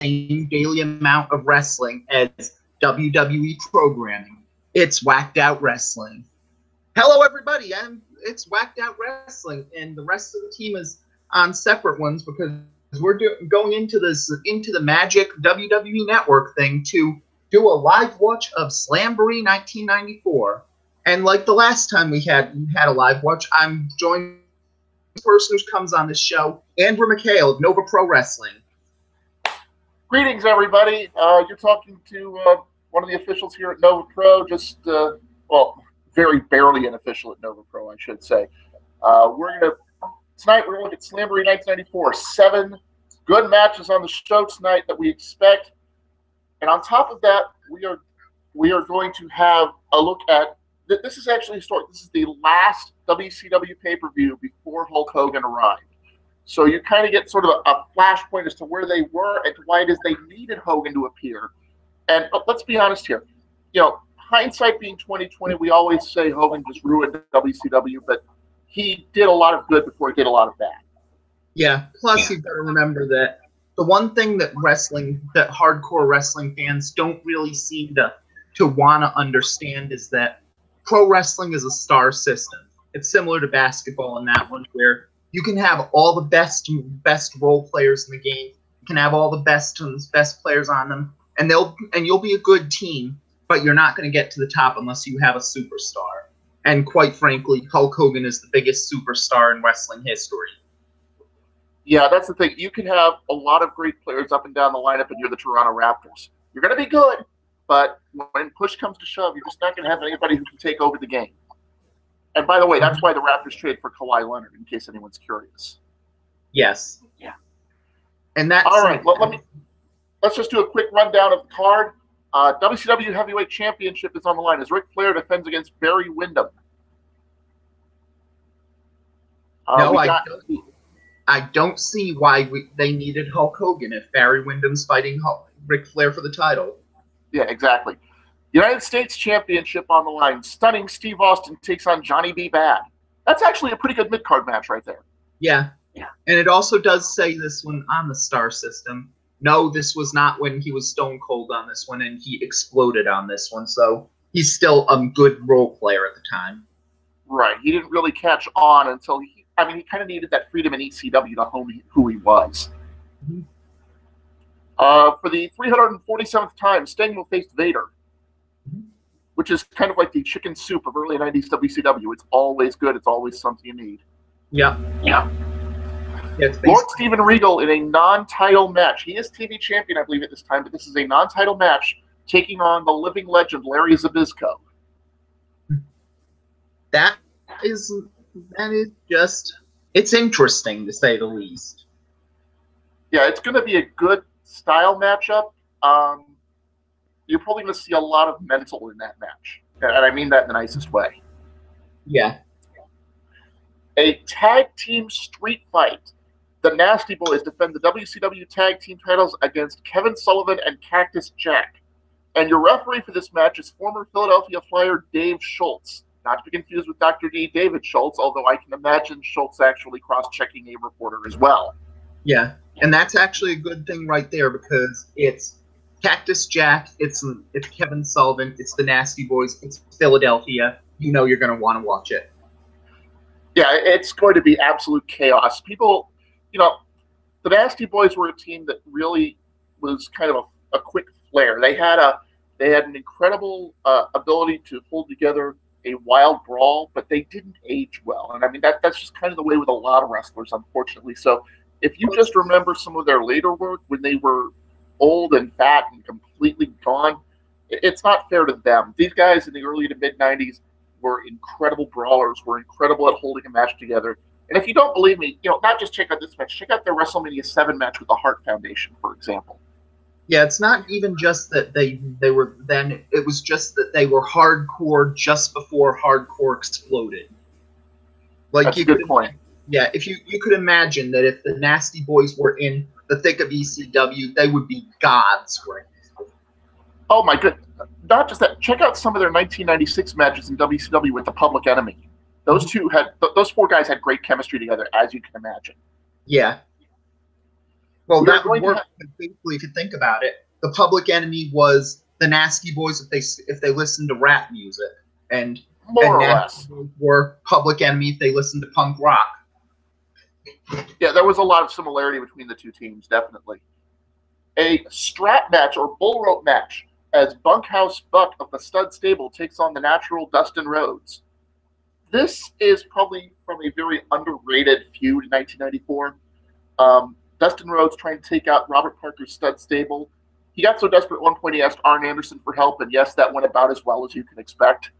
same daily amount of wrestling as WWE programming. It's Whacked Out Wrestling. Hello, everybody. It's Whacked Out Wrestling, and the rest of the team is on separate ones because we're going into the magic WWE Network thing to do a live watch of Slamboree 1994. And like the last time we had a live watch, I'm joined by the person who comes on this show, Andrew McHale of Nova Pro Wrestling. Greetings, everybody. You're talking to one of the officials here at Nova Pro, very barely an official at Nova Pro, I should say. Tonight we're going to look at Slamboree 1994. 7 good matches on the show tonight that we expect. And on top of that, we are going to have a look at, this is actually historic. This is the last WCW pay-per-view before Hulk Hogan arrived. So you kind of get sort of a flashpoint as to where they were and why it is they needed Hogan to appear. And let's be honest here. You know, hindsight being 2020, we always say Hogan just ruined WCW, but he did a lot of good before he did a lot of bad. Yeah, plus you've got to remember that the one thing that hardcore wrestling fans don't really seem to want to understand is that pro wrestling is a star system. It's similar to basketball in that one, where you can have all the best role players in the game. You can have all the best players on them, and you'll be a good team, but you're not going to get to the top unless you have a superstar. And quite frankly, Hulk Hogan is the biggest superstar in wrestling history. Yeah, that's the thing. You can have a lot of great players up and down the lineup, and you're the Toronto Raptors. You're going to be good, but when push comes to shove, you're just not going to have anybody who can take over the game. And by the way, that's why the Raptors traded for Kawhi Leonard, in case anyone's curious. Yes. Yeah. And that's all right. Well, let's just do a quick rundown of the card. WCW Heavyweight Championship is on the line as Ric Flair defends against Barry Windham. I don't see why they needed Hulk Hogan if Barry Windham's fighting Ric Flair for the title. Yeah, exactly. United States Championship on the line. Stunning Steve Austin takes on Johnny B. Bad. That's actually a pretty good mid-card match right there. Yeah. And it also does say this one on the star system. No, this was not when he was Stone Cold on this one, and he exploded on this one. So he's still a good role player at the time. Right. He didn't really catch on until he kind of needed that freedom in ECW to hone who he was. Mm-hmm. For the 347th time, Sting will face Vader, which is kind of like the chicken soup of early 90s WCW. It's always good. It's always something you need. Yeah. Lord Steven Regal in a non-title match. He is TV champion, I believe, at this time, but this is a non-title match taking on the living legend, Larry Zbyszko. That is just, it's interesting, to say the least. Yeah, it's going to be a good style matchup. You're probably going to see a lot of mental in that match. And I mean that in the nicest way. Yeah. A tag team street fight. The Nasty Boys defend the WCW tag team titles against Kevin Sullivan and Cactus Jack. And your referee for this match is former Philadelphia Flyer Dave Schultz. Not to be confused with Dr. D. David Schultz, although I can imagine Schultz actually cross-checking a reporter as well. Yeah, and that's actually a good thing right there because it's Cactus Jack, it's Kevin Sullivan, it's the Nasty Boys, it's Philadelphia. You know you're going to want to watch it. Yeah, it's going to be absolute chaos. People, the Nasty Boys were a team that really was kind of a quick flair. They had an incredible ability to hold together a wild brawl, but they didn't age well. And I mean, that's just kind of the way with a lot of wrestlers, unfortunately. So if you just remember some of their later work when they were old and fat and completely gone, it's not fair to them. These guys in the early to mid-90s were incredible brawlers, were incredible at holding a match together. And if you don't believe me, not just check out this match, check out their WrestleMania 7 match with the Hart Foundation, for example. Yeah, it's not even just that they were then, it was just that they were hardcore just before hardcore exploded. Like, that's a good point. Yeah, if you could imagine that if the Nasty Boys were in the thick of ECW, they would be gods right now. Oh my goodness. Not just that, check out some of their 1996 matches in WCW with the Public Enemy. Those 4 guys had great chemistry together, as you can imagine. Yeah. Well, that would work basically if you think about it. The Public Enemy was the Nasty Boys if they listened to rap music, and more or Nasty less Boys were Public Enemy if they listened to punk rock. Yeah, there was a lot of similarity between the two teams, definitely. A strap match or bull rope match as Bunkhouse Buck of the Stud Stable takes on the Natural Dustin Rhodes. This is probably from a very underrated feud in 1994. Dustin Rhodes trying to take out Robert Parker's Stud Stable. He got so desperate at one point he asked Arn Anderson for help, and yes, that went about as well as you can expect.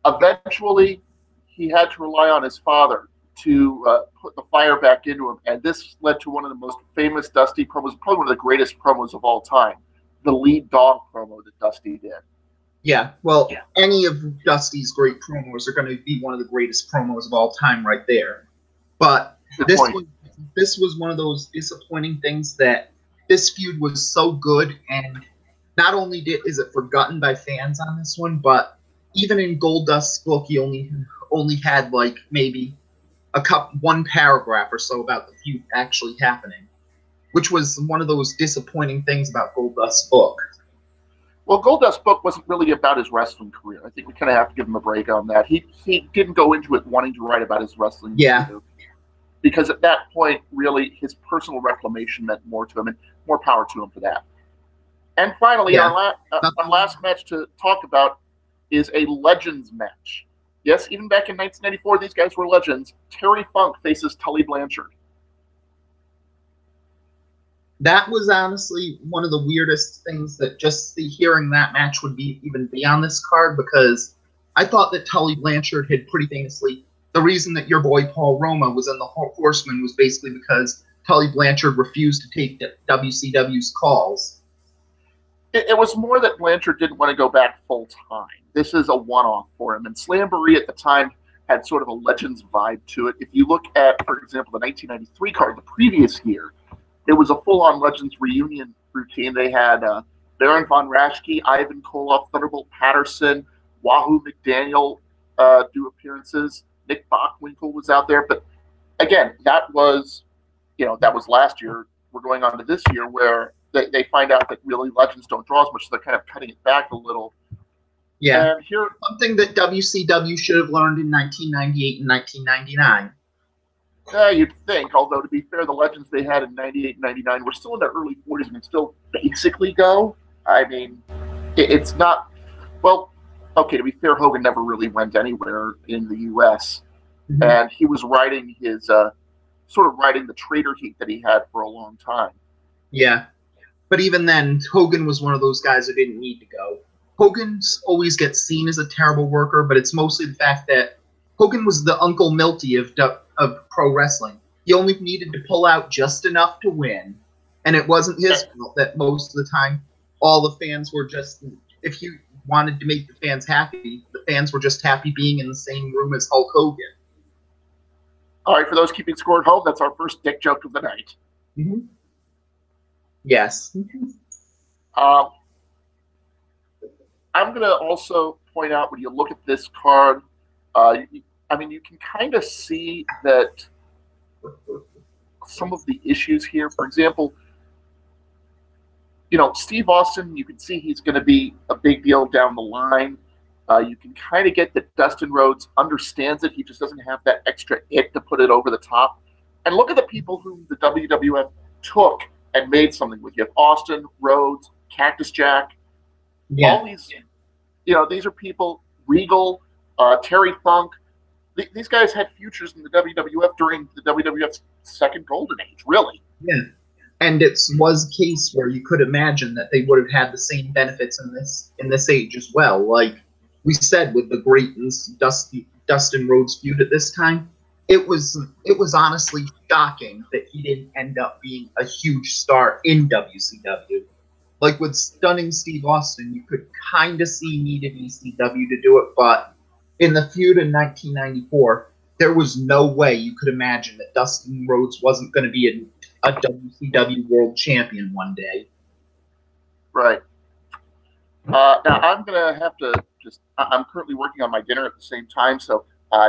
Eventually, he had to rely on his father to put the fire back into him, and this led to one of the most famous Dusty promos, probably one of the greatest promos of all time, the lead dog promo that Dusty did. Yeah, well, any of Dusty's great promos are going to be one of the greatest promos of all time right there. But this was one of those disappointing things that this feud was so good, and not only is it forgotten by fans on this one, but even in Goldust's book, he only had like maybe one paragraph or so about the feud actually happening, which was one of those disappointing things about Goldust's book. Well, Goldust's book wasn't really about his wrestling career. I think we kind of have to give him a break on that. He didn't go into it wanting to write about his wrestling career. Because at that point, really, his personal reclamation meant more to him, and more power to him for that. And finally, our last match to talk about is a Legends match. Yes, even back in 1994, these guys were legends. Terry Funk faces Tully Blanchard. That was honestly one of the weirdest things that just hearing that match would even be on this card, because I thought that Tully Blanchard had pretty famously, the reason that your boy Paul Roma was in the Horsemen was basically because Tully Blanchard refused to take WCW's calls. It was more that Blanchard didn't want to go back full time. This is a one-off for him. And Slamboree at the time had sort of a Legends vibe to it. If you look at, for example, the 1993 card, the previous year, it was a full-on Legends reunion routine. They had Baron Von Raschke, Ivan Koloff, Thunderbolt Patterson, Wahoo McDaniel do appearances. Nick Bockwinkel was out there. But again, that was last year. We're going on to this year where they find out that really Legends don't draw as much, so they're kind of cutting it back a little. Yeah, and here, something that WCW should have learned in 1998 and 1999. You'd think, although to be fair, the Legends they had in 98 and 99 were still in their early 40s and can still basically go. I mean, it's not, well, okay, to be fair, Hogan never really went anywhere in the U.S., and he was riding his, sort of riding the traitor heat that he had for a long time. Yeah, but even then, Hogan was one of those guys who didn't need to go. Hogan always gets seen as a terrible worker, but it's mostly the fact that Hogan was the Uncle Milty of pro wrestling. He only needed to pull out just enough to win, and it wasn't his fault that most of the time all the fans were just, if he wanted to make the fans happy, the fans were just happy being in the same room as Hulk Hogan. All right, for those keeping score at home, that's our first dick joke of the night. Mm-hmm. Yes. I'm going to also point out when you look at this card, I mean, you can kind of see that some of the issues here, for example, Steve Austin, you can see he's going to be a big deal down the line. You can kind of get that Dustin Rhodes understands it. He just doesn't have that extra it to put it over the top. And look at the people whom the WWF took and made something with. You have Austin, Rhodes, Cactus Jack. Yeah. All these, these are people, Regal, Terry Funk. These guys had futures in the WWF during the WWF's second golden age, really. Yeah. And it was a case where you could imagine that they would have had the same benefits in this age as well. Like we said with the Greatons, Dustin Rhodes feud at this time, it was honestly shocking that he didn't end up being a huge star in WCW. Like with Stunning Steve Austin, you could kind of see needed ECW to do it, but in the feud in 1994, there was no way you could imagine that Dustin Rhodes wasn't going to be a WCW World Champion one day. Right. Now, I'm going to have to I'm currently working on my dinner at the same time, so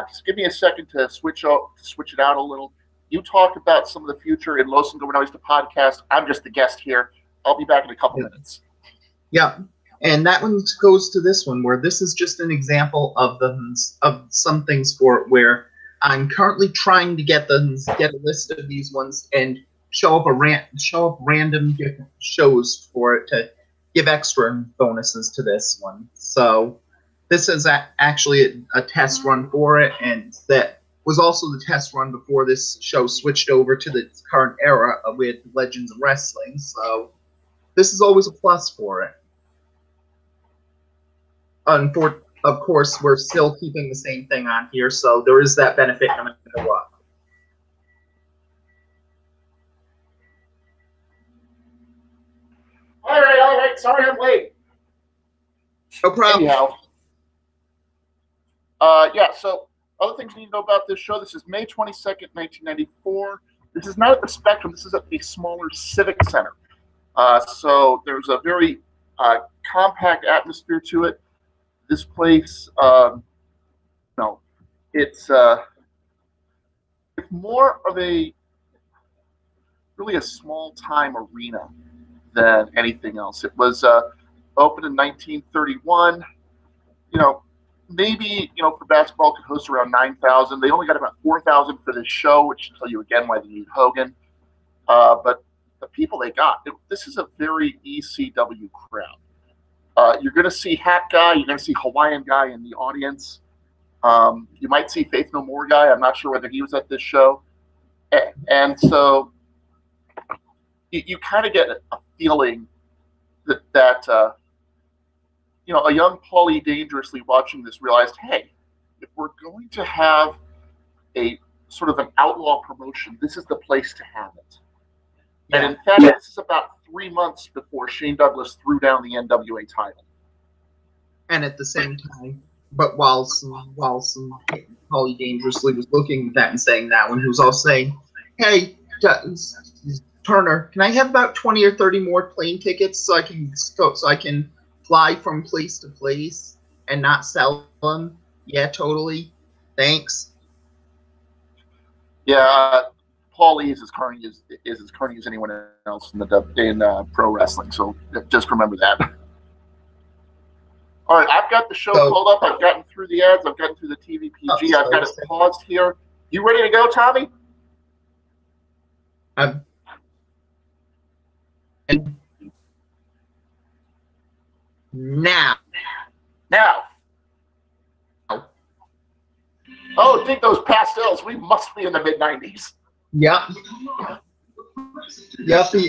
just give me a second to switch it out a little. You talk about some of the future in Los Ingobernables, the podcast. I'm just the guest here. I'll be back in a couple minutes. Yep. And that one goes to this one, where this is just an example of some things for it, where I'm currently trying to get a list of these ones and show up random different shows for it to give extra bonuses to this one. So this is actually a test run for it, and that was also the test run before this show switched over to the current era with Legends of Wrestling. So this is always a plus for it. Of course, we're still keeping the same thing on here, so there is that benefit coming to up. All right. Sorry I'm late. No problem. Anyhow, so other things you need to know about this show. This is May 22nd, 1994. This is not at the Spectrum. This is at the smaller Civic Center. So there's a very compact atmosphere to it. This place, it's more of really a small-time arena than anything else. It was opened in 1931. Maybe for basketball could host around 9,000. They only got about 4,000 for this show, which should tell you again why they need Hogan. But the people they got, this is a very ECW crowd. You're going to see Hat Guy. You're going to see Hawaiian Guy in the audience. You might see Faith No More Guy. I'm not sure whether he was at this show. And so you kind of get a feeling that a young Paulie Dangerously watching this realized, hey, if we're going to have a sort of an outlaw promotion, this is the place to have it. Yeah. And in fact, this is about 3 months before Shane Douglas threw down the NWA title. And at the same time, but while some Paulie Dangerously was looking at that and saying that one, he was also saying, hey, Turner, can I have about 20 or 30 more plane tickets so I can fly from place to place and not sell them? Yeah, totally. Thanks. Yeah, Paulie is as corny as anyone else in pro wrestling. So just remember that. All right, I've got the show pulled up. I've gotten through the ads. I've gotten through the TVPG. I've got it paused here. You ready to go, Tommy? Now. Oh, dig those pastels. We must be in the mid-90s. Yep.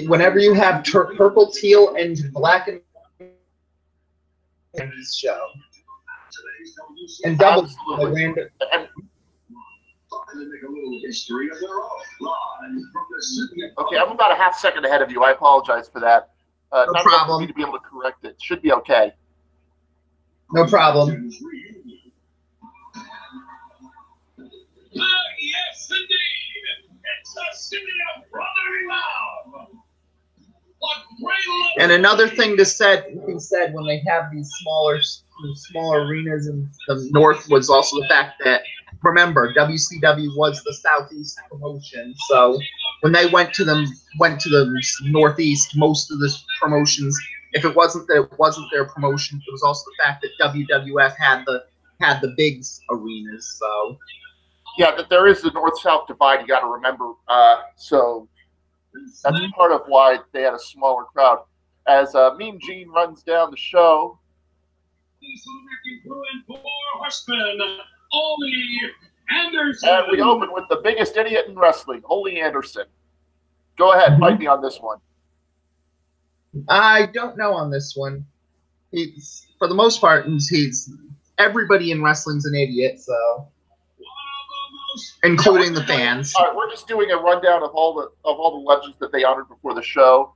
Whenever you have purple, teal, and black and this show. And double random. Okay, I'm about a half second ahead of you. I apologize for that. No problem. For me to be able to correct it. Should be okay. No problem. Yes, indeed. It's a city of brotherly love. What great love. And another thing be said when they have these smaller arenas in the north was also the fact that, remember, WCW was the Southeast promotion, so when they went to the Northeast, most of the promotions, if it wasn't their promotion, it was also the fact that WWF had the big arenas. So yeah, that there is the North-South divide. You got to remember. So that's part of why they had a smaller crowd. As Mean Gene runs down the show. And we open with the biggest idiot in wrestling, Ole Anderson. Go ahead, fight me on this one. I don't know on this one. He's, for the most part, everybody in wrestling's an idiot, so including the fans. All right, we're just doing a rundown of all the legends that they honored before the show.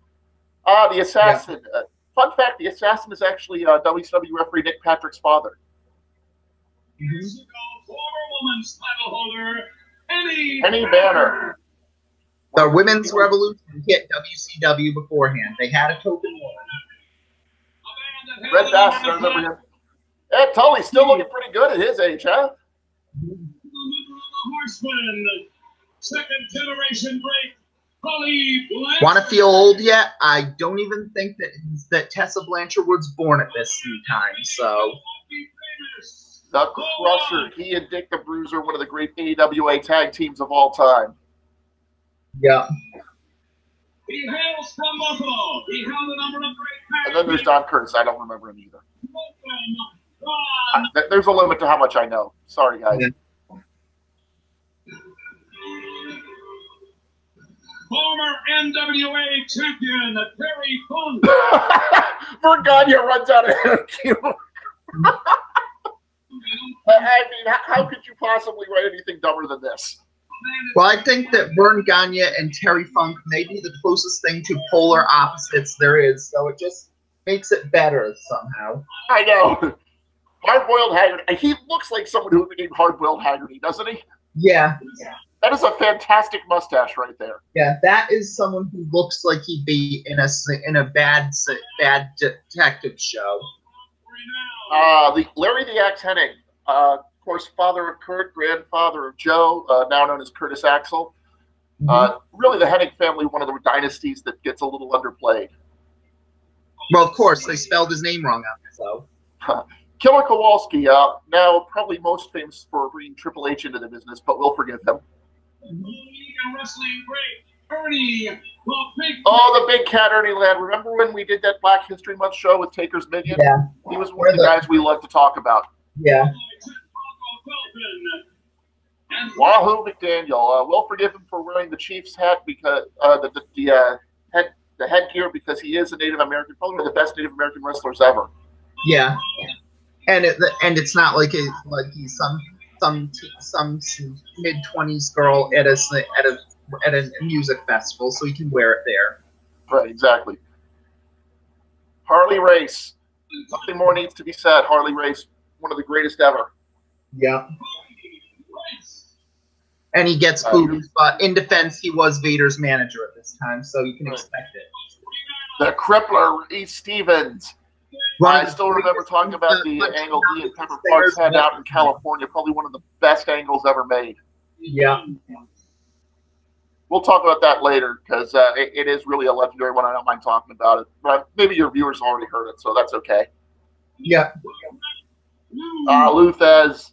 The Assassin. Yeah. Fun fact: the Assassin is actually WCW referee Nick Patrick's father. Penny Banner. The Women's Revolution hit WCW beforehand. They had a token one. Red Bastard, I remember him. Yeah, Tully's still looking pretty good at his age, huh? second generation great, Tully Blanchard. Want to feel old yet? I don't even think that Tessa Blanchard was born at this time. So the Crusher, he and Dick the Bruiser, one of the great AWA tag teams of all time. Yeah. He hails from Buffalo. He held the number of great. And then there's Don Curtis. I don't remember him either. There's a limit to how much I know. Sorry, guys. Yeah. Former NWA champion Terry Funk. Vergania runs out of MQ. I mean, how could you possibly write anything dumber than this? Well, I think that Vern Gagne and Terry Funk may be the closest thing to polar opposites there is, so it just makes it better somehow. I know. Hard-boiled Haggerty. He looks like someone who would be named Hard-boiled Haggerty, doesn't he? Yeah. That is a fantastic mustache right there. Yeah, that is someone who looks like he'd be in a bad detective show. The Larry the Axe Hennig, of course, father of Kurt, grandfather of Joe, now known as Curtis Axel. Really, the Hennig family, one of the dynasties that gets a little underplayed. Well, of course, they spelled his name wrong on it, so. Killer Kowalski, now probably most famous for bringing Triple H into the business, but we'll forgive him. Wrestling great Ernie. Oh, the big cat Ernie Ladd. Remember when we did that Black History Month show with Taker's Minion? Yeah. He was one of the guys we love to talk about. Yeah. Wahoo McDaniel. We'll forgive him for wearing the Chiefs hat because the headgear because he is a Native American, probably one of the best Native American wrestlers ever. Yeah. And it's not like he's some mid-20s girl at a music festival, so he can wear it there. Right, exactly. Harley Race. Nothing more needs to be said. Harley Race, one of the greatest ever. Yeah. And he gets booed, but in defense, he was Vader's manager at this time, so you can expect it. The Crippler, E. Stevens. I still remember talking about the angle he and Pepper Parks had out in California. Probably one of the best angles ever made. Yeah. We'll talk about that later because it is really a legendary one. I don't mind talking about it. But maybe your viewers already heard it, so that's okay. Yeah. Luthez.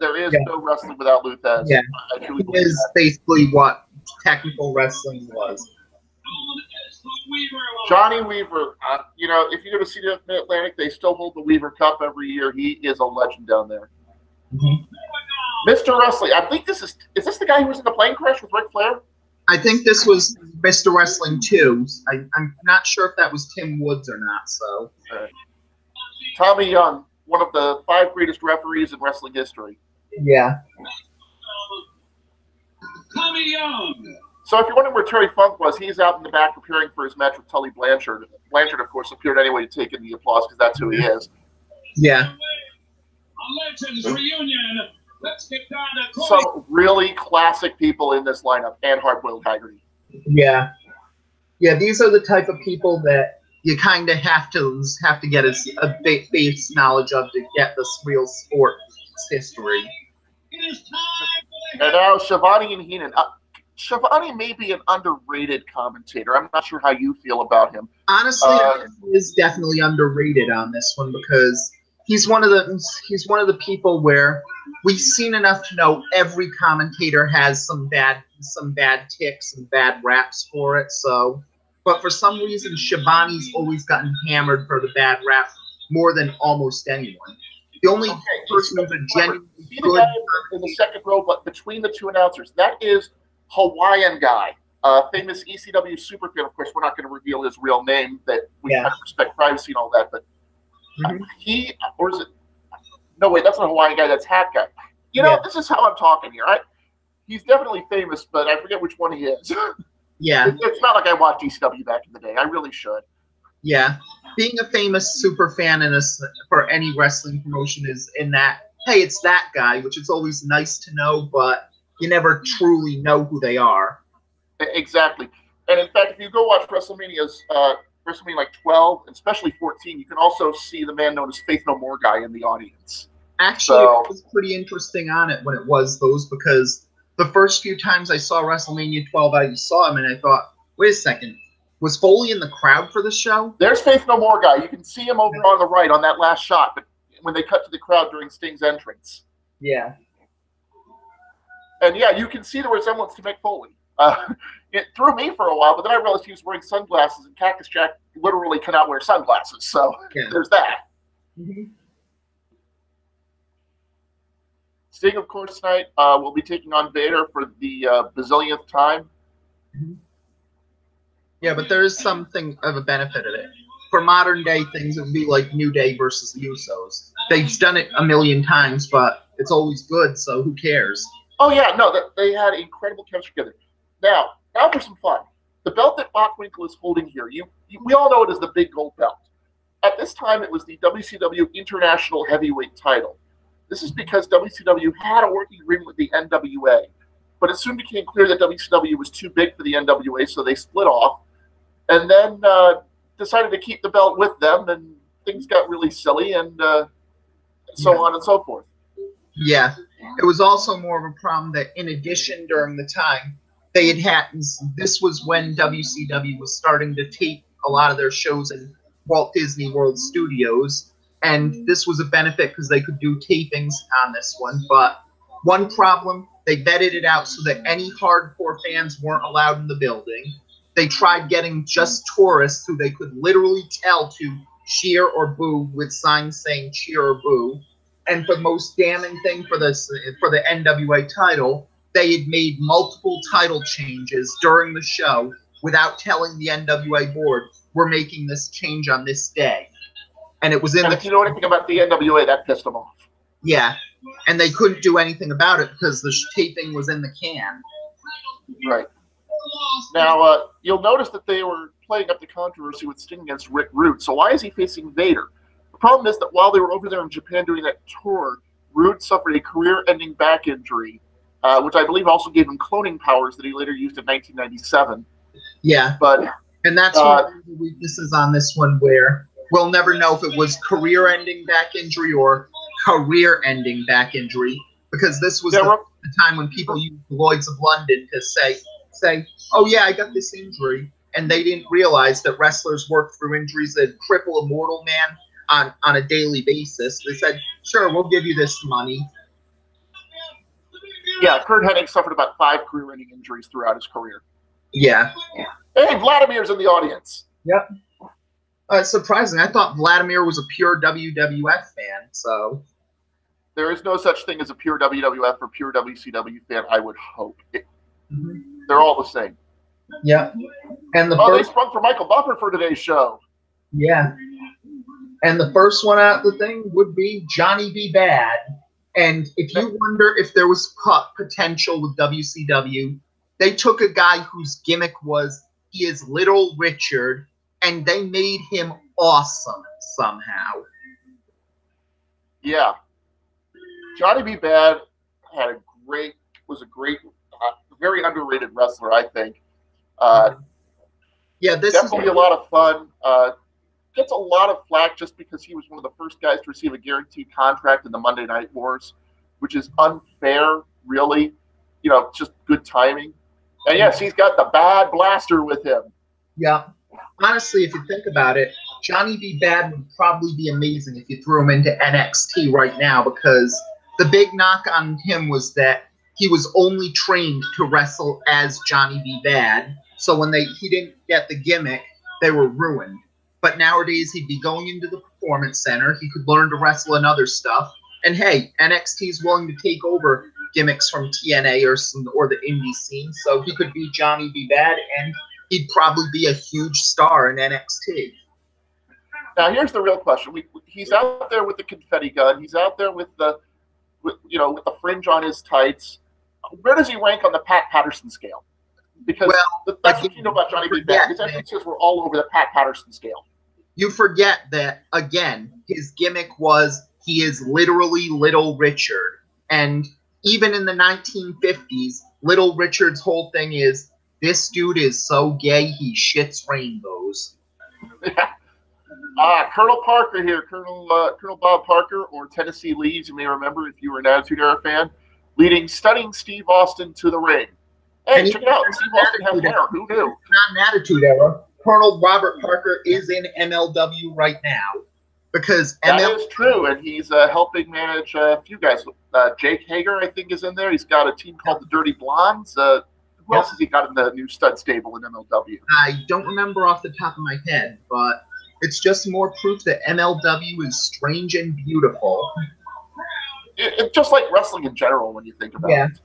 There is no wrestling without Luthez. Yeah. It is basically what technical wrestling was. Johnny Weaver, if you go to CWF Mid-Atlantic, they still hold the Weaver Cup every year. He is a legend down there. Mr. Wrestling, I think is this the guy who was in the plane crash with Ric Flair? I think this was Mr. Wrestling 2. I'm not sure if that was Tim Woods or not. So, Tommy Young, one of the 5 greatest referees in wrestling history. Yeah. Tommy Young. So if you're wondering where Terry Funk was, he's out in the back preparing for his match with Tully Blanchard. Blanchard, of course, appeared anyway to take in the applause because that's who he is. Yeah. A Legends reunion. Let's get down to some really classic people in this lineup, and Hard-Boiled Haggerty. Yeah. Yeah, these are the type of people that you kind of have to get a base knowledge of to get this real sports history. And now Shivani and Heenan. Shivani may be an underrated commentator. I'm not sure how you feel about him. Honestly, he is definitely underrated on this one because he's one of the people where we've seen enough to know every commentator has some bad ticks and bad raps for it. So, but for some reason, Shivani's always gotten hammered for the bad rap more than almost anyone. The only person who's a genuinely good in the second row, but between the two announcers, that is Hawaiian guy, famous ECW superfan. Of course, we're not going to reveal his real name. That we have to respect privacy and all that. But he, or is it? No, wait, that's not a Hawaiian guy. That's Hat Guy. You know, this is how I'm talking here. He's definitely famous, but I forget which one he is. Yeah, it's not like I watched ECW back in the day. I really should. Yeah, being a famous super fan for any wrestling promotion is in that, hey, it's that guy, which is always nice to know, but you never truly know who they are. Exactly. And in fact, if you go watch WrestleMania's WrestleMania like 12, and especially 14, you can also see the man known as Faith No More guy in the audience. Actually, it was pretty interesting on it when it was those, because the first few times I saw WrestleMania 12, I saw him and I thought, wait a second, was Foley in the crowd for the show? There's Faith No More guy. You can see him over on the right on that last shot, but when they cut to the crowd during Sting's entrance. Yeah. And yeah, you can see the resemblance to Mick Foley. It threw me for a while, but then I realized he was wearing sunglasses, and Cactus Jack literally cannot wear sunglasses. So there's that. Mm-hmm. Sting, of course, tonight will be taking on Vader for the bazillionth time. Mm-hmm. Yeah, but there is something of a benefit of it. For modern day things, it would be like New Day versus the Usos. They've done it a million times, but it's always good, so who cares? Oh, yeah, no, they had incredible chemistry together. Now for some fun. The belt that Bockwinkel is holding here, we all know it as the big gold belt. At this time, it was the WCW International Heavyweight title. This is because WCW had a working agreement with the NWA, but it soon became clear that WCW was too big for the NWA, so they split off, and then decided to keep the belt with them, and things got really silly, and so on and so forth. Yeah. It was also more of a problem that, in addition, during the time, this was when WCW was starting to tape a lot of their shows in Walt Disney World Studios, and this was a benefit because they could do tapings on this one. But one problem, they vetted it out so that any hardcore fans weren't allowed in the building. They tried getting just tourists who they could literally tell to cheer or boo with signs saying cheer or boo. And for the most damning thing for the NWA title, they had made multiple title changes during the show without telling the NWA board, we're making this change on this day. And it was in. And if you know anything about the NWA, that pissed them off. Yeah, and they couldn't do anything about it because the taping was in the can. Right. Now, you'll notice that they were playing up the controversy with Sting against Rick Rude. So why is he facing Vader? The problem is that while they were over there in Japan doing that tour, Rude suffered a career-ending back injury, which I believe also gave him cloning powers that he later used in 1997. Yeah, and that's one of the weaknesses on this one, where we'll never know if it was career-ending back injury or career-ending back injury, because this was the time when people used Lloyds of London to say, oh yeah, I got this injury, and they didn't realize that wrestlers work through injuries that cripple a mortal man on a daily basis. They said, sure, we'll give you this money. Yeah, Kurt Hennig suffered about 5 career-ending injuries throughout his career. Yeah. Hey, Vladimir's in the audience. Yep. Surprising. I thought Vladimir was a pure WWF fan, so. There is no such thing as a pure WWF or pure WCW fan, I would hope. They're all the same. Yeah. And they sprung for Michael Buffer for today's show. Yeah. And the first one out of the thing would be Johnny B. Bad. And if you wonder if there was potential with WCW, they took a guy whose gimmick was he is Little Richard, and they made him awesome somehow. Yeah. Johnny B. Bad was a great, very underrated wrestler, I think. Yeah, this definitely is a lot of fun. Gets a lot of flack just because he was one of the first guys to receive a guaranteed contract in the Monday Night Wars, which is unfair, really. You know, just good timing. And yes, he's got the bad blaster with him. Yeah. Honestly, if you think about it, Johnny B. Bad would probably be amazing if you threw him into NXT right now, because the big knock on him was that he was only trained to wrestle as Johnny B. Bad. So when he didn't get the gimmick, they were ruined. But nowadays, he'd be going into the Performance Center. He could learn to wrestle and other stuff. And hey, NXT is willing to take over gimmicks from TNA or the indie scene. So he could be Johnny B. Bad, and he'd probably be a huge star in NXT. Now, here's the real question. He's out there with the confetti gun. He's out there with the fringe on his tights. Where does he rank on the Pat Patterson scale? Because that's what you know about Johnny B. Bad. His entrances were all over the Pat Patterson scale. You forget that, again, his gimmick was he is literally Little Richard. And even in the 1950s, Little Richard's whole thing is, this dude is so gay he shits rainbows. Colonel Parker here, Colonel Bob Parker, or Tennessee Lee, you may remember if you were an Attitude Era fan. leading stunning Steve Austin to the ring. Hey, And check it out. Steve Austin has hair. Who knew? Not an Attitude Era. Colonel Robert Parker is in MLW right now because That is true, and he's helping manage a few guys. Jake Hager, I think, is in there. He's got a team called the Dirty Blondes. Who else has he got in the new stud stable in MLW? I don't remember off the top of my head, but it's just more proof that MLW is strange and beautiful. It's just like wrestling in general when you think about it.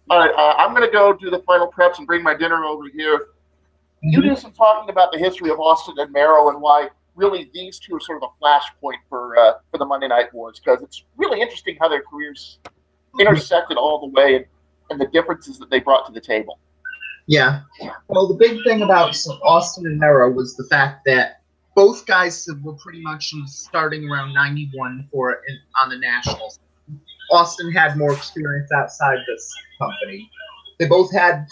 All right, I'm going to go do the final preps and bring my dinner over here. You do some talking about the history of Austin and Mero and why really these two are sort of a flashpoint for the Monday Night Wars, because it's really interesting how their careers intersected all the way and the differences that they brought to the table. Yeah. Well, the big thing about Austin and Mero was the fact that both guys were pretty much starting around 91 on the Nationals. Austin had more experience outside this company. They both had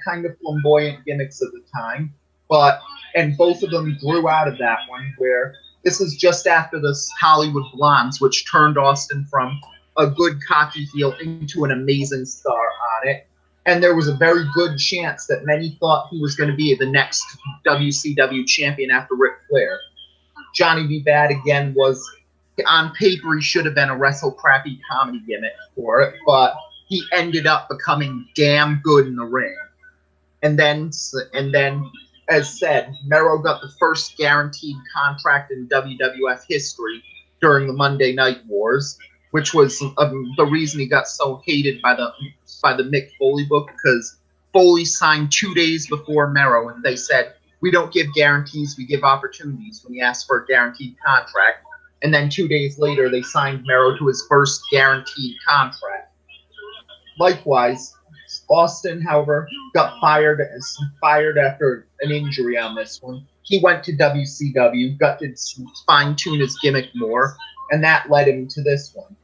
kind of flamboyant gimmicks at the time, and both of them grew out of that one, where this is just after this Hollywood Blondes, which turned Austin from a good cocky heel into an amazing star on it. And there was a very good chance that many thought he was going to be the next WCW champion after Ric Flair. Johnny B. Bad, again, was, on paper, he should have been a wrestle-crappy comedy gimmick for it, but he ended up becoming damn good in the ring. And then, as said, Mero got the first guaranteed contract in WWF history during the Monday Night Wars, which was the reason he got so hated by the Mick Foley book, because Foley signed 2 days before Mero, and they said, we don't give guarantees, we give opportunities when he asked for a guaranteed contract. And then 2 days later, they signed Mero to his first guaranteed contract. Likewise, Austin, however, got fired after an injury on this one. He went to WCW, got to fine-tune his gimmick more, and that led him to this one.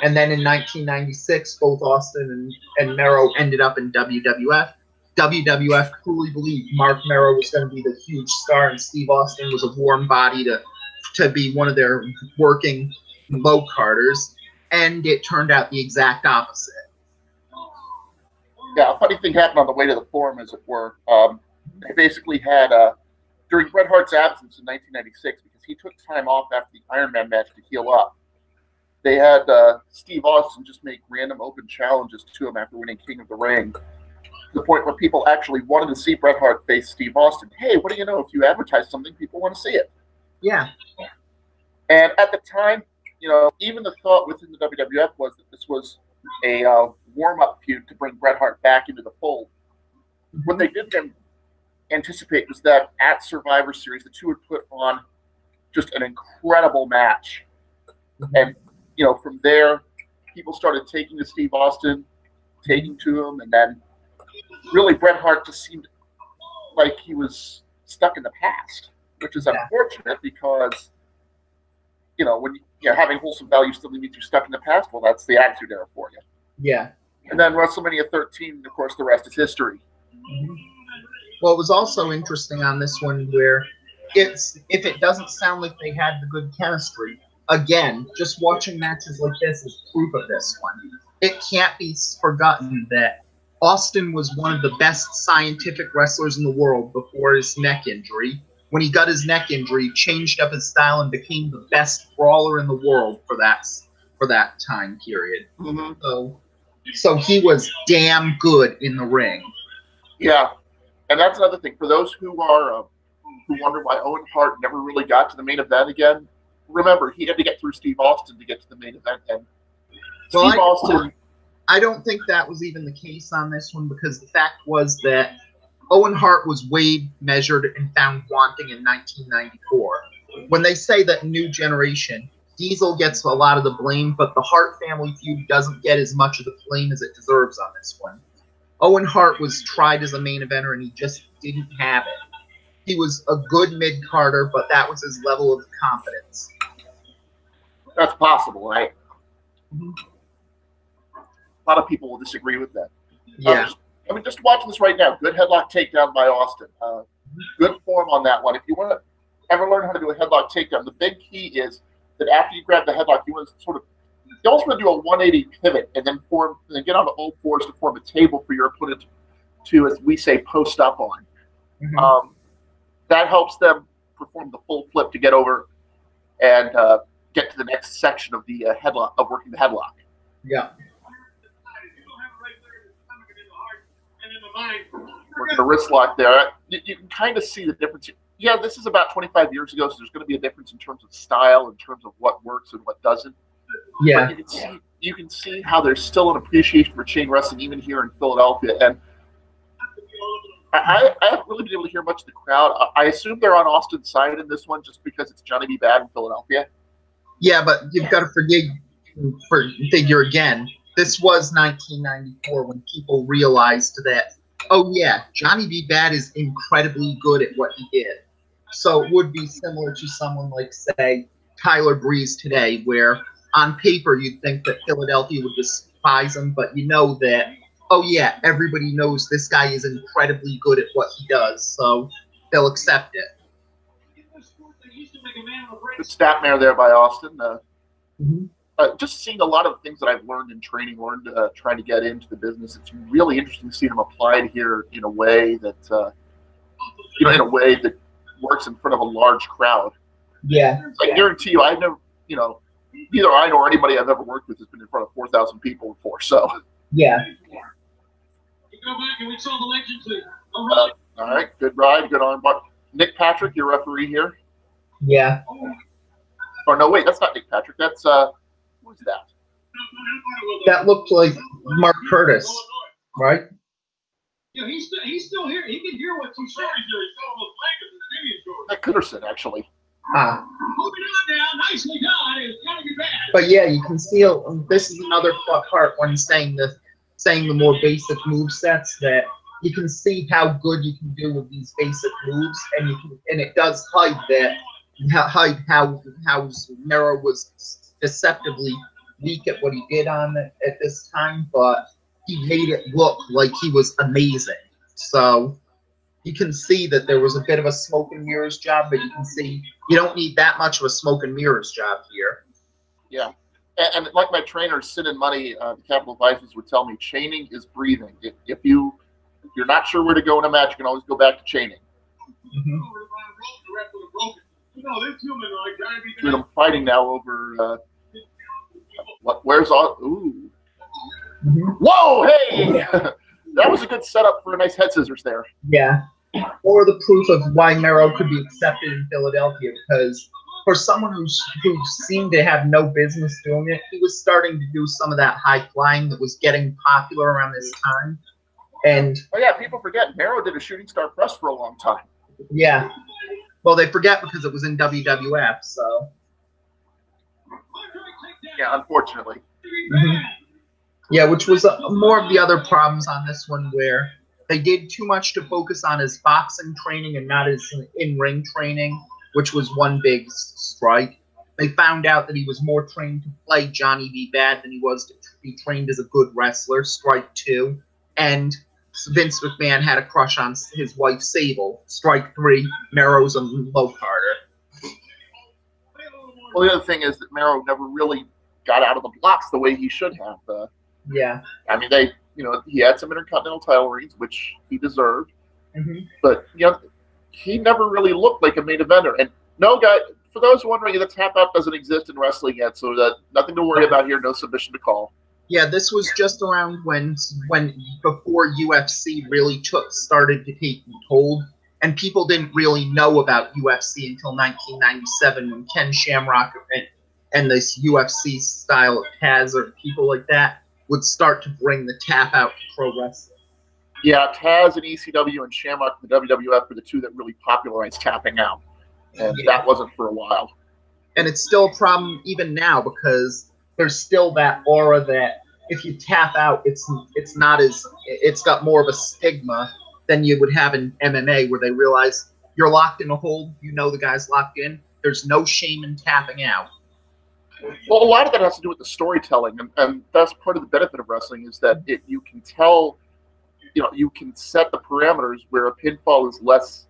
And then in 1996, both Austin and Mero ended up in WWF. WWF truly believed Mark Mero was going to be the huge star, and Steve Austin was a warm body to be one of their working low-carders, and it turned out the exact opposite. Yeah, a funny thing happened on the way to the Forum, as it were. They basically had, during Bret Hart's absence in 1996, because he took time off after the Iron Man match to heal up, they had Steve Austin just make random open challenges to him after winning King of the Ring, to the point where people actually wanted to see Bret Hart face Steve Austin. Hey, what do you know? If you advertise something, people want to see it. Yeah. And at the time, even the thought within the WWF was that this was a warm-up feud to bring Bret Hart back into the fold. What they didn't anticipate was that at Survivor Series, the two would put on just an incredible match. And, from there, people started taking to Steve Austin, taking to him, and then really Bret Hart just seemed like he was stuck in the past, which is unfortunate because, when you're having wholesome values still means you're stuck in the past, well, that's the Attitude Era for you. Yeah. And then WrestleMania 13, of course, the rest is history. Mm-hmm. Well, it was also interesting on this one where if it doesn't sound like they had the good chemistry, again, just watching matches like this is proof of this one. It can't be forgotten that Austin was one of the best scientific wrestlers in the world before his neck injury. When he got his neck injury, he changed up his style and became the best brawler in the world for that time period. Mm-hmm. So he was damn good in the ring. Yeah, and that's another thing. For those who wonder why Owen Hart never really got to the main event again, remember, he had to get through Steve Austin to get to the main event. And Steve Austin... I don't think that was even the case on this one, because the fact was that Owen Hart was weighed, measured, and found wanting in 1994. When they say that New Generation, Diesel gets a lot of the blame, but the Hart family feud doesn't get as much of the blame as it deserves on this one. Owen Hart was tried as a main eventer, and he just didn't have it. He was a good mid-carder, but that was his level of confidence. That's possible, right? Mm-hmm. A lot of people will disagree with that. Yeah. Just watching this right now. Good headlock takedown by Austin. Good form on that one. If you want to ever learn how to do a headlock takedown, the big key is that after you grab the headlock, you want to sort of you almost want to do a 180 pivot and then get on all fours to form a table for your opponent to, as we say, post up on. Mhm. That helps them perform the full flip to get over and get to the next section of the headlock, of working the headlock. Yeah. Working the wrist lock there. You can kind of see the difference. Yeah, this is about 25 years ago, so there's going to be a difference in terms of style, in terms of what works and what doesn't. Yeah. But you can see how there's still an appreciation for chain wrestling even here in Philadelphia. And I haven't really been able to hear much of the crowd. I assume they're on Austin's side in this one just because it's Johnny B. Bad in Philadelphia. Yeah, but you've got to figure again. This was 1994 when people realized that, oh yeah, Johnny B. Bad is incredibly good at what he did. So it would be similar to someone like, say, Tyler Breeze today, where on paper you'd think that Philadelphia would despise him, but you know that, oh yeah, everybody knows this guy is incredibly good at what he does, so they'll accept it. Good stat mare there by Austin. Mhm. Just seeing a lot of things that I've learned in training, trying to get into the business. It's really interesting to see them applied here in a way that, in a way that works in front of a large crowd. Yeah. I guarantee you, I've never, neither I nor anybody I've ever worked with has been in front of 4,000 people before. So. Yeah. Go back and we saw the legend too. All right, good ride, good arm bar. Nick Patrick, your referee here. Yeah. Oh no, wait, that's not Nick Patrick. That's who's that? That looked like Mark Curtis, right? Yeah, he's still here. He can hear what you say. That Cooderson, actually. Ah. Moving on now, nicely done. It's Johnny B. Bad. But yeah, you can see this is another part when saying the more basic move sets, that you can see how good you can do with these basic moves, and it does hide that how Mero was deceptively weak at what he did at this time, but he made it look like he was amazing. So you can see that there was a bit of a smoke and mirrors job, but you can see you don't need that much of a smoke and mirrors job here. Yeah. And like my trainer, Sin and Money, the Capital Vices would tell me, chaining is breathing. If you're not sure where to go in a match, you can always go back to chaining. Mm-hmm. With them fighting now over where's all? Ooh. Mm-hmm. Whoa! Hey, that was a good setup for a nice head scissors there. Yeah. Or the proof of why Mero could be accepted in Philadelphia, because for someone who seemed to have no business doing it, he was starting to do some of that high flying that was getting popular around this time. And oh yeah, people forget Mero did a shooting star press for a long time. Yeah. Well, they forget because it was in WWF, so. Yeah, unfortunately. Mm-hmm. Yeah, which was more of the other problems on this one, where they did too much to focus on his boxing training and not his in-ring training, which was one big strike. They found out that he was more trained to play Johnny B. Bad than he was to be trained as a good wrestler, strike 2. And Vince McMahon had a crush on his wife, Sable, strike 3. Mero's a low carder. Well, the other thing is that Mero never really got out of the blocks the way he should have. Yeah. I mean, he had some Intercontinental title reigns, which he deserved. Mm-hmm. But, he never really looked like a main eventer. And no guy, for those wondering, the tap out doesn't exist in wrestling yet, so nothing to worry about here, no submission to call. Yeah, this was just around when before UFC really started to take hold, and people didn't really know about UFC until 1997 when Ken Shamrock and this UFC style of Taz or people like that would start to bring the tap out to pro wrestling. Yeah, Taz and ECW and Shamrock and the WWF were the two that really popularized tapping out, and that wasn't for a while. And it's still a problem even now because there's still that aura that if you tap out, it's got more of a stigma than you would have in MMA, where they realize you're locked in a hold, the guy's locked in. There's no shame in tapping out. Well, a lot of that has to do with the storytelling, and that's part of the benefit of wrestling is that you can tell, you can set the parameters where a pinfall is less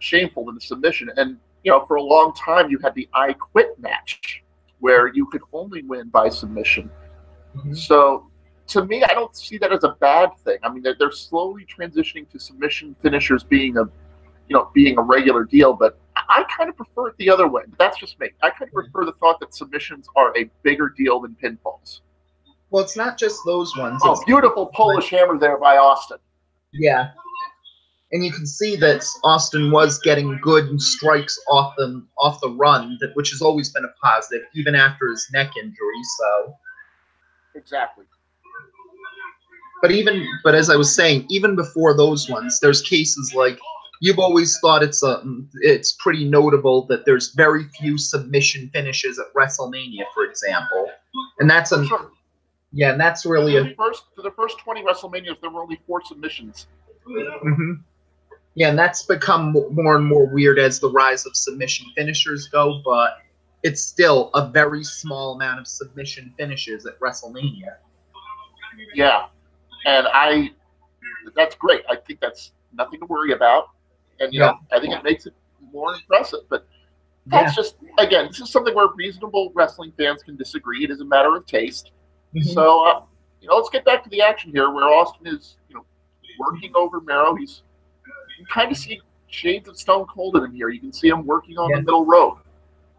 shameful than a submission. And for a long time, you had the I Quit match, where you could only win by submission. Mhm. So, to me, I don't see that as a bad thing. I mean, they're slowly transitioning to submission finishers being a regular deal, but I kind of prefer it the other way. That's just me. I kind of prefer the thought that submissions are a bigger deal than pinfalls. Well, it's not just those ones. Oh, It's, beautiful Polish hammer there by Austin. yeah. And you can see that Austin was getting good strikes off the run, which has always been a positive, even after his neck injury. So, Exactly. but as I was saying, even before those ones, there's cases like you've always thought it's pretty notable that there's very few submission finishes at WrestleMania, for example, and that's Sure. yeah, and that's really a For the first 20 WrestleManias, there were only 4 submissions. mhm. Yeah, and that's become more and more weird as the rise of submission finishers go, but it's still a very small amount of submission finishes at WrestleMania. Yeah, and that's great. I think that's nothing to worry about, and I think it makes it more impressive. But that's just, again, this is something where reasonable wrestling fans can disagree. It is a matter of taste. Mhm. So let's get back to the action here, where Austin is working over Mero. You can kind of see shades of Stone Cold in him here. You can see him working on the middle rope.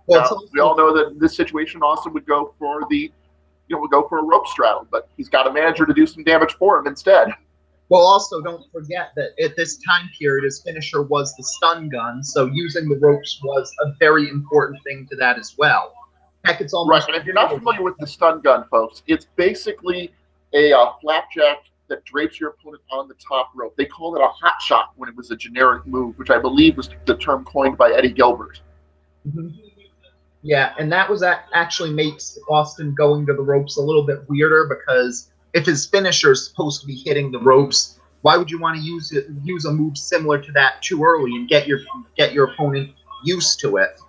Well, We all know that in this situation, Austin would go for a rope straddle, but he's got a manager to do some damage for him instead. well, also don't forget that at this time period, his finisher was the stun gun, so using the ropes was a very important thing to that as well. Heck, it's almost Right, and if you're not familiar with the stun gun, folks, it's basically a flapjack that drapes your opponent on the top rope. They called it a hot shot when it was a generic move, which I believe was the term coined by Eddie Gilbert. Mhm. Yeah, and that was actually makes Austin going to the ropes a little bit weirder, because if his finisher is supposed to be hitting the ropes, why would you want to use a move similar to that too early and get your opponent used to it?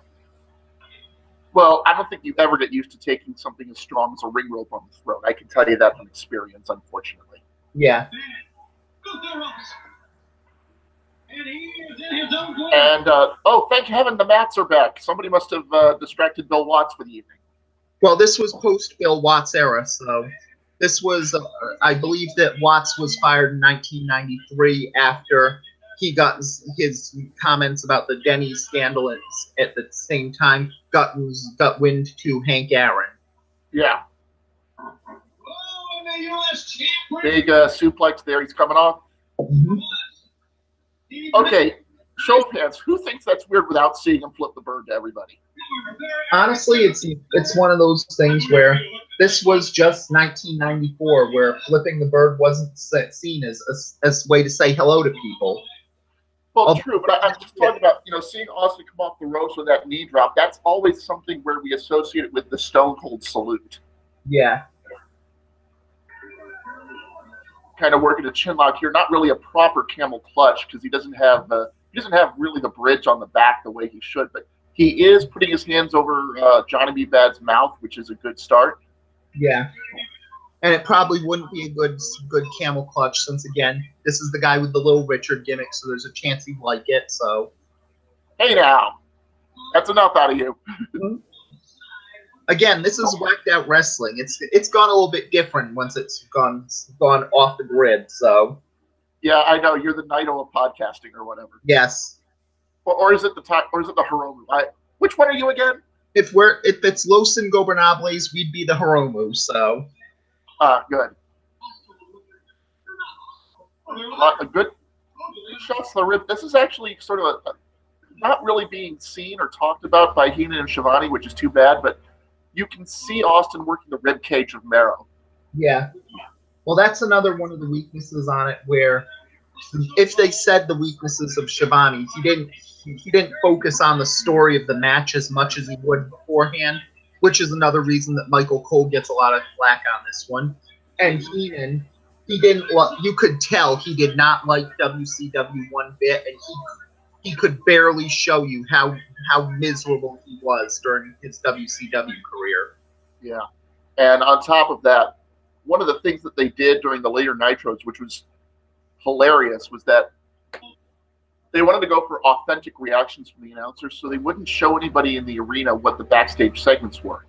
Well, I don't think you ever get used to taking something as strong as a ring rope on the throat. I can tell you that from experience, unfortunately. Yeah. And thank heaven the mats are back. Somebody must have distracted Bill Watts for the evening. Well, this was post Bill Watts era, so this was I believe that Watts was fired in 1993 after he got his comments about the Denny's scandal at the same time got wind to Hank Aaron. Yeah. Big suplex there. He's coming off. Mhm. Okay, show of hands. Who thinks that's weird without seeing him flip the bird to everybody? Honestly, it's one of those things where this was just 1994, where flipping the bird wasn't seen as a way to say hello to people. Well, true, but I'm just talking about, seeing Austin come off the ropes with that knee drop. That's always something where we associate it with the Stone Cold salute. Yeah. Kind of working a chin lock here. Not really a proper camel clutch, because he doesn't have really the bridge on the back the way he should. But he is putting his hands over Johnny B. Bad's mouth, which is a good start. Yeah. And it probably wouldn't be a good camel clutch, since again, this is the guy with the Little Richard gimmick, so there's a chance he'd like it. So, hey now, that's enough out of you. Again, this is whacked out wrestling. It's gone a little bit different once it's gone off the grid. So, yeah, I know you're the Naito of podcasting or whatever. Yes. Or is it the Hiromu? Which one are you again? If it's Los Ingobernables, we'd be the Hiromu. So. Good. A good shots to the rib. This is actually sort of not really being seen or talked about by Heenan and Schiavone, which is too bad, but you can see Austin working the rib cage of Mero. Yeah. Well, that's another one of the weaknesses on it, where if they said the weaknesses of Schiavone, he didn't focus on the story of the match as much as he would beforehand, which is another reason that Michael Cole gets a lot of flack on this one. And Heenan, you could tell he did not like WCW one bit, and he could barely show you how miserable he was during his WCW career. Yeah. And on top of that, one of the things that they did during the later Nitros, which was hilarious, was that they wanted to go for authentic reactions from the announcers, so they wouldn't show anybody in the arena what the backstage segments were.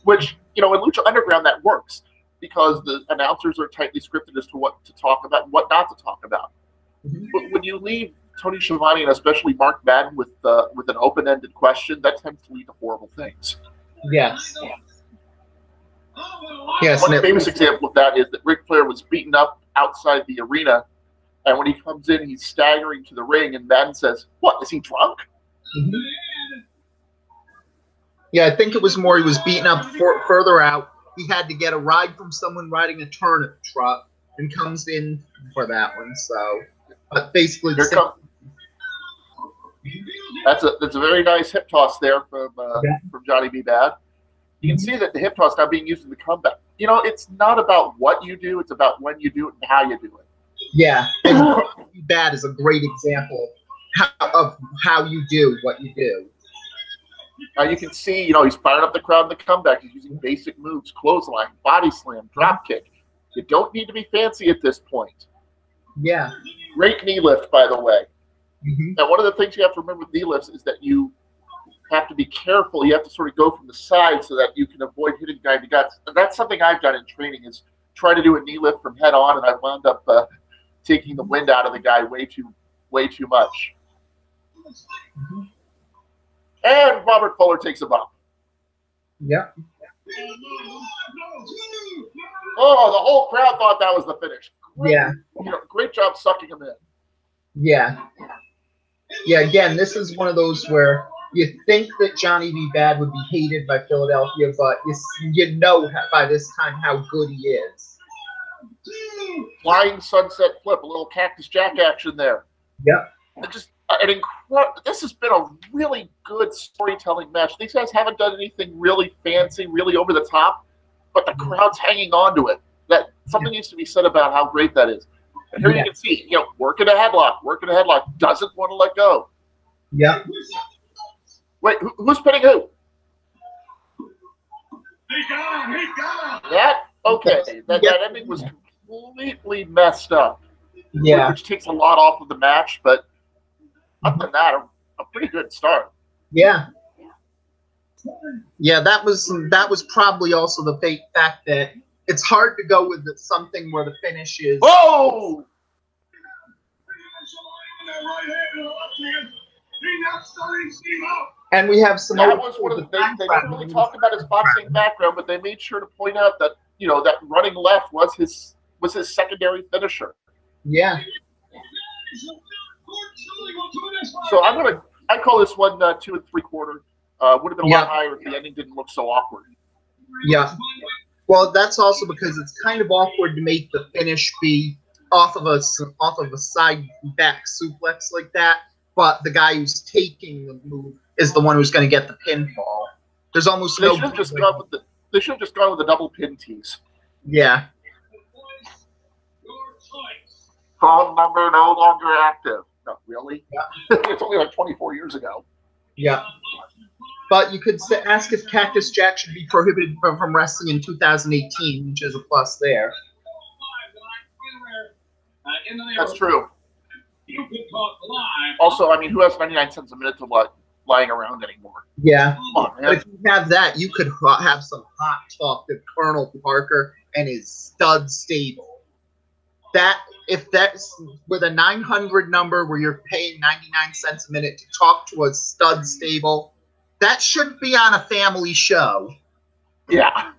which, you know, in Lucha Underground that works because the announcers are tightly scripted as to what to talk about and what not to talk about. But when you leave Tony Schiavone and especially Mark Madden with an open-ended question, that tends to lead to horrible things. Yes. Yes. One famous example of that is that Ric Flair was beaten up outside the arena, and when he comes in, he's staggering to the ring, and Madden says, "What, is he drunk?" Yeah, I think it was more he was beaten up further out. He had to get a ride from someone riding a turnip truck and comes in for that one. So, but basically, that's a very nice hip toss there from Johnny B. Bad. You can see that the hip toss now being used in the comeback. You know, it's not about what you do; it's about when you do it and how you do it. Yeah, and B. Bad is a great example of how you do what you do. You can see, you know, he's firing up the crowd in the comeback. He's using basic moves, clothesline, body slam, drop kick. You don't need to be fancy at this point. Yeah. Great knee lift, by the way. Now, one of the things you have to remember with knee lifts is that you have to be careful. You have to sort of go from the side so that you can avoid hitting the guy in the guts. And that's something I've done in training is try to do a knee lift from head on, and I wound up taking the wind out of the guy way too much. And Robert Fuller takes a bump. Yeah. Oh, the whole crowd thought that was the finish. Yeah. You know, great job sucking him in. Yeah. Yeah, again, this is one of those where you think that Johnny B. Bad would be hated by Philadelphia, but you know by this time how good he is. Flying sunset flip, a little Cactus Jack action there. Yep. This has been a really good storytelling match. These guys haven't done anything really fancy, really over the top, but the crowd's hanging on to it. That something needs to be said about how great that is. And here you can see, you know, working a headlock, doesn't want to let go. Yeah. Wait, who's pinning who? He got him. That? Okay. That ending was completely messed up. Yeah. Which takes a lot off of the match, but other than that, a pretty good start. Yeah. Yeah, that was probably also the fact that it's hard to go with something where the finish is. Oh! And we have some. That was one of the things they didn't really talk about his boxing background, but they made sure to point out that, you know, that running left was his secondary finisher. Yeah. So I call this one 2 3/4. Would have been a lot higher if the ending didn't look so awkward. Yeah. Well, that's also because it's kind of awkward to make the finish be off of a side back suplex like that, but the guy who's taking the move is the one who's going to get the pinfall. There's almost They should have just gone with the double pin tease. Yeah. Phone number no longer active. No, really? Yeah. It's only like 24 years ago. Yeah. But you could ask if Cactus Jack should be prohibited from wrestling in 2018, which is a plus there. That's true. Also, I mean, who has 99 cents a minute to lying around anymore? Yeah. Come on, man. But if you have that, you could have some hot talk with Colonel Parker and his stud stable. If that's with a 900 number where you're paying 99 cents a minute to talk to a stud stable, that should be on a family show. Yeah.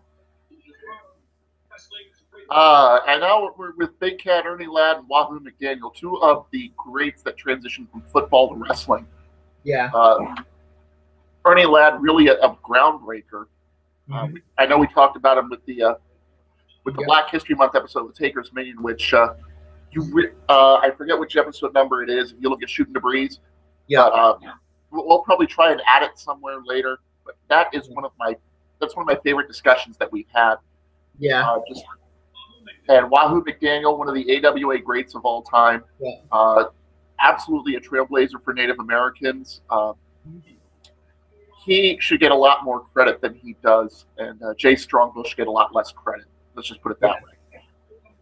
And now we're with Big Cat, Ernie Ladd, and Wahoo McDaniel, two of the greats that transitioned from football to wrestling. Yeah. Ernie Ladd, really a groundbreaker. I know we talked about him with the Black History Month episode of the Taker's Minion, which I forget which episode number it is. If you look at Shooting the Breeze, we'll probably try and add it somewhere later. But that is one of my favorite discussions that we've had. Yeah. And Wahoo McDaniel, one of the AWA greats of all time, absolutely a trailblazer for Native Americans. He should get a lot more credit than he does, and Jay Strongbow should get a lot less credit. Let's just put it that way.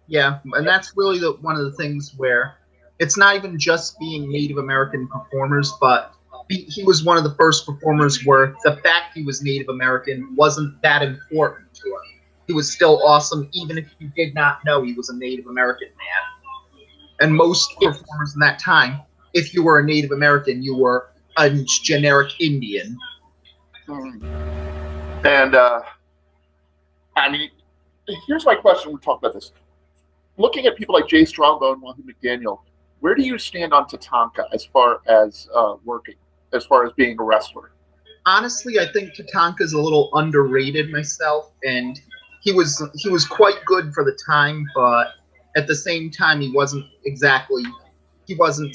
Yeah, and that's really one of the things where it's not even just being Native American performers, but he was one of the first performers where the fact he was Native American wasn't that important to him. He was still awesome, even if you did not know he was a Native American man. And most performers in that time, if you were a Native American, you were a generic Indian. And, I mean, here's my question when we talk about this. Looking at people like Jay Strongbow and Wahoo McDaniel, where do you stand on Tatanka as far as working, as far as being a wrestler? Honestly, I think Tatanka's a little underrated myself, and he was quite good for the time, but at the same time, he wasn't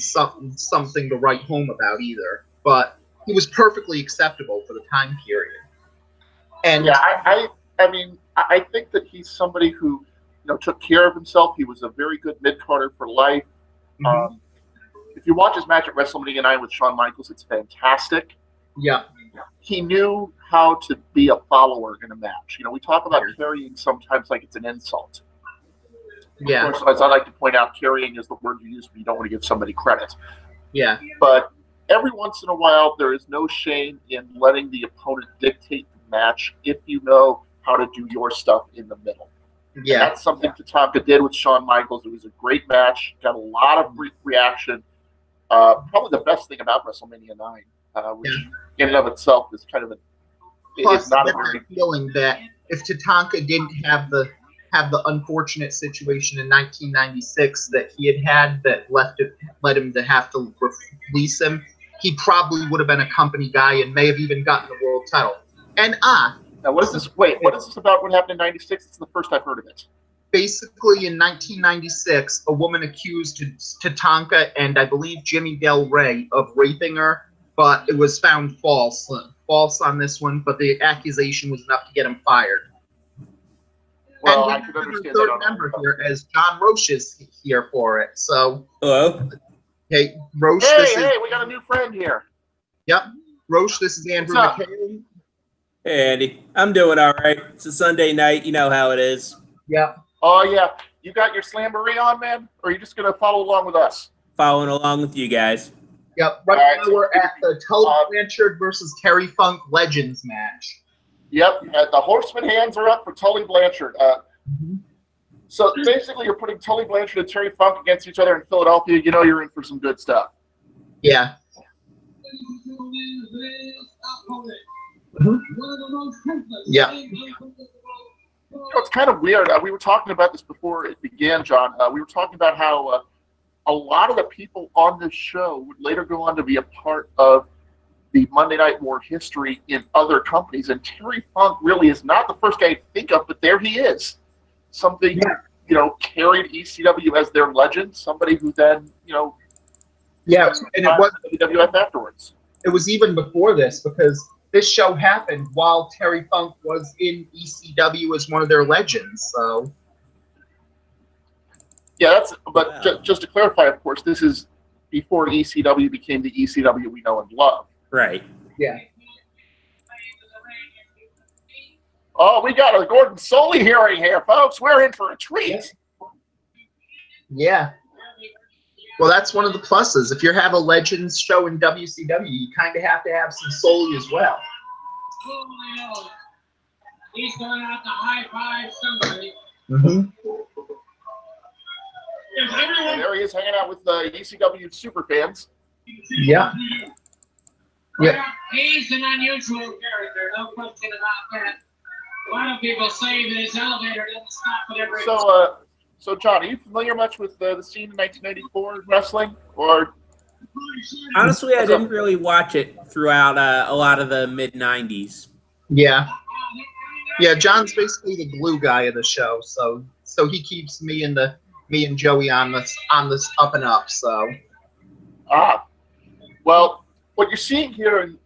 something to write home about either. But he was perfectly acceptable for the time period. And yeah, I mean, I think that he's somebody who, took care of himself. He was a very good mid-carder for life. Mm-hmm. If you watch his match at WrestleMania 9 with Shawn Michaels, it's fantastic. Yeah. He knew how to be a follower in a match. We talk about carrying sometimes like it's an insult. Yeah. Of course, as I like to point out, carrying is the word you use when you don't want to give somebody credit. Yeah. But every once in a while, there is no shame in letting the opponent dictate the match if you know how to do your stuff in the middle. Yeah. And that's something Tatanka did with Shawn Michaels. It was a great match. Got a lot of reaction. Probably the best thing about WrestleMania 9, which in and of itself is kind of Plus, I have a feeling that if Tatanka didn't have the unfortunate situation in 1996 that he had that led him to have to release him, he probably would have been a company guy and may have even gotten the world title. And now, what is this? Wait, what is this about? What happened in '96? It's the first I've heard of it. Basically, in 1996, a woman accused Tatanka and I believe Jimmy Del Rey of raping her, but it was found false on this one. But the accusation was enough to get him fired. Well, and I could understand third that. member here, as John Roche is here for it. So, hello. Hey, Roche. Hey, we got a new friend here. Yep, Roche. This is Andrew McHale. Hey, Andy. I'm doing all right. It's a Sunday night. You know how it is. Yep. Oh, yeah. You got your Slamboree on, man? Or are you just going to follow along with us? Following along with you guys. Yep. Right now we're at the Tully Blanchard versus Terry Funk Legends match. Yep. The Horseman hands are up for Tully Blanchard. So basically you're putting Tully Blanchard and Terry Funk against each other in Philadelphia. You know you're in for some good stuff. Yeah. Yeah. It's kind of weird. We were talking about this before it began, John. We were talking about how a lot of the people on this show would later go on to be a part of the Monday Night War history in other companies. And Terry Funk really is not the first guy to think of, but there he is. Somebody, carried ECW as their legend. Somebody who then, yeah, and it was WWF afterwards. It was even before this because this show happened while Terry Funk was in ECW as one of their legends. So, yeah, just to clarify, of course, this is before ECW became the ECW we know and love. Right. Yeah. Oh, we got a Gordon Soley hearing here, folks. We're in for a treat. Yeah. Well, that's one of the pluses. If you have a Legends show in WCW, you kind of have to have some Soley as well. He's going out to high five somebody. Mm-hmm. There he is hanging out with the ECW super fans. Yeah. Yeah. He's an unusual character, no question about that. A lot of people say that his elevator doesn't stop at every. So John, are you familiar much with the scene in 1994 wrestling, or? Honestly, I didn't really watch it throughout a lot of the mid '90s. Yeah. Yeah, John's basically the glue guy of the show, so he keeps me and Joey on this up and up. So. Well, what you're seeing here, and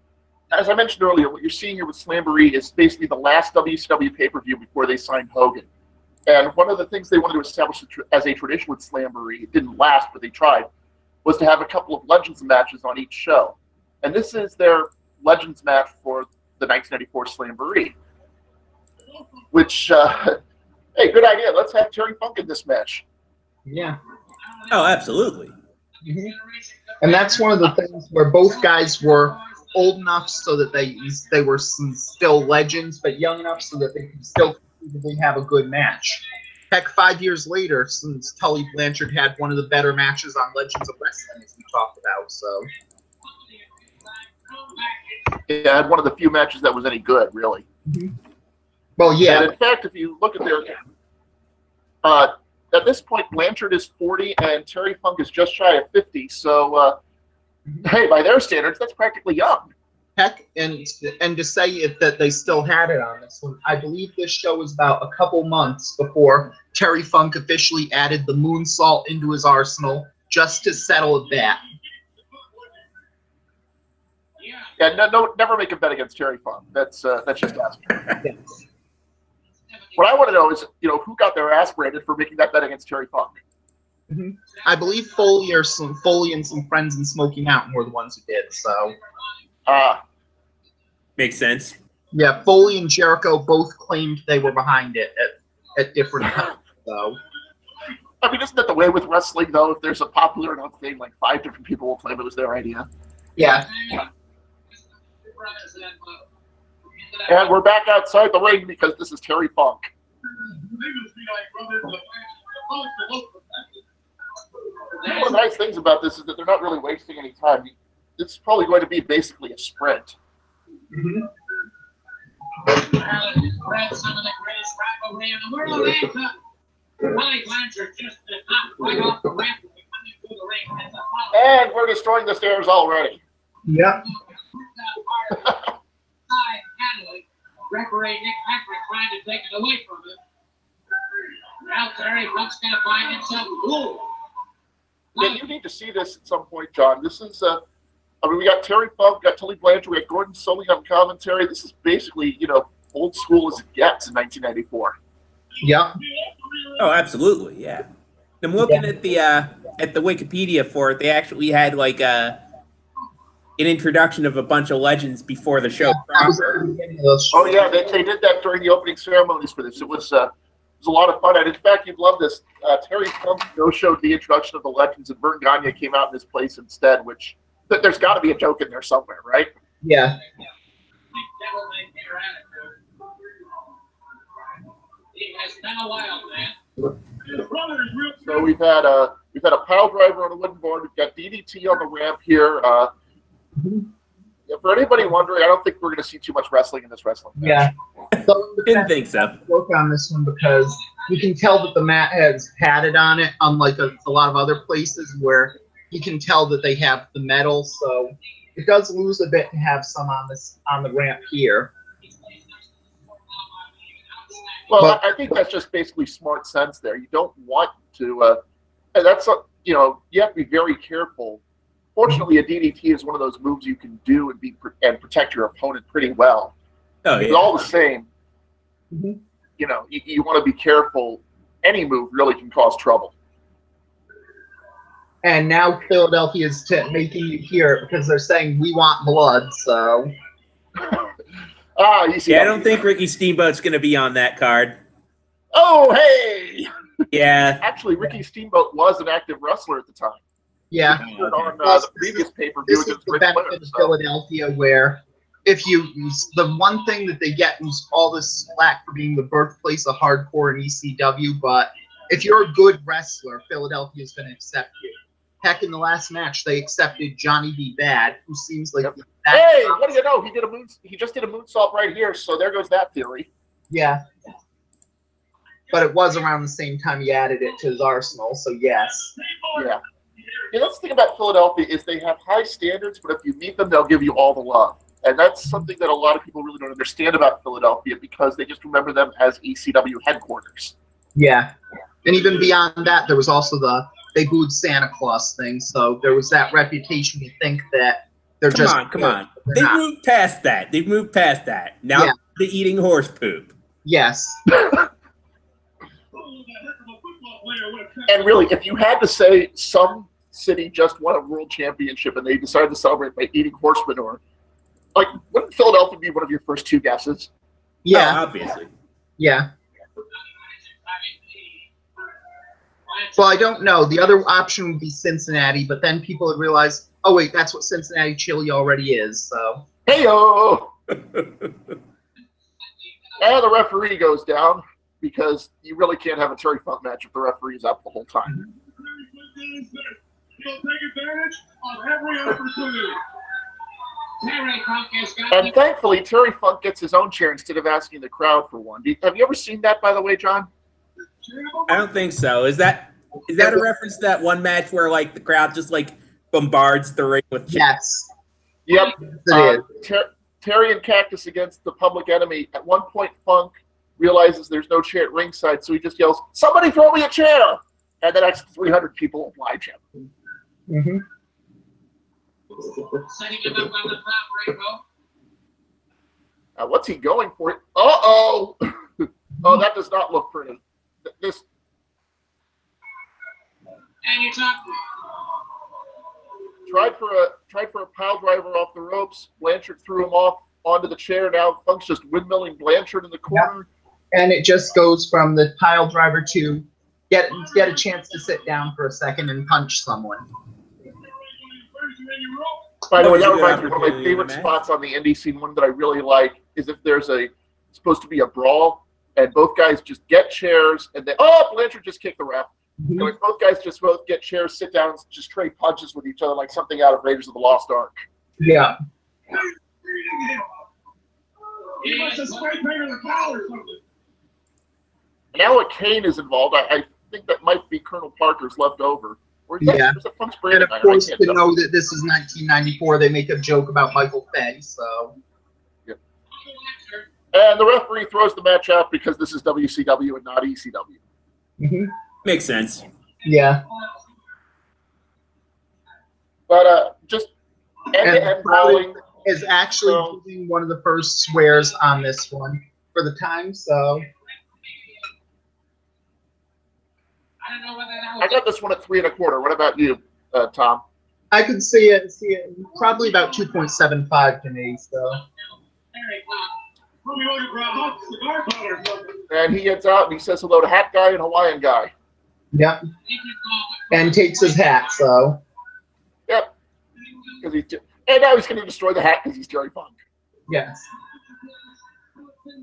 as I mentioned earlier, what you're seeing here with Slamboree is basically the last WCW pay-per-view before they signed Hogan. And one of the things they wanted to establish as a tradition with Slamboree, it didn't last, but they tried, was to have a couple of Legends matches on each show. And this is their Legends match for the 1994 Slamboree. Which, hey, good idea. Let's have Terry Funk in this match. Yeah. Oh, absolutely. Mm-hmm. And that's one of the things where both guys were old enough so that they were still legends, but young enough so that they could still have a good match. Heck, 5 years later, since Tully Blanchard had one of the better matches on Legends of Wrestling, as we talked about. So, yeah, I had one of the few matches that was any good, really. Mm-hmm. Well, yeah. And in fact, if you look at their, at this point, Blanchard is 40 and Terry Funk is just shy of 50. So, hey, by their standards, that's practically young. Heck, and to say it that they still had it on this one, I believe this show was about a couple months before Terry Funk officially added the moonsault into his arsenal just to settle a bet. Yeah, no, never make a bet against Terry Funk. That's just asking. Yes. What I want to know is, who got their ass branded for making that bet against Terry Funk? Mm-hmm. I believe Foley and some friends in Smoky Mountain were the ones who did. So. Makes sense. Yeah, Foley and Jericho both claimed they were behind it at different times. So, I mean, isn't that the way with wrestling, though? If there's a popular enough thing, like 5 different people will claim it was their idea. Yeah. And we're back outside the ring because this is Terry Funk. One of the nice things about this is that they're not really wasting any time. It's probably going to be basically a sprint. Mm-hmm. Some of the greatest rivalry in the world. Tully Blanchard just did not quite off the ramp coming through the ring. And we're destroying the stairs already. Yep. Referee Nick Patrick trying to take it away from him. Now Terry Funk's going to find himself. Ooh. Yeah, you need to see this at some point, John. This is, we got Terry Funk, we got Tully Blanchard, we got Gordon Solie on commentary. This is basically, old school as it gets in 1994. Yep. Oh, absolutely, yeah. I'm looking at the Wikipedia for it. They actually had like an introduction of a bunch of legends before the show proper. Oh yeah, they did that during the opening ceremonies for this. It was a lot of fun. And in fact, you'd love this. Terry Funk showed the introduction of the legends, and Vern Gagne came out in his place instead. Which there's got to be a joke in there somewhere, right? Yeah. He has been a while, man. So we've had a pile driver on a wooden board. We've got DDT on the ramp here. For anybody wondering, I don't think we're going to see too much wrestling in this wrestling match. Yeah. So Didn't think so. Work on this one because you can tell that the mat has padded on it, unlike a lot of other places where you can tell that they have the metal. So it does lose a bit to have some on the ramp here. Well, I think that's just basically smart sense there. You don't want to, and that's, you have to be very careful. Fortunately, a DDT is one of those moves you can do and protect your opponent pretty well. Oh, yeah. But all the same, Mm-hmm. You want to be careful. Any move really can cause trouble. And now Philadelphia is making you hear it because they're saying we want blood. So. You see. Yeah, I don't think Ricky Steamboat's going to be on that card. Oh, hey! Yeah. Actually, Ricky Steamboat was an active wrestler at the time. Yeah. On the previous pay-per-view This is against the Ric benefit Flair. of Philadelphia, where if you use the one thing that they get is all this slack for being the birthplace of hardcore and ECW, but if you're a good wrestler, Philadelphia is going to accept you. Heck, in the last match, they accepted Johnny B. Bad, who seems like Hey, what do you know? He just did a moonsault right here, so there goes that theory. Yeah. But it was around the same time he added it to his arsenal, so yes. Yeah. That's the thing about Philadelphia is they have high standards, but if you meet them, they'll give you all the love. And that's something that a lot of people really don't understand about Philadelphia because they just remember them as ECW headquarters. Yeah. And even beyond that, there was also they booed Santa Claus thing, so there was that reputation to think that they're Come on. They've moved past that. Now they're eating horse poop. Yes. And really, if you had to say some city just won a world championship and they decided to celebrate by eating horse manure, wouldn't Philadelphia be one of your first two guesses? Yeah. Oh, obviously. Yeah. Well, I don't know. The other option would be Cincinnati, but then people would realize, oh wait, that's what Cincinnati chili already is. So. Hey-o! And the referee goes down because you really can't have a Terry Funk match if the referee's up the whole time. He'll take advantage of every opportunity. Terry Funk has got And thankfully, Terry Funk gets his own chair instead of asking the crowd for one. Have you ever seen that, by the way, John? I don't think so. Is that a reference to that one match where like the crowd just like bombards the ring with chairs? Yes. Yep. It is. Terry and Cactus against the Public Enemy. At one point, Funk realizes there's no chair at ringside, so he just yells, "Somebody throw me a chair!" And the next 300 people oblige him. Mm-hmm. setting him up on the top, Rainbow. What's he going for? Uh-oh! Oh, that does not look pretty. This. And you talk. Tried for a pile driver off the ropes. Blanchard threw him off onto the chair. Now Funk's just windmilling Blanchard in the corner. And it just goes from the pile driver to get a chance to sit down for a second and punch someone. By the way, that reminds me of one of my favorite spots on the indie scene. One that I really like is if there's supposed to be a brawl, and both guys just get chairs, and Blanchard just kicked the ref. Mm-hmm. So if both guys just both get chairs, sit down, and just trade punches with each other like something out of Raiders of the Lost Ark. Yeah. He must have spray painted the cow or something. Now a Kane is involved. I think that might be Colonel Parker's leftover. Yeah. There's a Funk spray And of course, to know that this is 1994, they make a joke about Michael Fay, so. Yep. And the referee throws the match out because this is WCW and not ECW. Mm-hmm. Makes sense. Yeah. But just end-to-end brawling is actually using one of the first swears on this one for the time, so. I don't know whether that I was. got this one at 3 1/4. What about you, Tom? I could see it probably about 2.75 to me, so. Terry Funk. Put me on the ground, cigar powder or something. And he gets out and he says hello to Hat Guy and Hawaiian Guy. Yep. And takes his hat, so. Yep. And now he's going to destroy the hat because he's Jerry Funk. Yes. Well,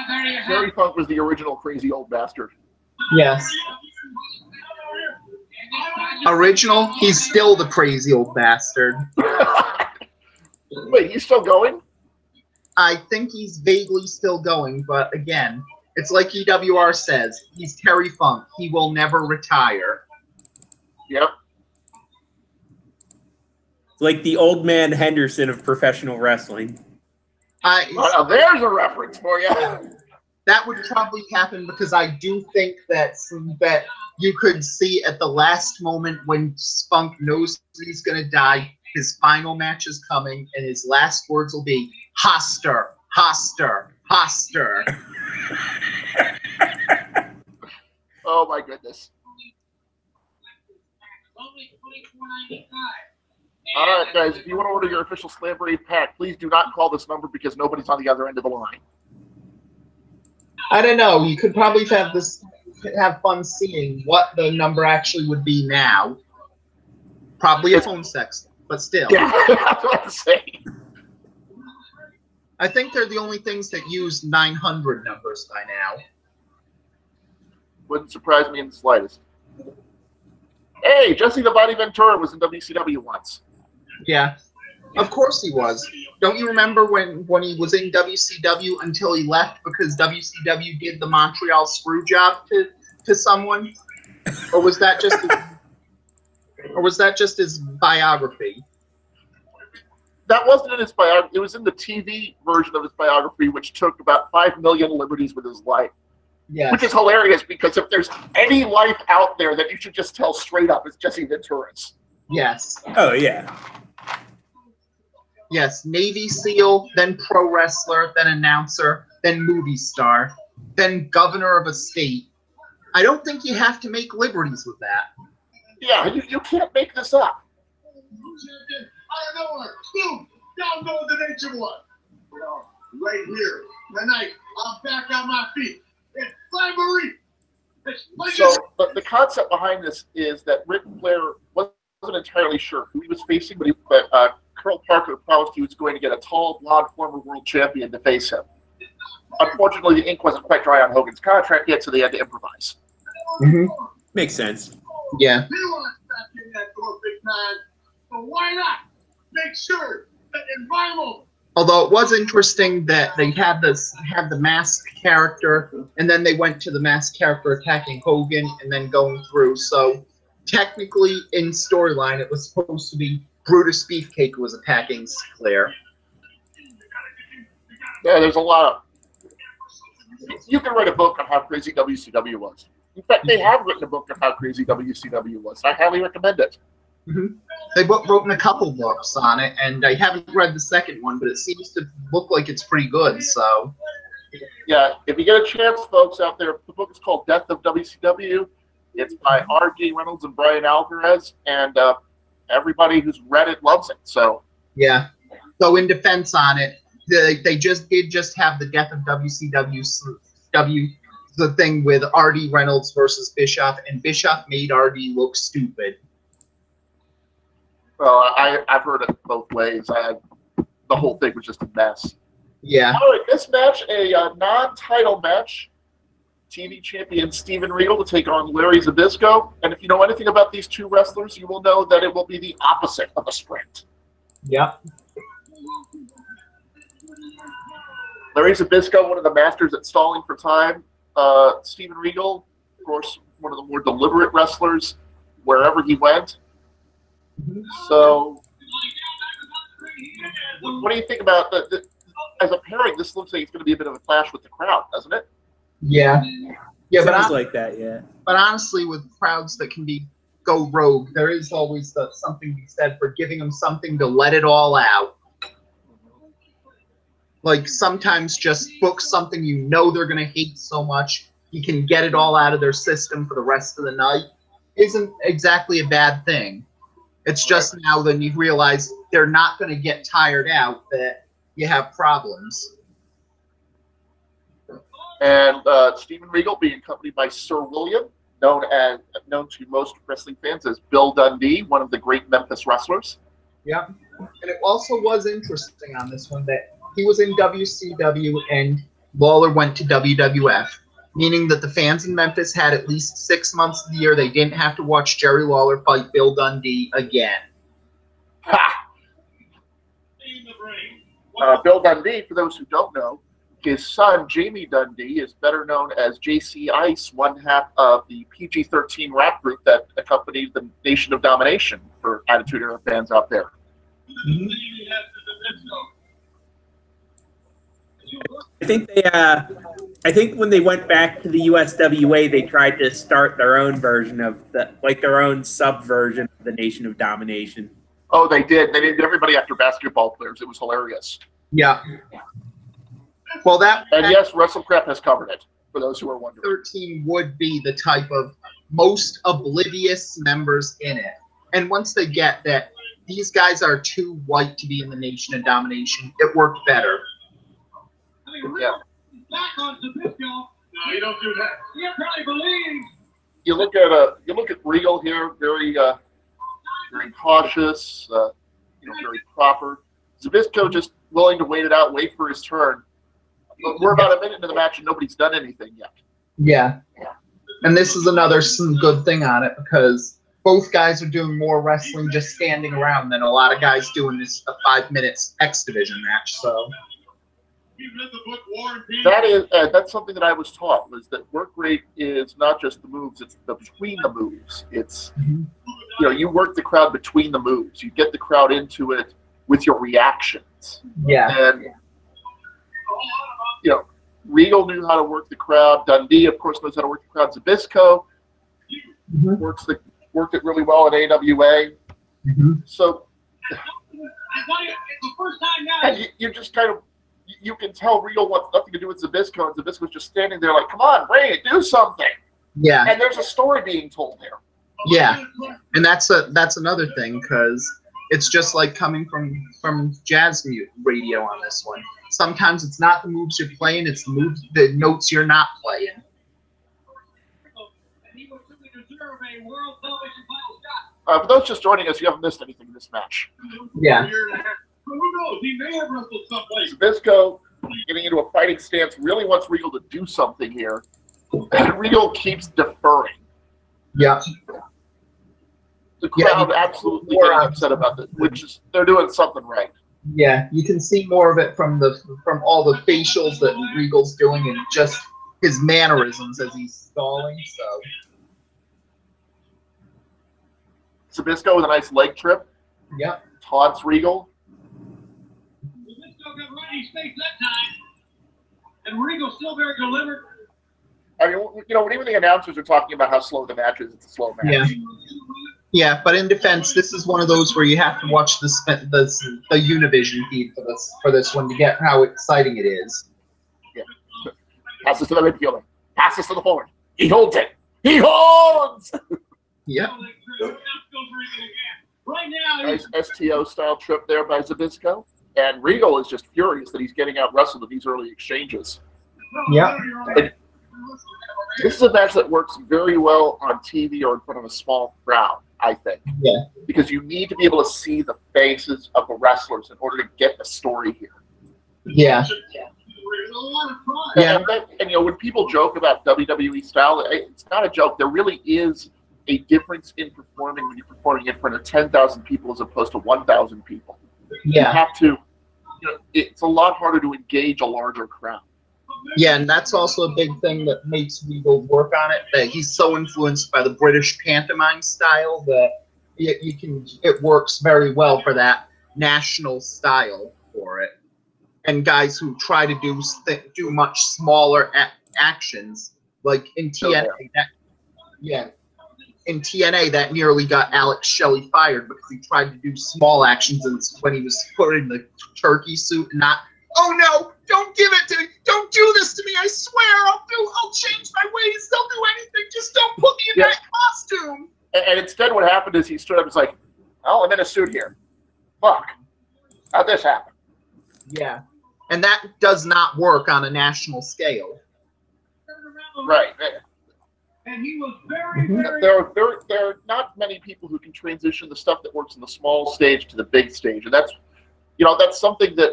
there you have Jerry it. Funk was the original crazy old bastard. Yes. Original, he's still the crazy old bastard. Wait, he's still going? I think he's vaguely still going, but again, it's like EWR says, he's Terry Funk. He will never retire. Yep. Like the old man Henderson of professional wrestling. Now there's a reference for you. That would probably happen because I do think that you could see at the last moment when Funk knows he's going to die, his final match is coming, and his last words will be, Hoster, Hoster, Hoster. Oh, my goodness. Only $24.95. All right, guys, if you want to order your official Slamboree pack, please do not call this number because nobody's on the other end of the line. I don't know. You could probably have fun seeing what the number actually would be now. Probably a phone sex, but still. Yeah, that's what I was saying. I think they're the only things that use 900 numbers by now. Wouldn't surprise me in the slightest. Hey, Jesse the Body Ventura was in WCW once. Yeah. Of course he was. Don't you remember when he was in WCW until he left because WCW did the Montreal screw job to someone? Or was that just his biography? That wasn't in his biography. It was in the TV version of his biography, which took about 5 million liberties with his life. Yes. Which is hilarious because if there's any life out there that you should just tell straight up, it's Jesse Ventura's. Yes. Oh, yeah. Yes, Navy SEAL, then pro wrestler, then announcer, then movie star, then governor of a state. I don't think you have to make liberties with that. Yeah, you can't make this up. I don't know. Boom! Y'all know the nature one. Right here. Tonight, I'm back on my feet. It's Slamboree. So the concept behind this is that Ric Flair wasn't entirely sure who he was facing, but Colonel Parker promised he was going to get a tall, blonde former world champion to face him. Unfortunately, the ink wasn't quite dry on Hogan's contract yet, so they had to improvise. Mm-hmm. Makes sense. Yeah. We want to step in that door, big man. So why not make sure that environmental. Although it was interesting that they had the masked character, and then they went to the masked character attacking Hogan, and then going through. So technically, in storyline, it was supposed to be Brutus Beefcake who was attacking Flair. Yeah, there's a lot of. You can write a book on how crazy WCW was. In fact, they have written a book on how crazy WCW was. I highly recommend it. Mm-hmm. They wrote a couple books on it, and I haven't read the second one, but it seems to look like it's pretty good. So, yeah, if you get a chance, folks out there, the book is called Death of WCW. It's by R.G. Reynolds and Brian Alvarez, and everybody who's read it loves it. So, yeah. So, in defense on it, they did have the Death of WCW the thing with R.D. Reynolds versus Bischoff, and Bischoff made R.D. look stupid. Well, I've heard it both ways. The whole thing was just a mess. Yeah. All right, this match, a non-title match. TV champion Steven Regal to take on Larry Zbyszko. And if you know anything about these two wrestlers, you will know that it will be the opposite of a sprint. Yep. Larry Zbyszko, one of the masters at stalling for time. Steven Regal, of course, one of the more deliberate wrestlers wherever he went. So, what do you think about as a pairing? This looks like it's going to be a bit of a clash with the crowd, doesn't it? Yeah. Yeah, Sounds like that, yeah. But honestly, with crowds that can go rogue, there is always something to be said for giving them something to let it all out. Like, sometimes just book something you know they're going to hate so much, you can get it all out of their system for the rest of the night. Isn't exactly a bad thing. It's just now then you realize they're not going to get tired out that you have problems. And Steven Regal being accompanied by Sir William, known to most wrestling fans as Bill Dundee, one of the great Memphis wrestlers. Yeah. And it also was interesting on this one that he was in WCW and Lawler went to WWF, meaning that the fans in Memphis had at least 6 months of the year they didn't have to watch Jerry Lawler fight Bill Dundee again. Ha! Bill Dundee, for those who don't know, his son, Jamie Dundee, is better known as JC Ice, one half of the PG-13 rap group that accompanied the Nation of Domination for Attitude Era fans out there. Mm-hmm. I think when they went back to the USWA, they tried to start their own version of their own subversion of the Nation of Domination. Oh, they did. They named everybody after basketball players. It was hilarious. Yeah. Well, and yes, WrestleCrap has covered it, for those who are wondering. 13 would be the type of most oblivious members in it. And once they get that these guys are too white to be in the Nation of Domination, it worked better. Yeah. No, you don't do that. You probably believe. You look at Regal here, very cautious, very proper. Zbyszko just willing to wait it out, wait for his turn. But we're about a minute into the match and nobody's done anything yet. Yeah. And this is another good thing on it because both guys are doing more wrestling just standing around than a lot of guys doing this 5 minutes X Division match. So that's something that I was taught, was that work rate is not just the moves, it's the between the moves. It's you work the crowd between the moves. You get the crowd into it with your reactions. Yeah. And Regal knew how to work the crowd. Dundee, of course, knows how to work the crowd. Zbyszko worked it really well at AWA. So you just kind of you can tell Regal wants nothing to do with Zbyszko, and Zbyszko's just standing there like, "Come on, bring it, do something." Yeah. And there's a story being told there. Yeah, and that's another thing because It's just like coming from jazz radio on this one. Sometimes it's not the moves you're playing; it's the notes you're not playing. For those just joining us, you haven't missed anything in this match. Yeah. Zbyszko getting into a fighting stance really wants Regal to do something here, and Regal keeps deferring. Yeah. The crowd absolutely getting upset about this, which is they're doing something right. Yeah, you can see more of it from all the facials that Regal's doing and just his mannerisms as he's stalling. So Zbyszko with a nice leg trip. Yep. Taunts Regal. Zbyszko got right in his face that time, and Regal still very deliberate. I mean, you know, when even the announcers are talking about how slow the match is, it's a slow match. Yeah. Yeah, but in defense, this is one of those where you have to watch the Univision feed for this one to get how exciting it is. Yeah. Passes to the midfielder. Passes to the forward. He holds it. He holds! Yep. Nice STO style trip there by Zbyszko. And Regal is just furious that he's getting out wrestled in these early exchanges. Yeah. This is a match that works very well on TV or in front of a small crowd, I think. Yeah. Because you need to be able to see the faces of the wrestlers in order to get the story here. Yeah. Yeah. And you know, when people joke about WWE style, it's not a joke. There really is a difference in performing when you're performing in front of 10,000 people as opposed to 1,000 people. Yeah. You have to, you know, it's a lot harder to engage a larger crowd. Yeah, and that's also a big thing that makes Regal work on it, that he's so influenced by the British pantomime style that it works very well for that national style for it. And guys who try to do much smaller actions, like in TNA, in TNA that nearly got Alex Shelley fired because he tried to do small actions when he was put in the turkey suit and not. Oh no! Don't give it to me! Don't do this to me! I swear I'll change my ways. I'll do anything. Just don't put me in that costume. And instead, what happened is he stood up and was like, "Oh, I'm in a suit here. Fuck! How'd this happen?" Yeah, and that does not work on a national scale. Right. And he was very. There are not many people who can transition the stuff that works in the small stage to the big stage, and that's something that.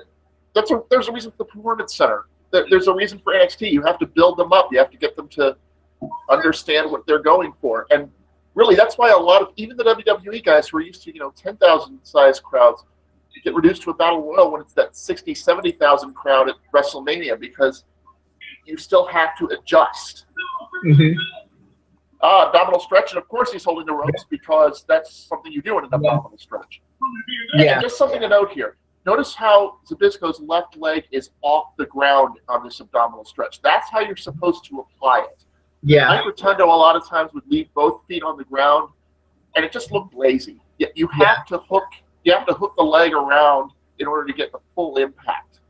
There's a reason for the Performance Center. There's a reason for NXT. You have to build them up. You have to get them to understand what they're going for. And really, that's why a lot of, even the WWE guys who are used to, 10,000 size crowds, get reduced to a battle royal when it's that 60, 70,000 crowd at WrestleMania because you still have to adjust. Mm-hmm. Abdominal stretch, and of course he's holding the ropes because that's something you do in an abdominal stretch. Yeah. And just something to note here. Notice how Zbyszko's left leg is off the ground on this abdominal stretch. That's how you're supposed to apply it. Yeah. Mike Rotundo a lot of times would leave both feet on the ground, and it just looked lazy. You have to hook the leg around in order to get the full impact.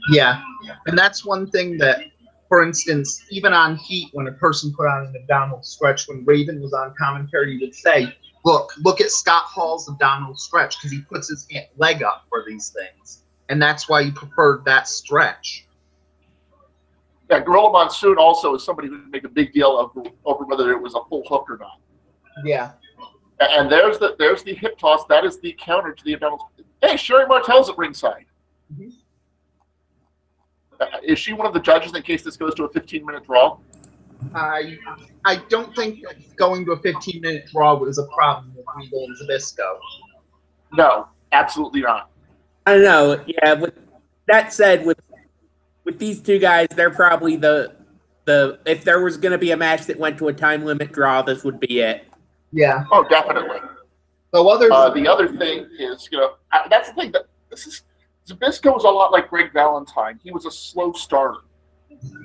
Yeah, and that's one thing that, for instance, even on Heat, when a person put on an abdominal stretch, when Raven was on commentary, he would say, Look at Scott Hall's abdominal stretch because he puts his leg up for these things. And that's why he preferred that stretch. Yeah, Gorilla Monsoon also is somebody who would make a big deal over whether it was a full hook or not. Yeah. And there's the hip toss. That is the counter to the abdominal. Hey, Sherry Martell's at ringside. Mm-hmm. Is she one of the judges in case this goes to a 15-minute draw? I don't think going to a 15-minute draw was a problem with Regal and Zbyszko. No, absolutely not. I don't know. Yeah, with that said, with these two guys, they're probably the if there was going to be a match that went to a time limit draw, this would be it. Yeah. Oh, definitely. So the other thing is, that's the thing that Zbyszko was a lot like Greg Valentine. He was a slow starter.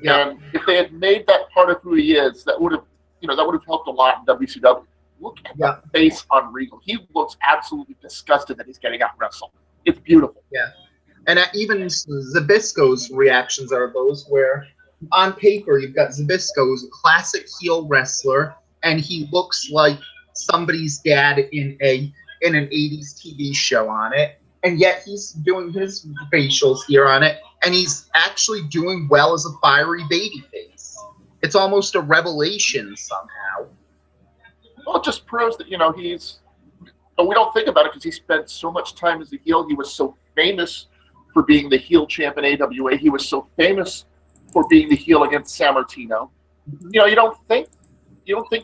Yeah. And if they had made that part of who he is, that would have helped a lot in WCW. Look at the face on Regal. He looks absolutely disgusted that he's getting out wrestled. It's beautiful. Yeah. And even Zbyszko's reactions are those where, on paper, you've got Zbyszko who's a classic heel wrestler, and he looks like somebody's dad in a in an 80s TV show on it, and yet he's doing his facials here on it, and he's actually doing well as a fiery babyface. It's almost a revelation somehow. Well, it just proves that, you know, he's... And we don't think about it because he spent so much time as a heel. He was so famous for being the heel champ in AWA. He was so famous for being the heel against Sammartino. You know, you don't think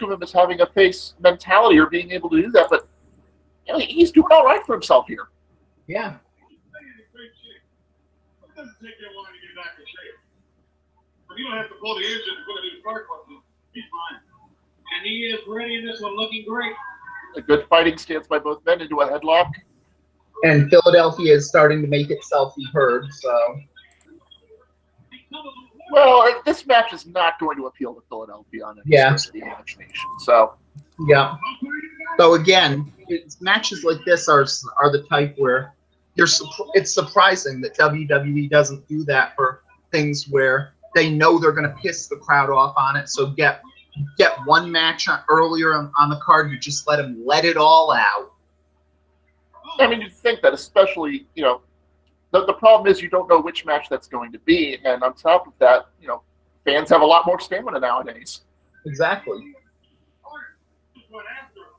of him as having a face mentality or being able to do that, but you know, he's doing all right for himself here. Yeah. It doesn't take that long to get back in shape. But you don't have to pull the engine to put it in spark button. He's fine. And he is ready in this one, looking great. A good fighting stance by both men into a headlock. And Philadelphia is starting to make itself be heard, so. Well, this match is not going to appeal to Philadelphia on any stretch of the imagination. So. Yeah. So again, matches like this are the type where it's surprising that WWE doesn't do that for things where they know they're going to piss the crowd off on it. So get one match earlier on the card, you just let them let it all out. I mean, you'd think that, especially, you know, the problem is you don't know which match that's going to be, and on top of that, you know, fans have a lot more stamina nowadays. Exactly.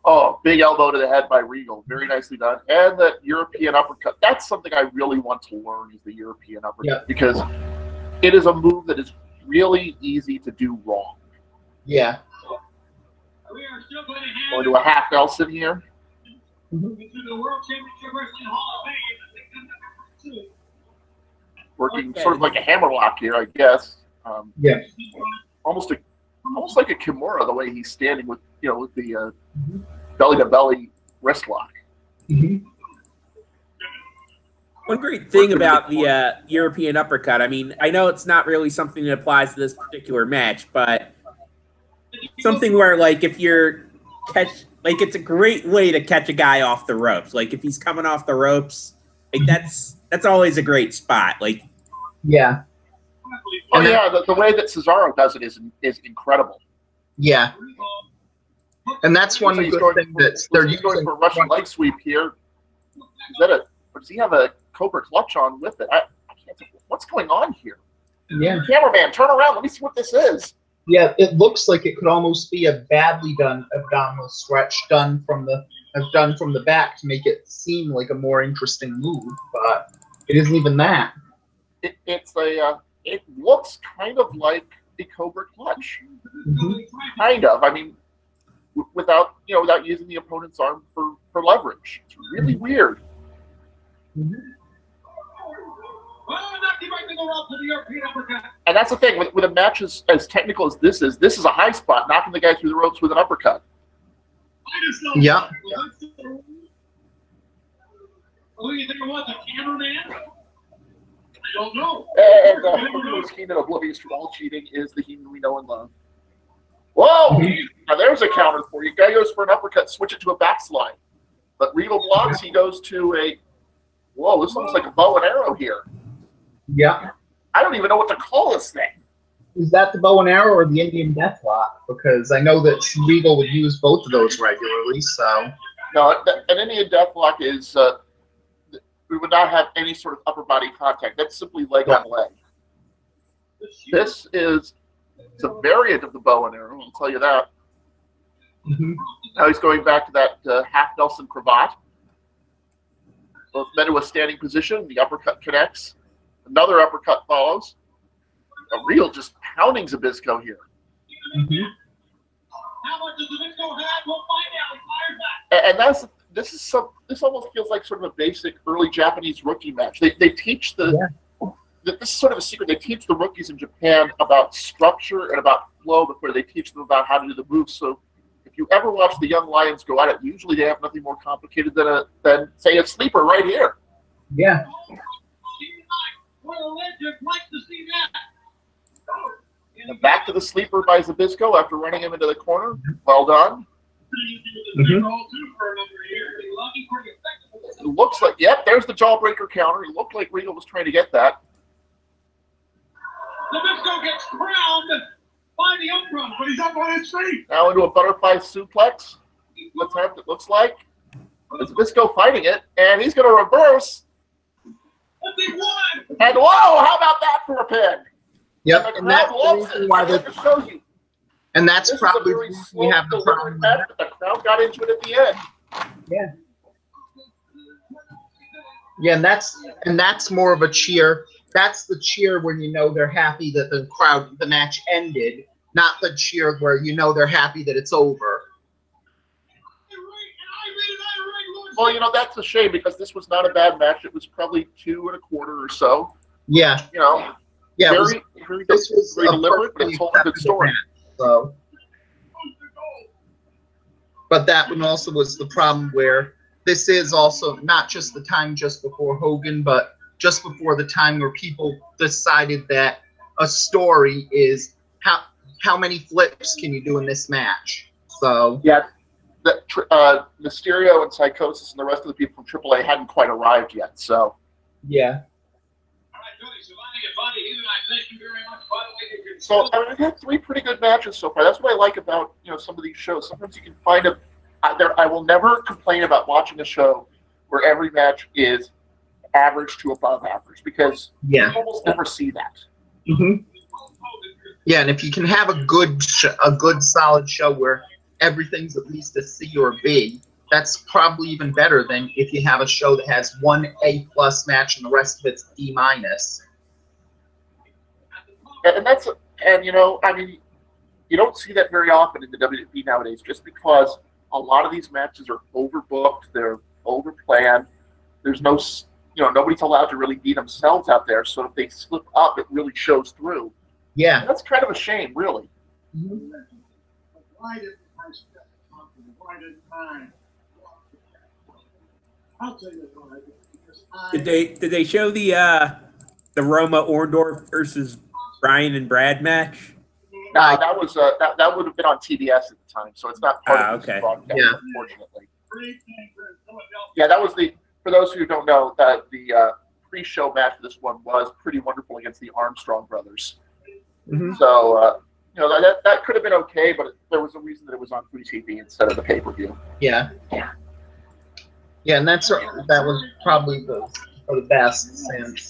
Oh, big elbow to the head by Regal. Very nicely done. And the European uppercut. That's something I really want to learn, is the European uppercut, because it is a move that is really easy to do wrong. Yeah. Going to a half Nelson here. Working sort of like a hammerlock here, I guess. Yeah. Almost like a Kimura, the way he's standing with, you know, with the belly to belly wrist lock. One great thing about the European uppercut, I mean, I know it's not really something that applies to this particular match, but something where, like, if you're it's a great way to catch a guy off the ropes. Like, if he's coming off the ropes, like, that's always a great spot. Like, yeah. Oh yeah, the way that Cesaro does it is incredible. Yeah. And that's one good thing that they're using for a Russian leg sweep here. Or does he have a Cobra clutch on with it? I can't think. What's going on here? Yeah. Cameraman, turn around. Let me see what this is. Yeah, it looks like it could almost be a badly done abdominal stretch done from the back to make it seem like a more interesting move, but it isn't even that. It looks kind of like the Cobra clutch. Kind of. I mean, without using the opponent's arm for leverage. It's really weird. And that's the thing with a match as technical as this is a high spot, knocking the guy through the ropes with an uppercut. Yeah. Who do you think it was, a cameraman? I don't know. And who's Heenan, oblivious to all cheating, is the Heenan we know and love. Whoa! Now there's a counter for you. Guy goes for an uppercut, switch it to a backslide. But Regal blocks, he goes to a... Whoa, this looks like a bow and arrow here. Yeah. I don't even know what to call this thing. Is that the bow and arrow or the Indian Deathlock? Because I know that Regal would use both of those regularly, so... No, an Indian Deathlock is... we would not have any sort of upper body contact. That's simply leg on leg. This is... It's a variant of the bow and arrow, I'll tell you that. Now he's going back to that half Nelson cravat. Both men to a standing position. The uppercut connects. Another uppercut follows. A real just pounding Zbyszko here. How much does Zbyszko have? We'll find out. And this almost feels like sort of a basic early Japanese rookie match. They teach this is sort of a secret. They teach the rookies in Japan about structure and about flow before they teach them about how to do the moves. So if you ever watch the young lions go at it, usually they have nothing more complicated than say a sleeper right here. Yeah. And back to the sleeper by Zbyszko after running him into the corner. Well done. It looks like, yep, there's the jawbreaker counter. It looked like Regal was trying to get that. Zbyszko gets crowned by the Umbra, but he's up on his feet. Now into a butterfly suplex. Let's have it looks like. Zbyszko fighting it, and he's going to reverse. And whoa, how about that for a pin? Yep, and that's shows you. And that's probably we have the problem. Match, but the crowd got into it at the end. Yeah. Yeah, and that's more of a cheer. That's the cheer when you know they're happy that the match ended, not the cheer where you know they're happy that it's over. Well, you know, that's a shame because this was not a bad match. It was probably 2 1/4 or so. Yeah. You know. Yeah. This was very deliberate, but it told a good story. Match, so. But that one also was the problem where this is also not just the time just before Hogan, but just before the time where people decided that a story is how many flips can you do in this match? So yeah, that Mysterio and Psychosis and the rest of the people from AAA hadn't quite arrived yet. So yeah. So I mean, I've had 3 pretty good matches so far. That's what I like about some of these shows. Sometimes you can find I will never complain about watching a show where every match is average to above average because you almost never see that. Mm-hmm. Yeah, and if you can have a good solid show where everything's at least a C or a B, that's probably even better than if you have a show that has 1 A+ match and the rest of it's D-. And I mean, you don't see that very often in the WWE nowadays, just because a lot of these matches are overbooked, they're overplanned. There's no, nobody's allowed to really be themselves out there. So if they slip up, it really shows through. Yeah, and that's kind of a shame, really. Mm-hmm. Did they show the Roma Orndorff versus Bryan and Brad match? No, that was that would have been on TBS at the time, so it's not part of this broadcast, unfortunately. Yeah, that was for those who don't know, the pre-show match for this one was Pretty Wonderful against the Armstrong brothers. Mm-hmm. So that could have been okay, but there was a reason that it was on free TV instead of the pay-per-view. Yeah, and that was probably the best since.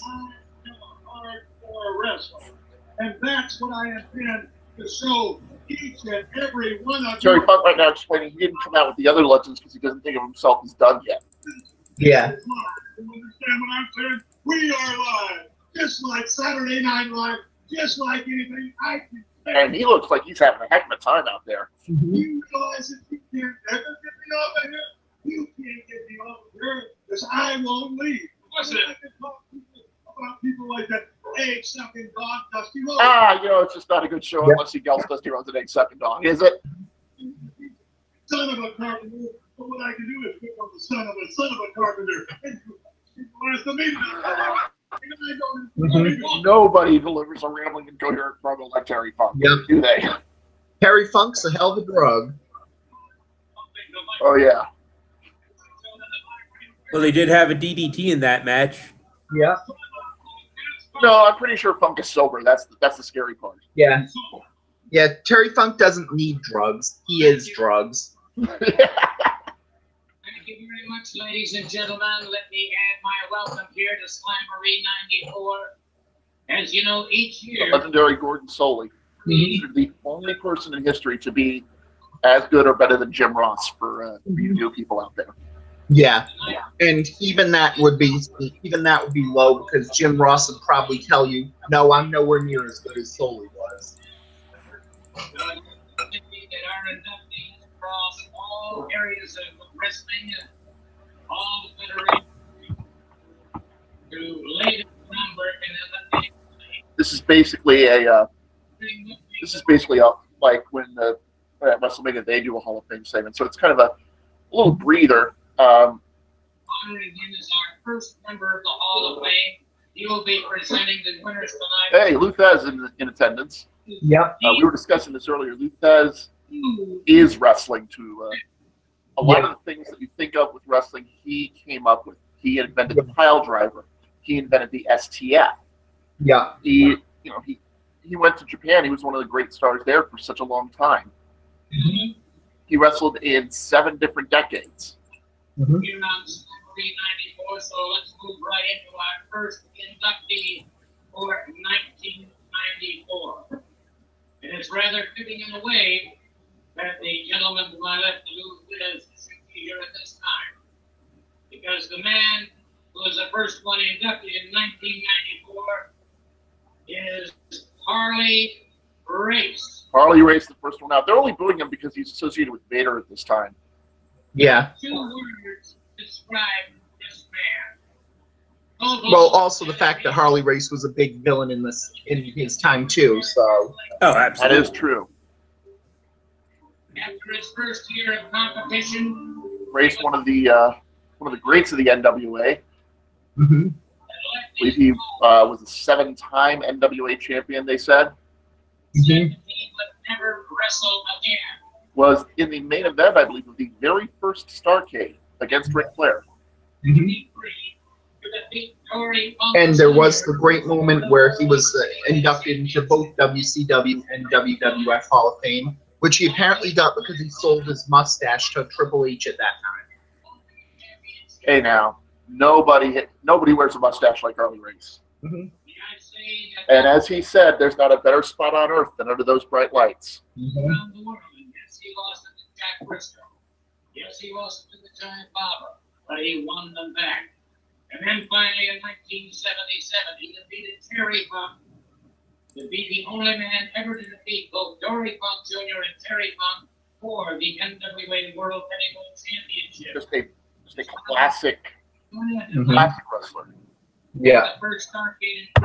And that's what I intend to show each and every one of you. Terry Funk right now explaining he didn't come out with the other legends because he doesn't think of himself as done yet. Yeah. You understand what I'm saying? We are live, just like Saturday Night Live, just like anything I can say. And he looks like he's having a heck of a time out there. Mm-hmm. You realize that you can't ever get me off of here? You can't get me off of here because I won't leave. Listen, I can talk about people like that. Egg-sucking dog, Dusty Rhodes. It's just not a good show unless he yells Dusty Rhodes an egg-sucking dog, is it? Son of a carpenter. But what I can do is pick up the son of a carpenter. Mm-hmm. Nobody delivers a rambling and coherent promo like Terry Funk, do they? Terry Funk's a hell of a drug. Oh, yeah. Well, they did have a DDT in that match. Yeah. No, I'm pretty sure Funk is sober. That's the scary part. Yeah. Yeah, Terry Funk doesn't need drugs. He is drugs. Thank you very much, ladies and gentlemen. Let me add my welcome here to Slamboree 94. As you know, each year... The legendary Gordon Soley. He's the only person in history to be as good or better than Jim Ross for you new people out there. Yeah, and even that would be low because Jim Ross would probably tell you, no, I'm nowhere near as good as Soley was. That are inductees across all areas of wrestling, all federations, to latest number in This is basically like when at WrestleMania they do a Hall of Fame segment, so it's kind of a little breather. Honoring him as our first member of the Hall of Fame. He will be presenting the winners tonight. Hey, Luthez in attendance. Yep. We were discussing this earlier. Luthez is wrestling to a lot of the things that you think of with wrestling. He came up with. He invented the pile driver. He invented the STF. Yeah. He went to Japan. He was one of the great stars there for such a long time. Mm-hmm. He wrestled in 7 different decades. here on Slamboree 94. So let's move right into our first inductee for 1994. And it's rather fitting in a way that the gentleman to my left, Lou Wiz, should be here at this time. Because the man who was the first one inducted in 1994 is Harley Race. Harley Race, the first one out. They're only booing him because he's associated with Vader at this time. Yeah. 2 words describe this man. Well, also the fact that Harley Race was a big villain in his time too. So. Oh, absolutely. That is true. After his first year of competition, Race, one of the greats of the NWA. Mm-hmm. I believe he was a 7-time NWA champion, they said. He would never wrestle again. Was in the main event, I believe, of the very first Starrcade against Ric Flair. Mm-hmm. And there was the great moment where he was inducted into both WCW and WWF Hall of Fame, which he apparently got because he sold his mustache to Triple H at that time. Hey now, nobody wears a mustache like Harley Race. Mm-hmm. And as he said, there's not a better spot on earth than under those bright lights. Mm-hmm. Yes, he lost it to Jack Briscoe. Yes, he lost it to the Giant Baba, but he won them back. And then finally in 1977, he defeated Terry Funk to be the only man ever to defeat both Dory Funk Jr. and Terry Funk for the NWA World Heavyweight Championship. Just a classic, Mm-hmm. classic wrestler. Yeah.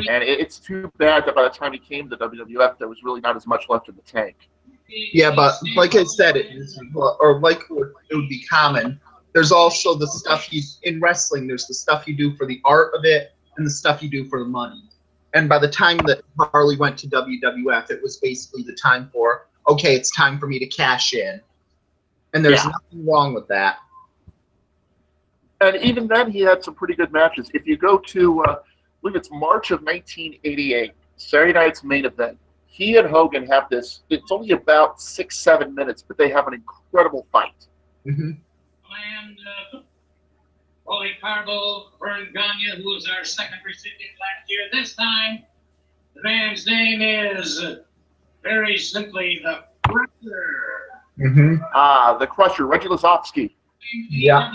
And it's too bad that by the time he came to WWF, there was really not as much left in the tank. Yeah, but like I said, it would be common. There's also the stuff in wrestling. There's the stuff you do for the art of it, and the stuff you do for the money. And by the time that Harley went to WWF, it was basically the time for, okay, it's time for me to cash in. And there's nothing wrong with that. And even then, he had some pretty good matches. If you go to, I believe it's March of 1988, Saturday night's main event, he and Hogan have this. It's only about 6-7 minutes, but they have an incredible fight. Mm-hmm. And Policarpo Vern Gagne, who was our second recipient last year. This time, the man's name is very simply the Crusher. Mm-hmm. The Crusher, Reggie Lazowski. Yeah.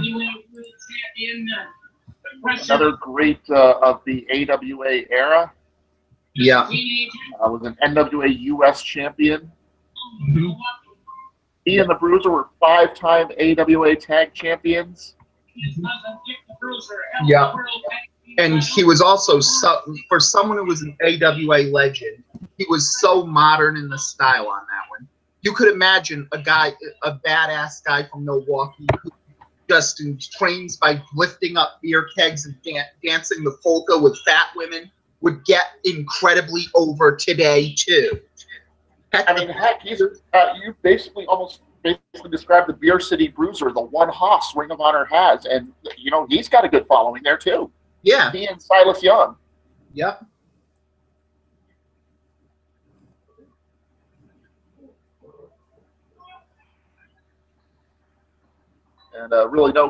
Another great of the AWA era. Yeah. Was an NWA US champion. Mm-hmm. He and the Bruiser were 5-time AWA tag champions. Yeah. And he was also, for someone who was an AWA legend, he was so modern in the style on that one. You could imagine a badass guy from Milwaukee who just trains by lifting up beer kegs and dancing the polka with fat women would get incredibly over today too. I mean, heck, you basically described the Beer City Bruiser, the one hoss Ring of Honor has, and he's got a good following there too. Yeah, he and Silas Young. Yep. And really no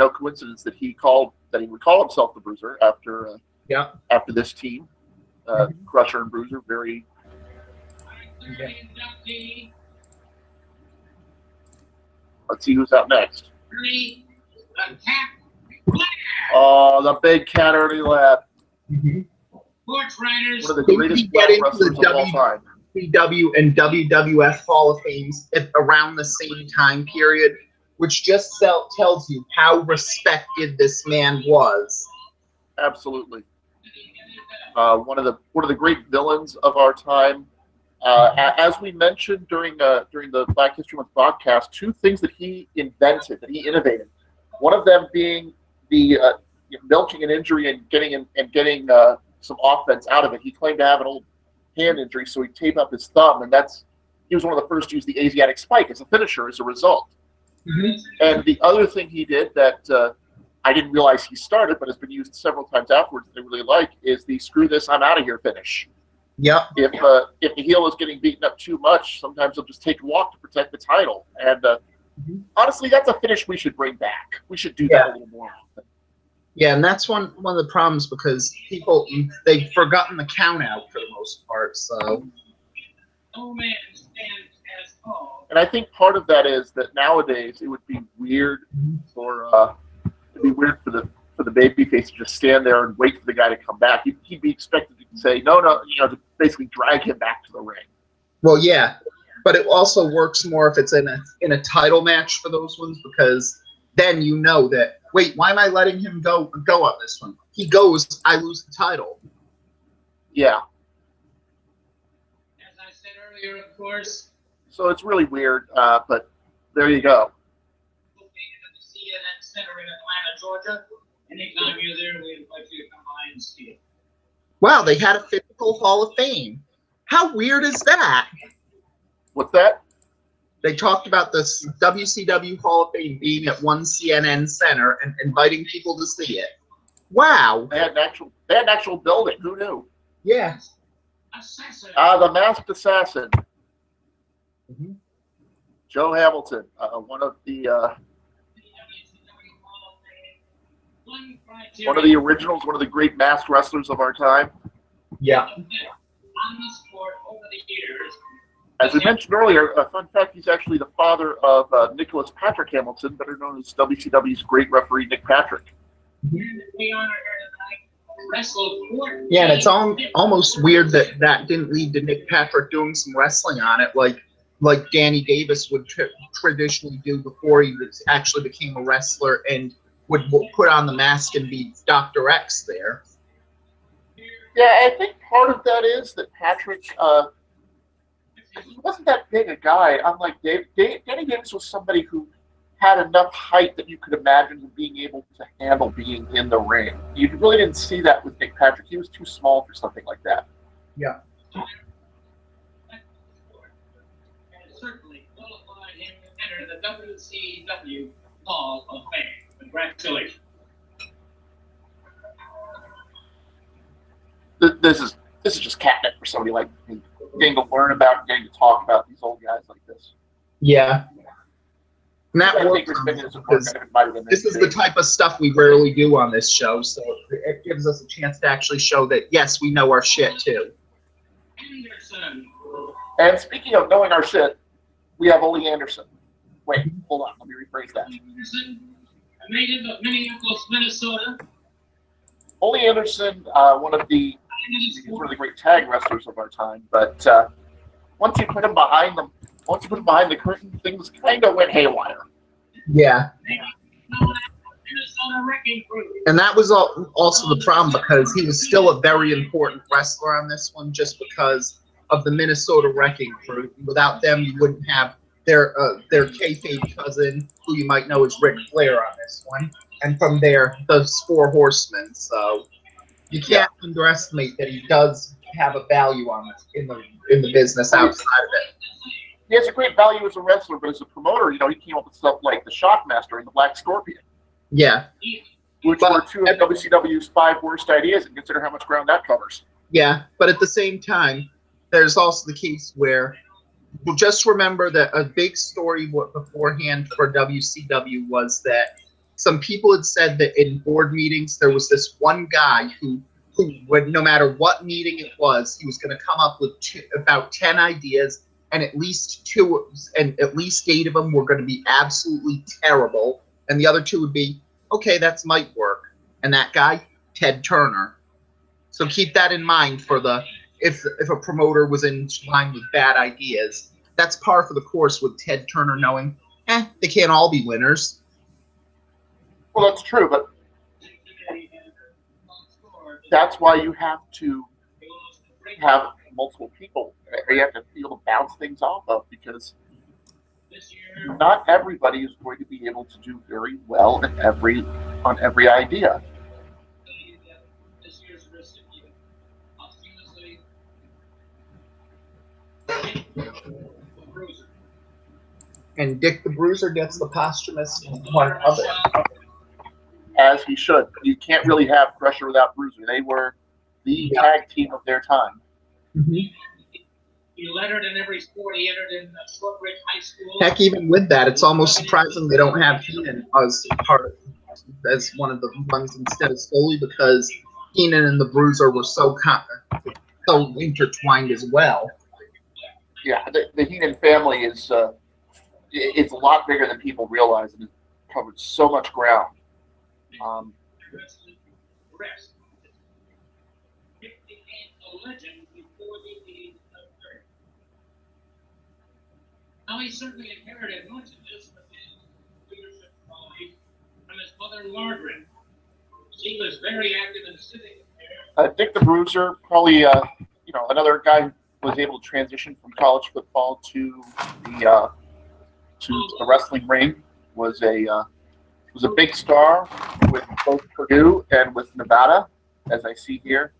coincidence that he would call himself the Bruiser after this team. Crusher and Bruiser, very. Let's see who's out next. Oh, the big cat Ernie Ladd. Mm-hmm. One of the greatest black wrestlers of all time. WCW and WWF Hall of Fames at around the same time period, which just tells you how respected this man was. Absolutely. One of the great villains of our time. As we mentioned during the Black History Month podcast, 2 things that he invented, that he innovated. One of them being the milking an injury and getting some offense out of it. He claimed to have an old hand injury, so he'd tape up his thumb, and he was one of the first to use the Asiatic spike as a finisher as a result. Mm-hmm. And the other thing he did that I didn't realize he started, but has been used several times afterwards that I really like, is the "screw this, I'm out of here" finish. Yep. If the heel is getting beaten up too much, sometimes he'll just take a walk to protect the title. And honestly, that's a finish we should bring back. We should do that a little more often. Yeah, and that's one of the problems because they've forgotten the count out for the most part. So. No man stands as tall. And I think part of that is that nowadays it would be weird for the babyface to just stand there and wait for the guy to come back. He'd be expected to say no, to basically drag him back to the ring. Well, yeah, but it also works more if it's in a title match for those ones because then you know that. Wait, why am I letting him go on this one? He goes, I lose the title. Yeah. As I said earlier, of course. So it's really weird, but there you go. Located at the CNN Center in Atlanta, Georgia. Anytime you're there, we invite you to come by and see it. Wow, they had a physical Hall of Fame. How weird is that? What's that? They talked about the WCW Hall of Fame being at one CNN center and inviting people to see it. Wow. They had an actual building. Who knew? Yeah. Assassin. The Masked Assassin. Mm-hmm. Joe Hamilton, one of the originals, one of the great masked wrestlers of our time. Yeah. On the sport over the years. As we mentioned earlier, a fun fact, he's actually the father of Nicholas Patrick Hamilton, better known as WCW's great referee, Nick Patrick. We honor her tonight. Wrestled 14. Yeah, and it's almost weird that didn't lead to Nick Patrick doing some wrestling on it, like Danny Davis would traditionally do before he actually became a wrestler and would put on the mask and be Dr. X there. Yeah, I think part of that is that Patrick, he wasn't that big a guy. Unlike Danny Davis was somebody who had enough height that you could imagine him being able to handle being in the ring. You really didn't see that with Nick Patrick. He was too small for something like that. Yeah. And certainly qualified him to enter the WCW Hall of Fame. Congratulations. This is just catnip for somebody like me. Getting to learn about, getting to talk about these old guys like this. Yeah. And that works because this is the type of stuff we rarely do on this show, so it gives us a chance to actually show that, yes, we know our shit, too. Anderson. And speaking of knowing our shit, we have Ole Anderson. Wait, hold on. Let me rephrase that. Anderson, a native of Minneapolis, Minnesota. Ole Anderson, one of the great tag wrestlers of our time, but once you put him behind the curtain, things kind of went haywire. Yeah. And that was also the problem because he was still a very important wrestler on this one just because of the Minnesota Wrecking Crew. Without them, you wouldn't have their kayfabe cousin, who you might know as Ric Flair on this one. And from there, the Four Horsemen. So you can't underestimate that he does have a value on this in the business outside of it. He has a great value as a wrestler, but as a promoter, he came up with stuff like the Shockmaster and the Black Scorpion. Yeah. Which were two of WCW's 5 worst ideas, and consider how much ground that covers. Yeah, but at the same time, there's also the case where we'll just remember that a big story beforehand for WCW was that some people had said that in board meetings there was this one guy who no matter what meeting it was, he was going to come up with about 10 ideas, and at least 8 of them were going to be absolutely terrible, and the other 2 would be, okay, that might work. And that guy, Ted Turner. So keep that in mind for if a promoter was in line with bad ideas. That's par for the course with Ted Turner knowing, they can't all be winners. Well, that's true, but that's why you have to have multiple people. You have to be able to bounce things off of, because not everybody is going to be able to do very well on every idea. And Dick the Bruiser gets the posthumous one of it. As he should. You can't really have Crusher without Bruiser. They were the tag team of their time. Mm-hmm. He lettered in every sport he entered in Shortridge High School. Heck, even with that, it's almost surprising they don't have Heenan as as one of the ones instead of Foley, because Heenan and the Bruiser were so intertwined as well. Yeah, the Heenan family is it's a lot bigger than people realize, and it covered so much ground. It became a legend before the age of 30. Now he certainly inherited much of this from his leadership qualities from his mother Margaret. She was very active in civic affairs. Dick the Bruiser, probably another guy who was able to transition from college football to the wrestling ring, was a big star with both Purdue and with Nevada, as I see here.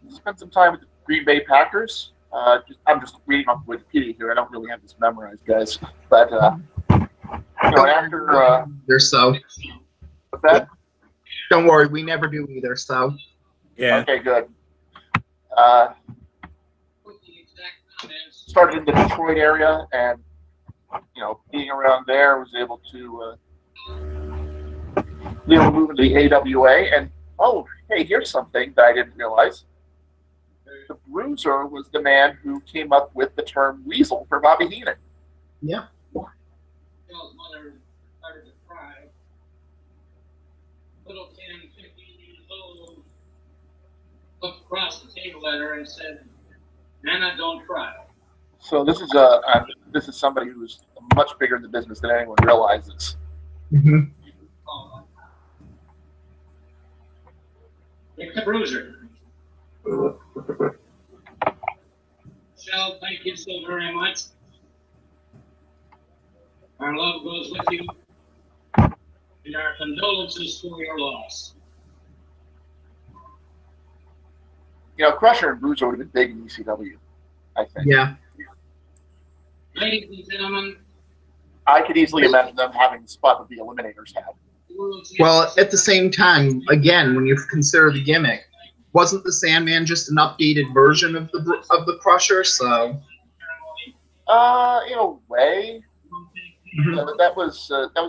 Spent some time with the Green Bay Packers. I'm just reading off Wikipedia here. I don't really have this memorized, guys. But after There's so. what's that? Don't worry, we never do either. So Yeah. Okay, good. Started in the Detroit area, and being around there, was able to move into the AWA. And hey, here's something that I didn't realize. The Bruiser was the man who came up with the term weasel for Bobby Heenan. yeah. Bill's mother started to cry. Little 10, 15 years old, looked across the table at her and said, "Nana, don't cry." So this is somebody who's much bigger in the business than anyone realizes. Mm-hmm. Dick the Bruiser. Michelle, thank you so very much. Our love goes with you, and our condolences for your loss. Crusher and Bruiser would have been big in ECW, I think. Yeah. Ladies and gentlemen, I could easily imagine them having the spot that the Eliminators had. Well, at the same time, again, when you consider the gimmick, wasn't the Sandman just an updated version of the Crusher? So, In a way, Mhm. that was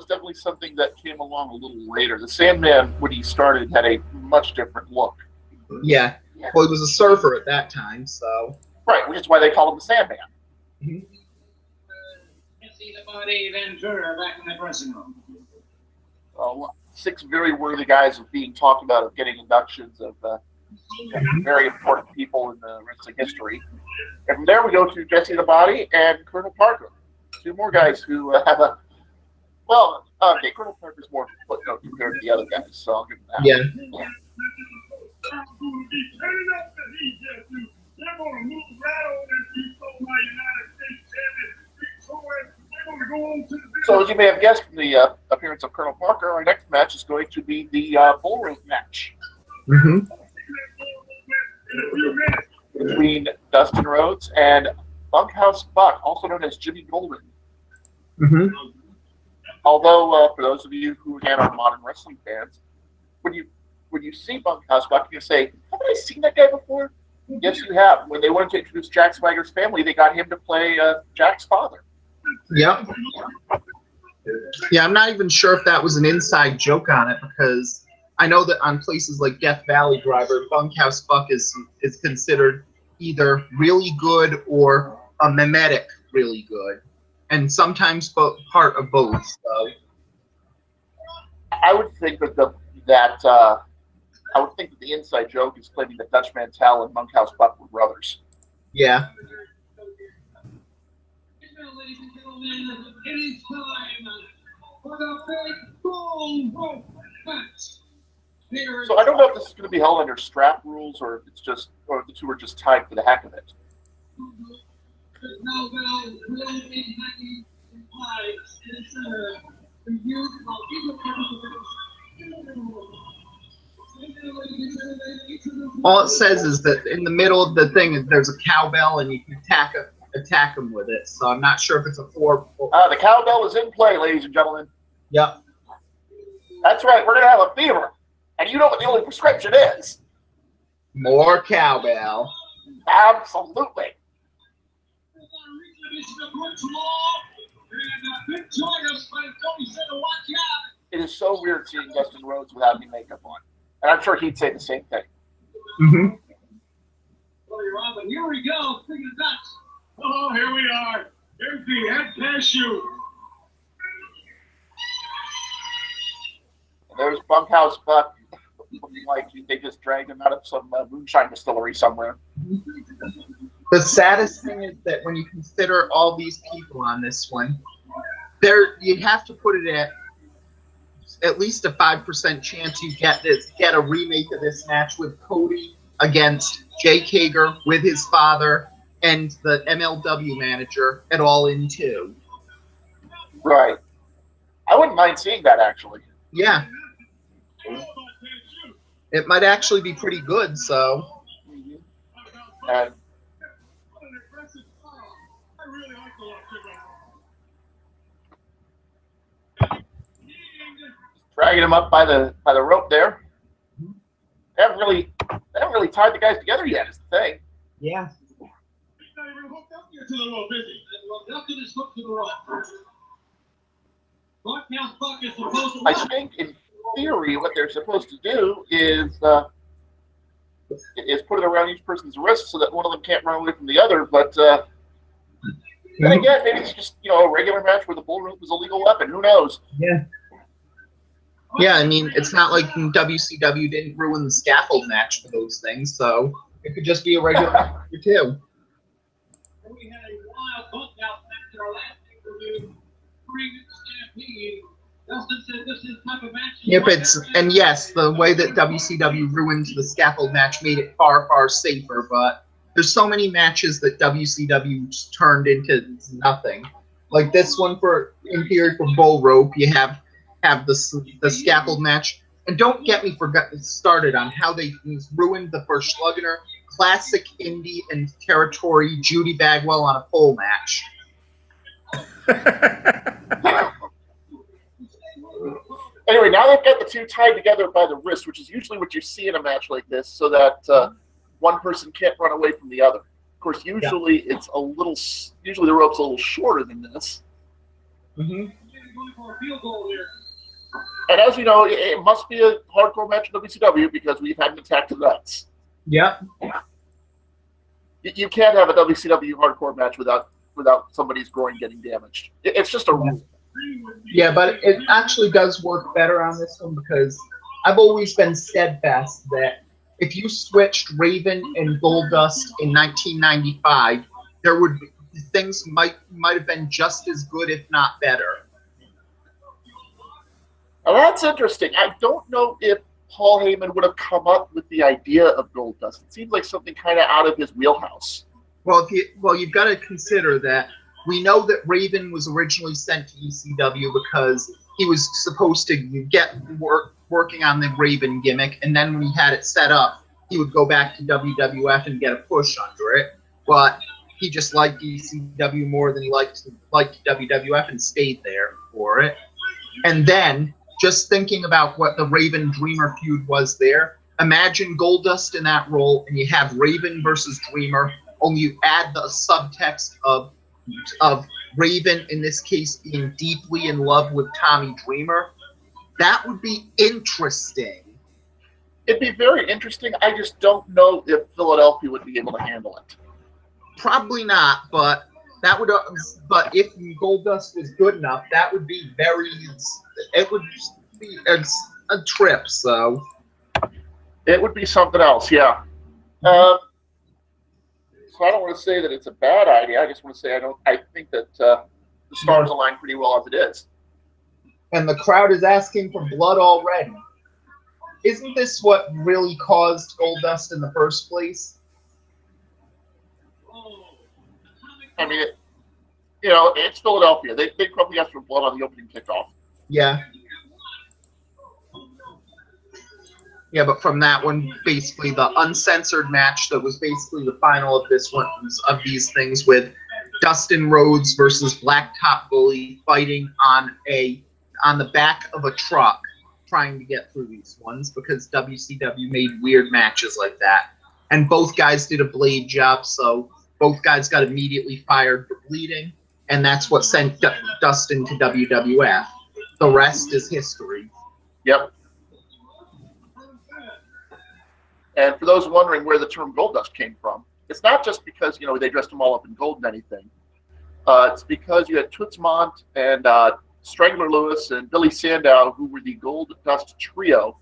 definitely something that came along a little later. The Sandman, when he started, had a much different look. Yeah. Well, he was a surfer at that time, so. Right, which is why they called him the Sandman. Mhm. See the body Ventura back in the dressing room. 6 very worthy guys of being talked about, of getting inductions of very important people in the wrestling history. And from there we go to Jesse the Body and Colonel Parker. 2 more guys who have a... Well, okay, Colonel Parker's more footnote compared to the other guys, so I'll give him that. Yeah. So as you may have guessed from the appearance of Colonel Parker, our next match is going to be the bullroom match Mm-hmm. between Dustin Rhodes and Bunkhouse Buck, also known as Jimmy Golden. Mm-hmm. Although, for those of you who again are modern wrestling fans, when you see Bunkhouse Buck, you say, "Haven't I seen that guy before?" Yes, you have. When they wanted to introduce Jack Swagger's family, they got him to play Jack's father. Yep. Yeah, I'm not even sure if that was an inside joke on it, because I know that on places like Death Valley Driver, Bunkhouse Buck is considered either really good or a mimetic really good, and sometimes part of both. So. I would think that the inside joke is claiming that Dutch Mantel and Bunkhouse Buck were brothers. Yeah. Ladies and gentlemen, it is time for the big bull rope match. So I don't know if this is going to be held under strap rules or if it's just, or if the 2 are just tied for the heck of it. All it says is that in the middle of the thing, there's a cowbell, and you can attack them with it. So I'm not sure if it's a 4. The cowbell is in play, ladies and gentlemen. Yep. That's right. We're going to have a fever. And you know what the only prescription is? More cowbell. Absolutely. It is so weird seeing Dustin Rhodes without any makeup on. And I'm sure he'd say the same thing. Mm-hmm. Here we go. Oh, here we are. Here's the head cashew. There's Bunkhouse Buck, looking like they just dragged him out of some moonshine distillery somewhere. The saddest thing is that when you consider all these people on this one, you'd have to put it at least a 5% chance you get a remake of this match with Cody against Jake Hager with his father and the MLW manager at All In 2. Right. I wouldn't mind seeing that, actually. Yeah. It might actually be pretty good, so. And dragging him up by the rope there. They haven't really tied the guys together yet, is the thing. Yeah. I think in theory what they're supposed to do is put it around each person's wrist so that one of them can't run away from the other, but then again, maybe it's just a regular match where the bull rope is a legal weapon. Who knows? Yeah. Yeah, I mean, it's not like WCW didn't ruin the scaffold match for those things, so it could just be a regular match too. We had a wild bunkhouse match in our last interview. Dustin said this is the type of match. Yep, and yes, the way that WCW ruined the scaffold match made it far, far safer, but there's so many matches that WCW just turned into nothing. Like this one for Imperial for Bull Rope, you have the scaffold match. And don't get me started on how they ruined the First Schluggener classic indie and territory Judy Bagwell on a pole match. Anyway, now they've got the two tied together by the wrist, which is usually what you see in a match like this, so that one person can't run away from the other. Of course, usually it's usually the rope's a little shorter than this. Mm-hmm. And as you know, it must be a hardcore match in WCW because we've had an attack to the nuts. Yep. You can't have a WCW hardcore match without somebody's groin getting damaged. It's just a rule. Yeah, but it actually does work better on this one because I've always been steadfast that if you switched Raven and Goldust in 1995, things might have been just as good, if not better. Now that's interesting. I don't know if Paul Heyman would have come up with the idea of Goldust. It seems like something kind of out of his wheelhouse. Well, you've got to consider that we know that Raven was originally sent to ECW because he was supposed to get working on the Raven gimmick, and then when he had it set up, he would go back to WWF and get a push under it. But he just liked ECW more than he liked WWF and stayed there for it. And then, just thinking about what the Raven Dreamer feud was there, imagine Goldust in that role, and you have Raven versus Dreamer, only you add the subtext of Raven, in this case, being deeply in love with Tommy Dreamer. That would be interesting. It'd be very interesting. I just don't know if Philadelphia would be able to handle it. Probably not, but that would. But if Goldust was good enough, that would be it would be a trip. So it would be something else. Yeah. So I don't want to say that it's a bad idea. I just want to say I think that the stars align pretty well as it is. And the crowd is asking for blood already. Isn't this what really caused Goldust in the first place? I mean, it's Philadelphia. They probably asked for blood on the opening kickoff. Yeah. Yeah, but from that one, basically the uncensored match that was basically the final of these things with Dustin Rhodes versus Blacktop Bully fighting on the back of a truck, trying to get through these ones because WCW made weird matches like that. And both guys did a blade job, so both guys got immediately fired for bleeding, and that's what sent Dustin to WWF. The rest is history. Yep. And for those wondering where the term Gold Dust came from, it's not just because, they dressed them all up in gold and anything. It's because you had Toots Mondt and Strangler Lewis and Billy Sandow, who were the Gold Dust Trio,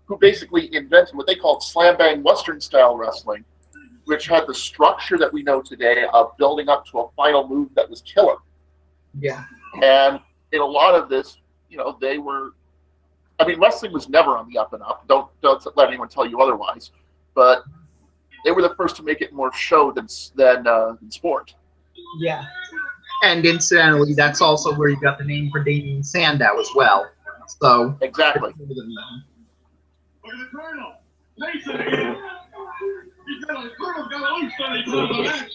who basically invented what they called slam bang Western style wrestling, which had the structure that we know today of building up to a final move that was killer. Yeah. And in a lot of this, they were, wrestling was never on the up and up. Don't let anyone tell you otherwise. But they were the first to make it more show than sport. Yeah. And incidentally, that's also where you got the name for Damien Sandow as well. So exactly. Look at the Colonel. Mason again. Colonel's got a loose on his match.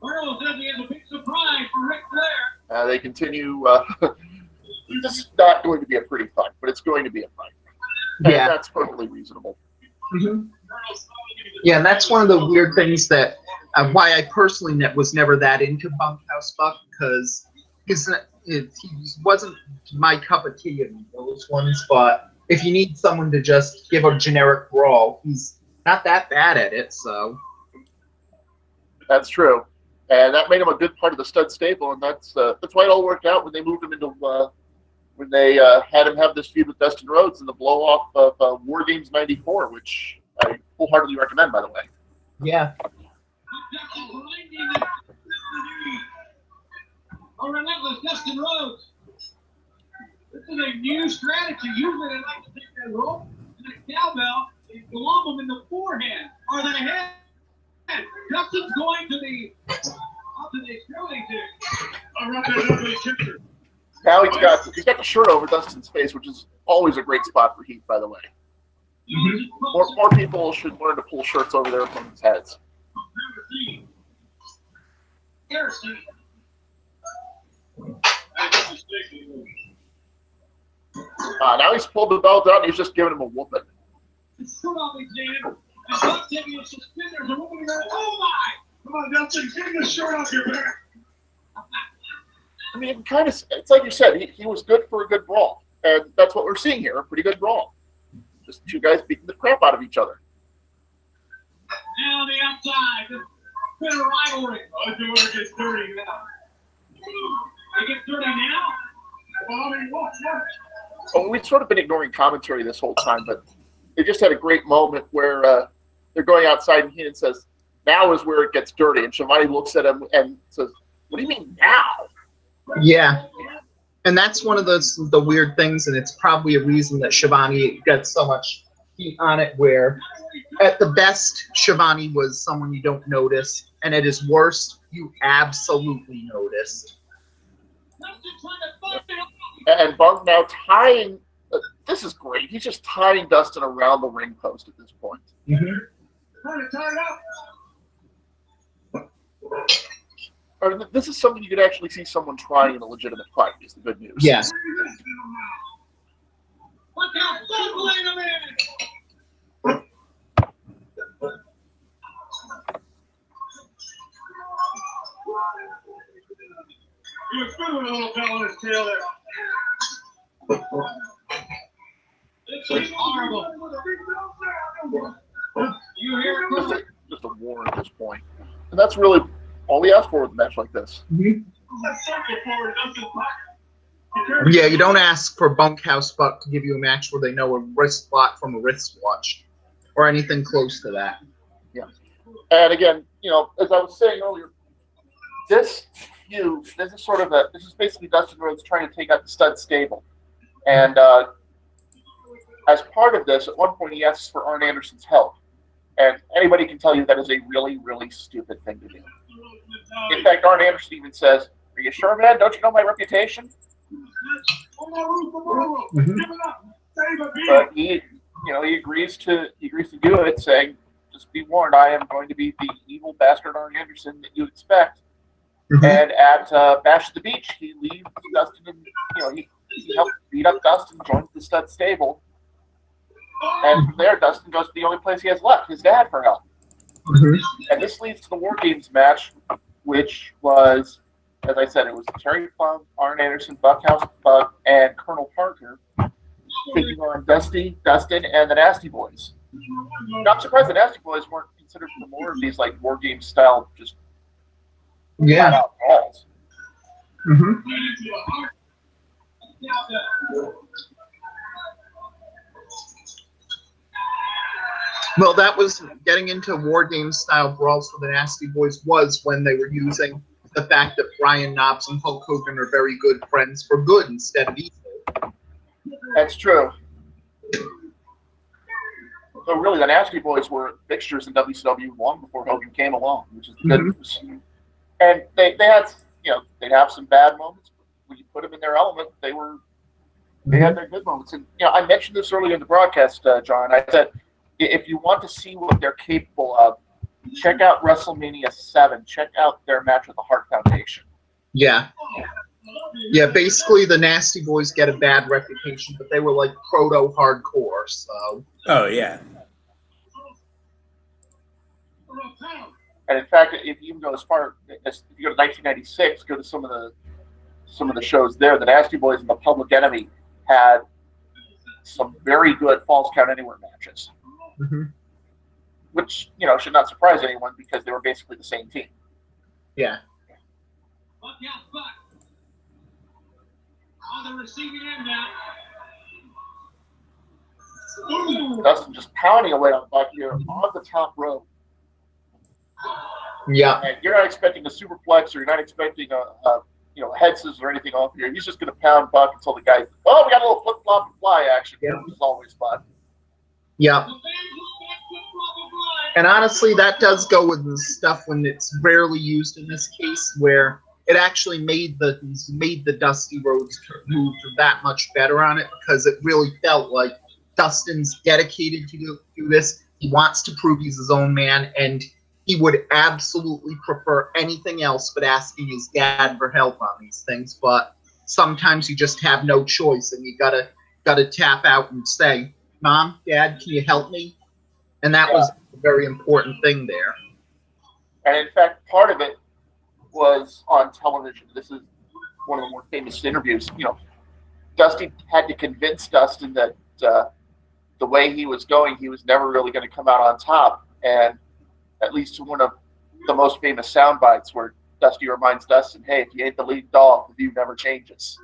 Colonel said he has a big surprise for Ric Flair. They continue. This is not going to be a pretty fight, but it's going to be a fight. Yeah. And that's perfectly reasonable. Mm-hmm. Yeah, and that's one of the weird things that why I personally was never that into Bunkhouse Buck, because he wasn't my cup of tea in those ones. But if you need someone to just give a generic brawl, he's not that bad at it. So that's true, and that made him a good part of the stud stable, and that's why it all worked out when they moved him into when they had him have this feud with Dustin Rhodes in the blow off of War Games '94, which I wholeheartedly recommend, by the way. Yeah. A relentless Dustin Rhodes. This is a new strategy. Usually they like to take that rope and a cowbell and glove them in the forehead or the head. Dustin's going to the extremity to. Now he's got the shirt over Dustin's face, which is always a great spot for heat, by the way. Mm-hmm. More people should learn to pull shirts over their opponents' heads. Now he's pulled the belt out and he's just giving him a whooping. Come on, Dustin, get the shirt off your back. It's like you said, he was good for a good brawl. And that's what we're seeing here, a pretty good brawl. Just two guys beating the crap out of each other. Now on the outside, the bitter rivalry. Oh, George gets dirty now. They get dirty now? Well, what? Well, we've sort of been ignoring commentary this whole time, but they just had a great moment where they're going outside and Heenan says, now is where it gets dirty. And Schiavone looks at him and says, what do you mean now? Yeah. And that's one of the weird things, and it's probably a reason that Schiavone gets so much heat on it, where at the best, Schiavone was someone you don't notice, and at his worst, you absolutely notice. And Bunk now tying, this is great, he's just tying Dustin around the ring post at this point. Mm-hmm. This is something you could actually see someone trying in a legitimate fight, is the good news. Yes. Look out, wait a minute! He was spinning a little bit on his tail there. This is horrible. You hear it? Just a war at this point. And that's really all we ask for with a match like this. Mm-hmm. Yeah, you don't ask for Bunkhouse Buck to give you a match where they know a wrist lock from a wristwatch or anything close to that. Yeah. And again, as I was saying earlier, this feud, this is basically Dustin Rhodes trying to take out the stud stable. And as part of this, at one point he asks for Arn Anderson's help. And anybody can tell you that is a really, really stupid thing to do. In fact, Arn Anderson even says, "Are you sure, man? Don't you know my reputation?" Mm-hmm. But he agrees to do it, saying, "Just be warned, I am going to be the evil bastard Arn Anderson that you expect." Mm-hmm. And at Bash at the Beach, he leaves Dustin, and he helped beat up Dustin, joins the stud stable, and from there, Dustin goes to the only place he has left, his dad, for help. And this leads to the War Games match, which was, as I said, it was Terry Funk, Arn Anderson, Buckhouse Buck, and Colonel Parker taking on Dustin, and the Nasty Boys. Now, I'm surprised the Nasty Boys weren't considered for more of these like War Games style, just flat out balls. Well, that was getting into War Games style brawls for the Nasty Boys was when they were using the fact that Brian Knobbs and Hulk Hogan are very good friends for good instead of evil. That's true. So really, the Nasty Boys were fixtures in WCW long before Hogan came along, which is good news. And they had, you know, they'd have some bad moments, but when you put them in their element, they had their good moments. And you know, I mentioned this earlier in the broadcast, John. I said, if you want to see what they're capable of, check out WrestleMania 7. Check out their match with the Hart Foundation. Yeah. Yeah, basically the Nasty Boys get a bad reputation, but they were like proto-hardcore, so... Oh, yeah. And in fact, if you go as far as if you go to 1996, go to some of the shows there, the Nasty Boys and the Public Enemy had some very good Falls Count Anywhere matches. Which, you know, should not surprise anyone because they were basically the same team. Yeah. On the receiving end now. Dustin just pounding away on Buck here on the top rope. Yeah. And you're not expecting a superplex, or you're not expecting a head scissors or anything off here. He's just going to pound Buck until the guy. Oh, we got a little flip flop and fly action, which is always fun. Yeah. And honestly, that does go with the stuff when it's rarely used in this case, where it actually made the Dusty Rhodes move that much better on it, because it really felt like Dustin's dedicated to do this. He wants to prove he's his own man, and he would absolutely prefer anything else but asking his dad for help on these things. But sometimes you just have no choice, and you gotta tap out and say, "Mom, Dad, can you help me?" And that was a very important thing there. And in fact, part of it was on television. This is one of the more famous interviews. You know, Dusty had to convince Dustin that the way he was going, he was never really going to come out on top. And at least to one of the most famous sound bites where Dusty reminds Dustin, "Hey, if you ain't the lead dog, the view never changes."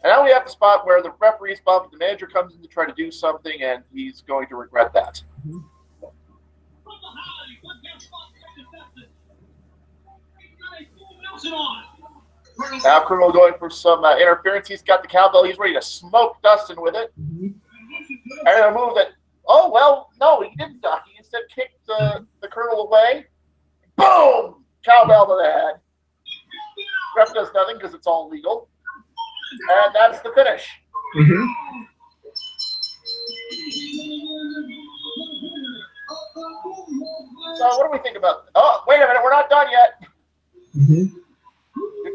And now we have the spot where the referee's bumped, the manager comes in to try to do something, and he's going to regret that. Now Colonel going for some interference. He's got the cowbell. He's ready to smoke Dustin with it. And a move that, oh, well, no, he didn't duck. He instead kicked the Colonel away. Boom! Cowbell to the head. Ref does nothing because it's all legal. And that's the finish. So what do we think about... Oh, wait a minute. We're not done yet. Here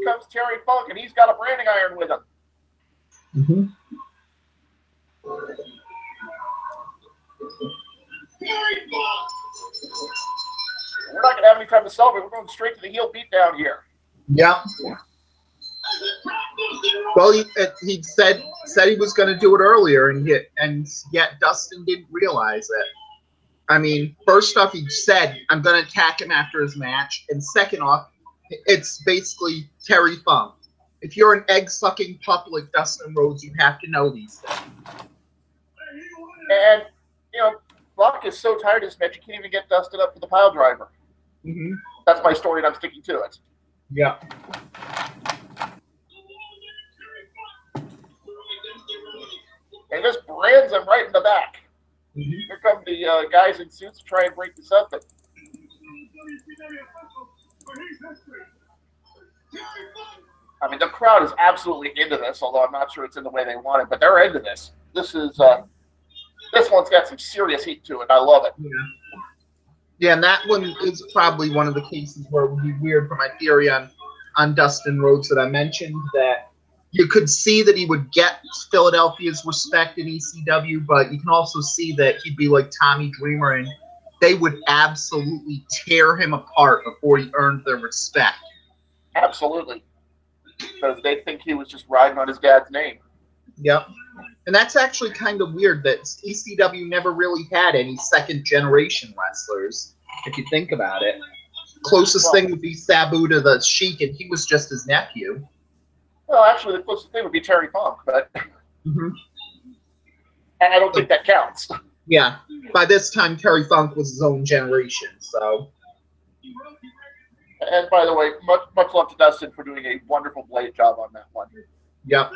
comes Terry Funk, and he's got a branding iron with him. We're not going to have any time to celebrate. We're going straight to the heel beatdown here. Yeah. Well, he said he was going to do it earlier, and yet Dustin didn't realize it. I mean, first off, he said, "I'm going to attack him after his match," and second off, it's basically Terry Funk. If you're an egg-sucking pup like Dustin Rhodes, you have to know these things. And, you know, Funk is so tired of this match, he can't even get Dustin up for the pile driver. That's my story, and I'm sticking to it. Yeah. And just brands him right in the back. Here come the guys in suits to try and break this up. But I mean, the crowd is absolutely into this, although I'm not sure it's in the way they want it, but they're into this. This is this one's got some serious heat to it. I love it. Yeah, and that one is probably one of the cases where it would be weird for my theory on Dustin Rhodes that I mentioned, that you could see that he would get Philadelphia's respect in ECW, but you can also see that he'd be like Tommy Dreamer, and they would absolutely tear him apart before he earned their respect. Absolutely. Because they think he was just riding on his dad's name. Yep. And that's actually kind of weird that ECW never really had any second-generation wrestlers, if you think about it. Closest thing would be Sabu to the Sheik, and he was just his nephew. Well, actually, the closest thing would be Terry Funk, but Mm-hmm. and I don't think that counts. Yeah. By this time, Terry Funk was his own generation, so. And by the way, much love to Dustin for doing a wonderful blade job on that one. Yep.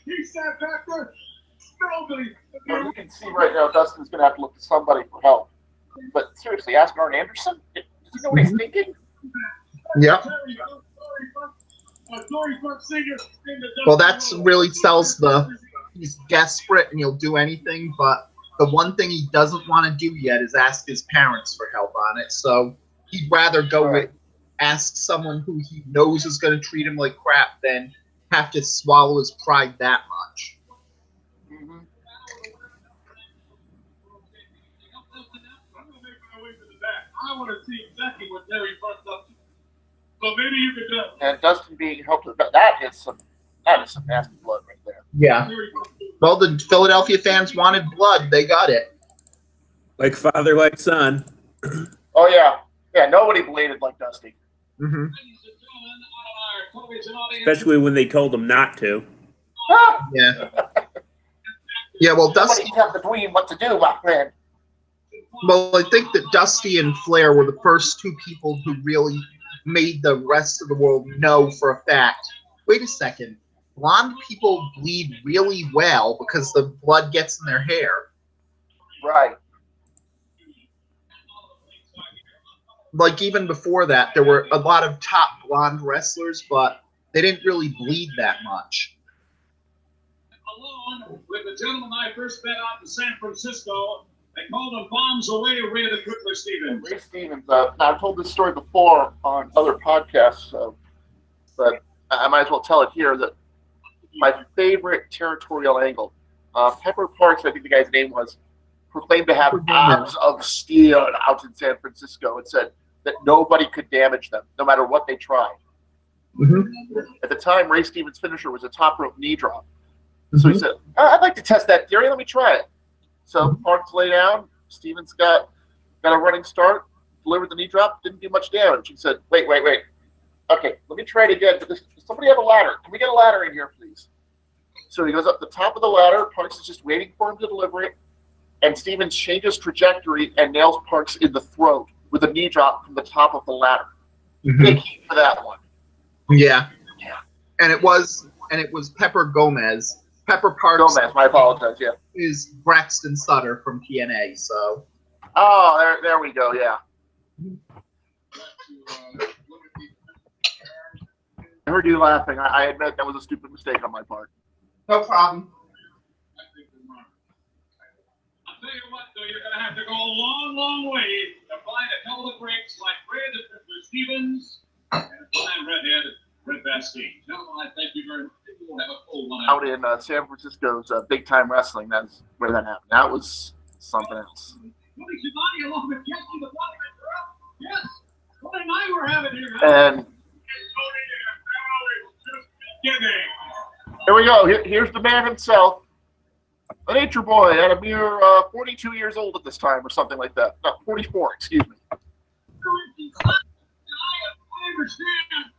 He sat back there, Well, you can see right now Dustin's going to have to look to somebody for help. But seriously, ask Arn Anderson? Does he know what he's thinking? Yep. Well, that's really tells he's desperate and he'll do anything, but the one thing he doesn't want to do yet is ask his parents for help on it. So he'd rather go with ask someone who he knows is going to treat him like crap than have to swallow his pride that much. Mm-hmm. I want to see exactly what Terry Funk's up to. So maybe you could do. And Dustin being helped with that is some nasty blood right there. Yeah. Well, the Philadelphia fans wanted blood. They got it. Like father, like son. Oh, yeah. Yeah, nobody bladed like Dusty. Mm-hmm. Especially when they told him not to. Yeah. Yeah, well, Dusty... Somebody tell the Dweeb what to do, my friend. Well, I think that Dusty and Flair were the first two people who really made the rest of the world know for a fact, wait a second, blonde people bleed really well because the blood gets in their hair. Right. Like, even before that, there were a lot of top blonde wrestlers, but they didn't really bleed that much. Alone with the gentleman I first met out in San Francisco, they called him Bombs Away Ray the Crippler Stevens. Ray Stevens. Now, I've told this story before on other podcasts, but I might as well tell it here. That my favorite territorial angle, Pepper Parks, I think the guy's name was, proclaimed to have abs of steel out in San Francisco and said that nobody could damage them, no matter what they tried. Mm-hmm. At the time, Ray Stevens' finisher was a top rope knee drop. So he said, I'd like to test that theory. Let me try it. So Parks lay down. Stevens got a running start, delivered the knee drop, didn't do much damage. He said, wait. Okay, let me try it again. Does somebody have a ladder? Can we get a ladder in here, please? So he goes up the top of the ladder. Parks is just waiting for him to deliver it. And Stevens changes trajectory and nails Parks in the throat with a knee drop from the top of the ladder. Mm-hmm. Big heat for that one. Yeah. Yeah. And it was Pepper Gomez. Pepper Parks. Gomez, my apologies, yeah. Is Braxton Sutter from TNA, so. Oh, there we go, yeah. I heard you laughing. I admit that was a stupid mistake on my part. No problem. I'll tell you what, though, you're going to have to go a long, long way to find a couple of breaks like Ray the Crippler Stevens and a fine redhead, Red Bastille. Gentlemen, I thank you very much. We'll have a full one out in San Francisco's Big Time Wrestling. That's where that happened. That was something else. Yes, what a night we're having here. And here we go. Here's the man himself, a nature boy at a mere 42 years old at this time, or something like that. No, 44. Excuse me. I understand.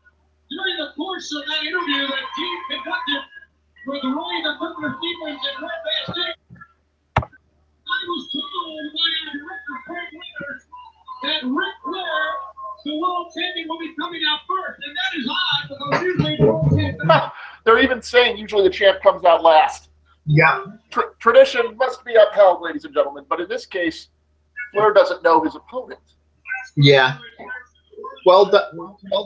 During the course of that interview that Team conducted with Ray the Crippler Stevens and Red Bastille, I was told by Rick Winners that Ric Flair, the world champion, will be coming out first, and that is odd because usually the world champion. They're even saying usually the champ comes out last. Yeah. Tradition must be upheld, ladies and gentlemen, but in this case, Flair doesn't know his opponent. Yeah. Well,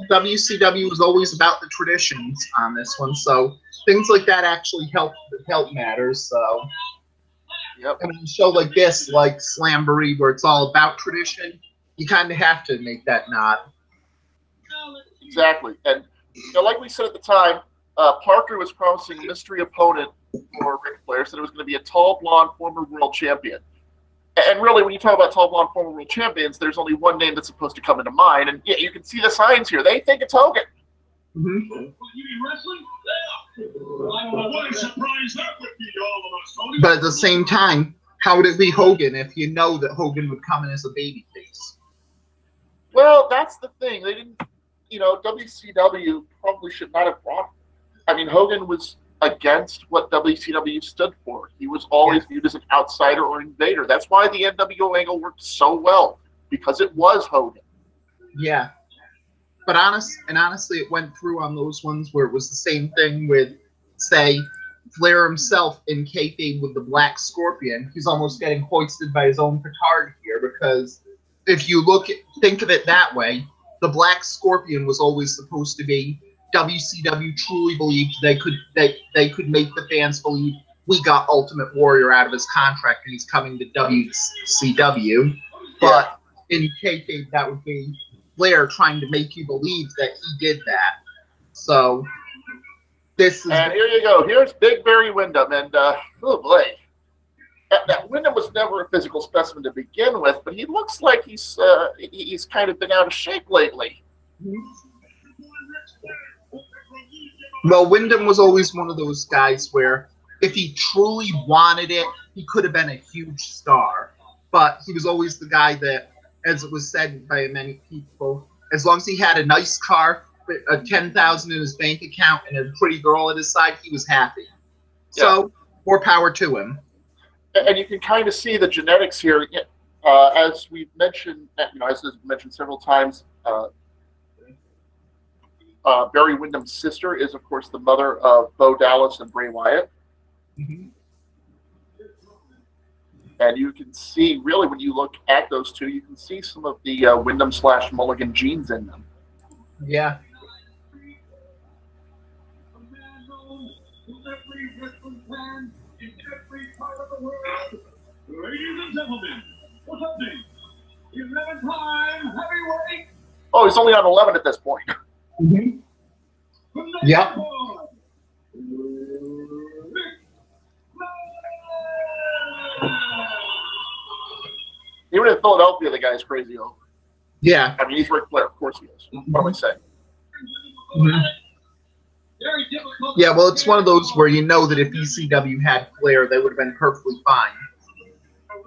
WCW was always about the traditions on this one, so things like that actually help matters. So, yep. And a show like this, like Slamboree, where it's all about tradition, you kind of have to make that nod. Exactly, and like we said at the time, Parker was promising a mystery opponent for Ric Flair, said it was going to be a tall, blonde, former world champion. And really, when you talk about tall, blonde, former world champions, there's only one name that's supposed to come into mind. And yeah, you can see the signs here. They think it's Hogan. Mm-hmm. What a surprise that would be, all of us, Tony. But at the same time, how would it be Hogan if you know that Hogan would come in as a babyface? Well, that's the thing. They didn't, WCW probably should not have brought him. I mean, Hogan was against what WCW stood for. He was always viewed as an outsider or invader. That's why the NWO angle worked so well, because it was Hogan. Yeah. But honestly, it went through on those ones where it was the same thing with, say, Flair himself in kayfabe with the Black Scorpion. He's almost getting hoisted by his own petard here, because if you think of it that way, the Black Scorpion was always supposed to be WCW truly believed they could make the fans believe we got Ultimate Warrior out of his contract and he's coming to WCW. But in kayfabe, that would be Flair trying to make you believe that he did that. So this is. And here you go. Here's Big Barry Windham, and oh boy, that Windham was never a physical specimen to begin with, but he looks like he's kind of been out of shape lately. Well, Windham was always one of those guys where if he truly wanted it, he could have been a huge star. But he was always the guy that, as it was said by many people, as long as he had a nice car, a $10,000 in his bank account, and a pretty girl at his side, he was happy. So, more power to him. And you can kind of see the genetics here, as we've mentioned, as has been mentioned several times. Barry Windham's sister is, of course, the mother of Bo Dallas and Bray Wyatt. Mm-hmm. And you can see, really, when you look at those two, you can see some of the Windham/Mulligan genes in them. Yeah. Ladies and gentlemen, what's up, 11-time heavyweight. Oh, he's only on 11 at this point. Mm-hmm. Yep. Even in Philadelphia, the guy's crazy over. Yeah. I mean, he's Ric Flair, of course he is. What am I saying? Mm-hmm. Yeah, well, it's one of those where you know that if ECW had Flair, they would have been perfectly fine.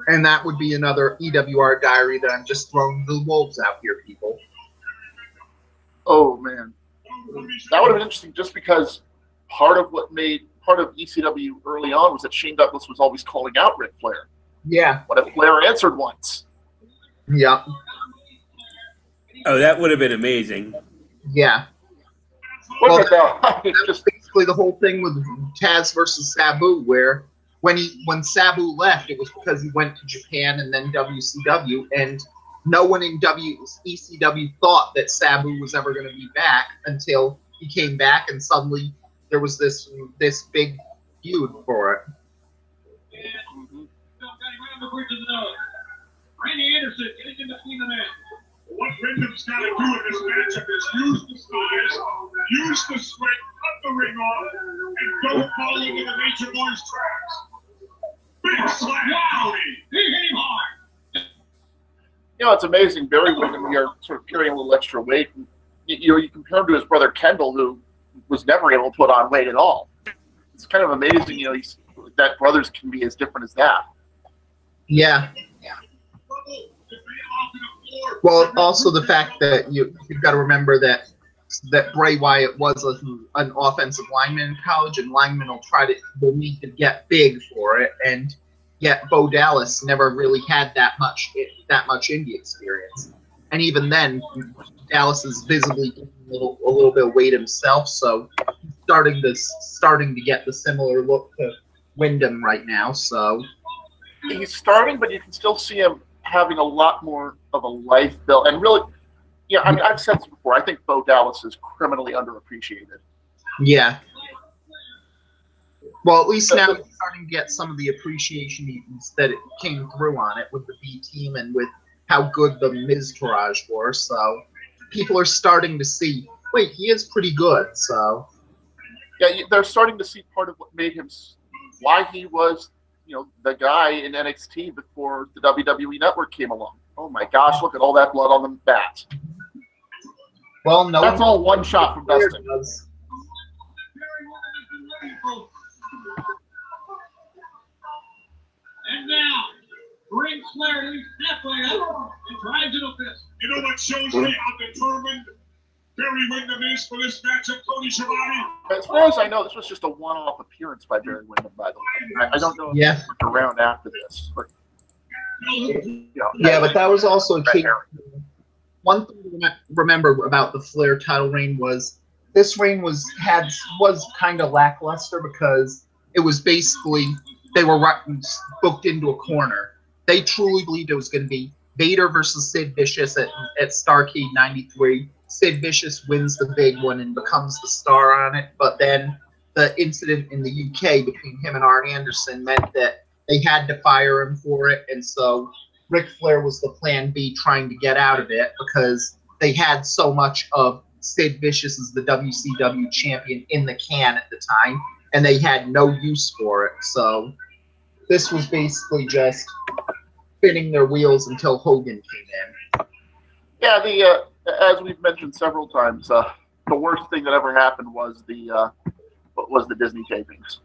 And that would be another EWR diary that I'm just throwing the wolves out here, people. Oh, man. That would have been interesting just because part of ECW early on was that Shane Douglas was always calling out Ric Flair. Yeah. What if Flair answered once? Yeah. Oh, that would have been amazing. Yeah. Well, that was basically the whole thing with Taz versus Sabu, where when Sabu left, it was because he went to Japan and then WCW, and no one in ECW thought that Sabu was ever going to be back until he came back, and suddenly there was this big feud for it. Randy Anderson getting in between the men. What Wyndham's got to do in this matchup is use the size, use the strength, cut the ring off, and don't fall into the Nature Boys' tracks. Big slap! Wow! He hit him hard! It's amazing. Barry Windham here sort of carrying a little extra weight. You compare him to his brother Kendall, who was never able to put on weight at all. It's kind of amazing, that brothers can be as different as that. Yeah. Well, also the fact that you've got to remember that Bray Wyatt was an offensive lineman in college, and linemen will need to get big for it, and yet Bo Dallas never really had that much indie experience, and even then, Dallas is visibly gaining a little bit of weight himself, so he's starting to get the similar look to Windham right now. So he's starting, but you can still see him having a lot more of a life built, and really, I mean, I've said this before. I think Bo Dallas is criminally underappreciated. Yeah. Well, at least now he's starting to get some of the appreciation that it came through on it with the B team and with how good the Miz Taraj were. So people are starting to see, wait, he is pretty good. So Yeah, they're starting to see part of what made him, why he was, the guy in NXT before the WWE Network came along. Oh my gosh, look at all that blood on the bat. Well, no, that's all one shot from Dustin. And now, Ric Flair leads halfway up and drives it a fist. You know what shows me how determined Barry Windham is for this matchup, Tony Schiavone? As far as I know, this was just a one-off appearance by Barry Windham, by the way. I don't know if he was around after this. But, but that was also a key. One thing to remember about the Flair title reign was this reign was kind of lackluster because it was basically they were booked into a corner. They truly believed it was going to be Vader versus Sid Vicious at Starrcade '93. Sid Vicious wins the big one and becomes the star on it, but then the incident in the UK between him and Arn Anderson meant that they had to fire him for it, and so Ric Flair was the plan B trying to get out of it because they had so much of Sid Vicious as the WCW champion in the can at the time, and they had no use for it. So this was basically just spinning their wheels until Hogan came in. Yeah, as we've mentioned several times, the worst thing that ever happened was the Disney tapings,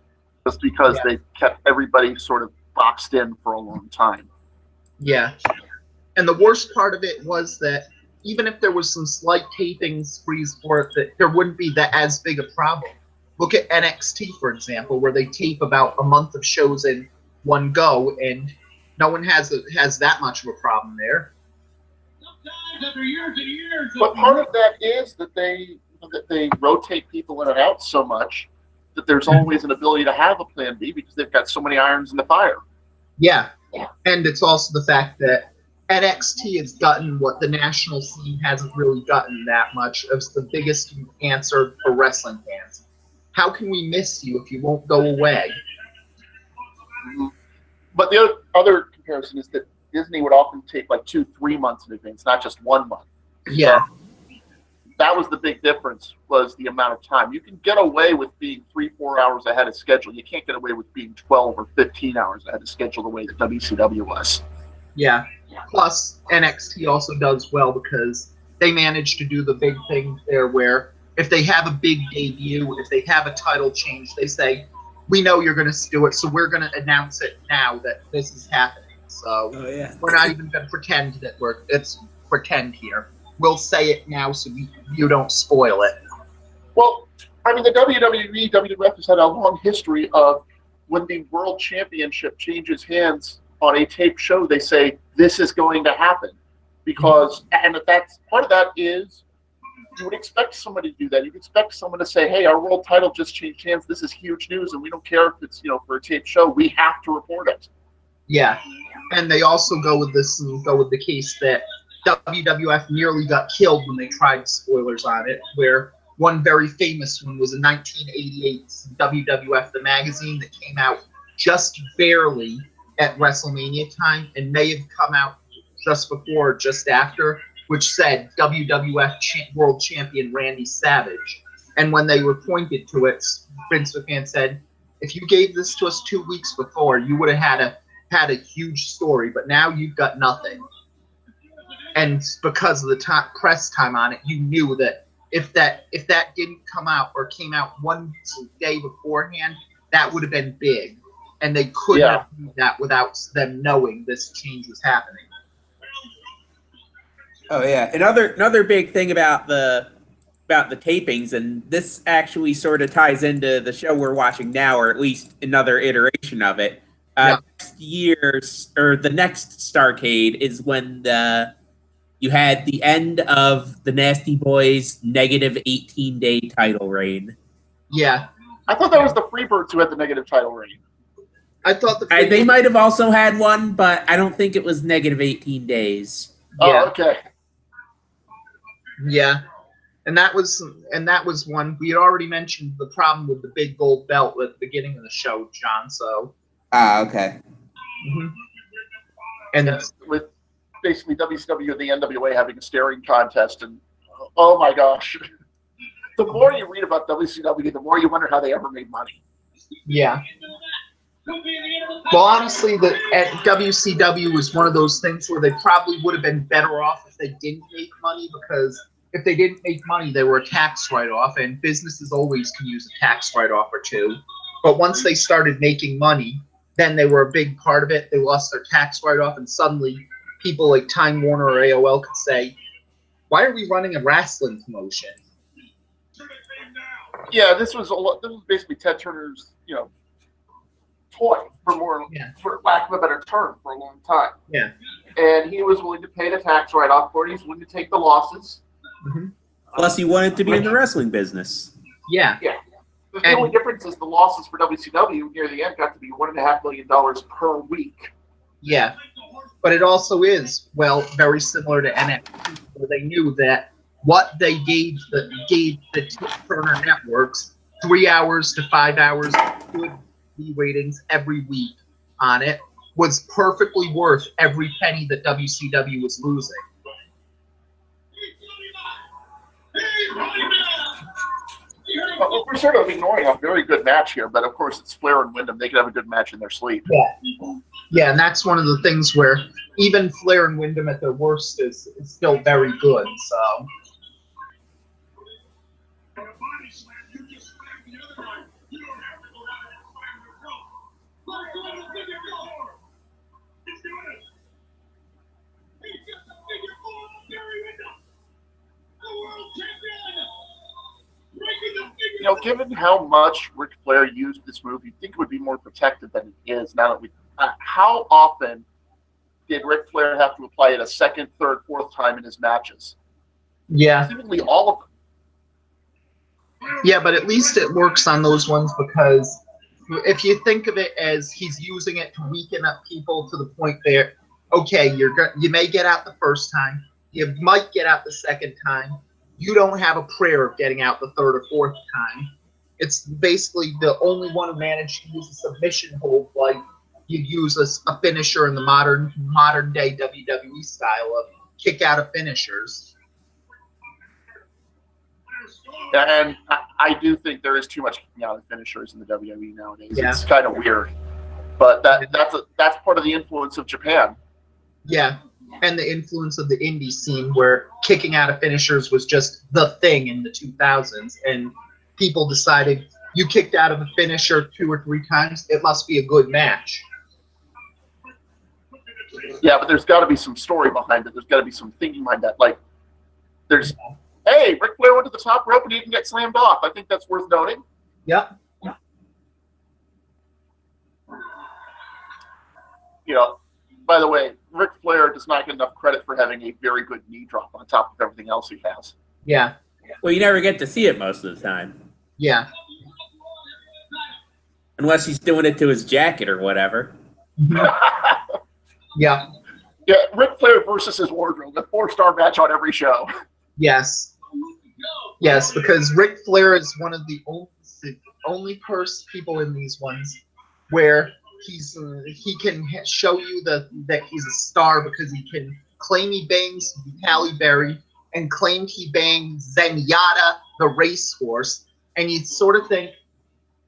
just because they kept everybody sort of boxed in for a long time. Yeah, and the worst part of it was that even if there was some slight tapings freeze for it, that there wouldn't be as big a problem. Look at NXT, for example, where they tape about a month of shows in one go, and no one has that much of a problem there. Sometimes after years and years. But part of that is that they rotate people in and out so much that there's always an ability to have a plan B because they've got so many irons in the fire. Yeah, and it's also the fact that NXT has gotten what the national scene hasn't really gotten that much of the biggest answer for wrestling fans. How can we miss you if you won't go away? But the other comparison is that Disney would often take like 2-3 months in advance, not just 1 month. Yeah. So that was the big difference, was the amount of time. You can get away with being 3-4 hours ahead of schedule. You can't get away with being 12 or 15 hours ahead of schedule the way that WCW was. Yeah. Plus, NXT also does well because they manage to do the big thing there where if they have a big debut, if they have a title change, they say, we know you're going to do it, so we're going to announce it now that this is happening. So we're not even going to pretend that it's pretend here. We'll say it now so you don't spoil it. Well, I mean, the WWE, WWF has had a long history of when the World Championship changes hands on a taped show, they say, this is going to happen. Because, and that's part of that is, you would expect somebody to do that. You'd expect someone to say, hey, our world title just changed hands. This is huge news, and we don't care if it's, for a taped show. We have to report it. Yeah. And they also go with the case that WWF nearly got killed when they tried spoilers on it, where one very famous one was a 1988 WWF The Magazine that came out just barely at WrestleMania time and may have come out just before or just after, which said WWF World Champion Randy Savage. And when they were pointed to it, Vince McMahon said, if you gave this to us 2 weeks before, you would have had a huge story, but now you've got nothing. And because of the press time on it, you knew that if that didn't come out or came out one day beforehand, that would have been big. And they couldn't have done that without them knowing this change was happening. Oh yeah, another big thing about the tapings, and this actually sort of ties into the show we're watching now, or at least another iteration of it. Next year's or the next Starrcade is when you had the end of the Nasty Boys' negative 18-day title reign. Yeah, I thought that was the Freebirds who had the negative title reign. I thought they might have also had one, but I don't think it was negative 18 days. Oh, okay. Yeah, and that was one we had already mentioned the problem with the big gold belt at the beginning of the show, John. So. Okay. Mm-hmm. And with basically WCW and the NWA having a staring contest, and oh my gosh, the more you read about WCW, the more you wonder how they ever made money. Yeah. Well, honestly, WCW was one of those things where they probably would have been better off if they didn't make money, because if they didn't make money, they were a tax write-off, and businesses always can use a tax write-off or two. But once they started making money, then they were a big part of it. They lost their tax write-off, and suddenly people like Time Warner or AOL could say, why are we running a wrestling promotion? Yeah, this was basically Ted Turner's, toy for lack of a better term, for a long time. Yeah. And he was willing to pay the tax write-off for it. He's willing to take the losses. Mm-hmm. Plus, he wanted to be in the wrestling business. Yeah. Yeah. The only difference is the losses for WCW near the end got to be $1.5 million per week. Yeah. But it also is, very similar to NXT, where they knew that what they gave the Turner networks, 3 hours to 5 hours good TV ratings every week on it, was perfectly worth every penny that WCW was losing. Well, we're sort of ignoring a very good match here, but of course it's Flair and Wyndham. They could have a good match in their sleep. Yeah, and that's one of the things where even Flair and Wyndham at their worst is still very good. So. Given how much Ric Flair used this move, you'd think it would be more protected than it is. Now that how often did Ric Flair have to apply it a second, third, fourth time in his matches? Yeah. Seemingly all of them. Yeah, but at least it works on those ones, because if you think of it as he's using it to weaken up people to the point there, okay, you may get out the first time, you might get out the second time. You don't have a prayer of getting out the third or fourth time. It's basically the only one who managed to use a submission hold like you'd use a finisher in the modern day WWE style of kick out of finishers. And I do think there is too much kicking out of finishers in the WWE nowadays. Yeah. It's kind of weird, but that's part of the influence of Japan. Yeah. And the influence of the indie scene, where kicking out of finishers was just the thing in the 2000s, and people decided you kicked out of a finisher 2 or 3 times, it must be a good match. Yeah, but there's got to be some story behind it. There's got to be some thinking behind that. Like, hey, Ric Flair went to the top rope and he didn't get slammed off. I think that's worth noting. Yep. By the way, Ric Flair does not get enough credit for having a very good knee drop on top of everything else he has. Yeah. Well, you never get to see it most of the time. Yeah. Unless he's doing it to his jacket or whatever. Yeah. Yeah, Ric Flair versus his wardrobe, a 4-star match on every show. Yes. Yes, because Ric Flair is one of the only people in these ones where he can show you that he's a star, because he can claim he bangs Halle Berry and claimed he banged Zenyatta, the racehorse, and you'd sort of think,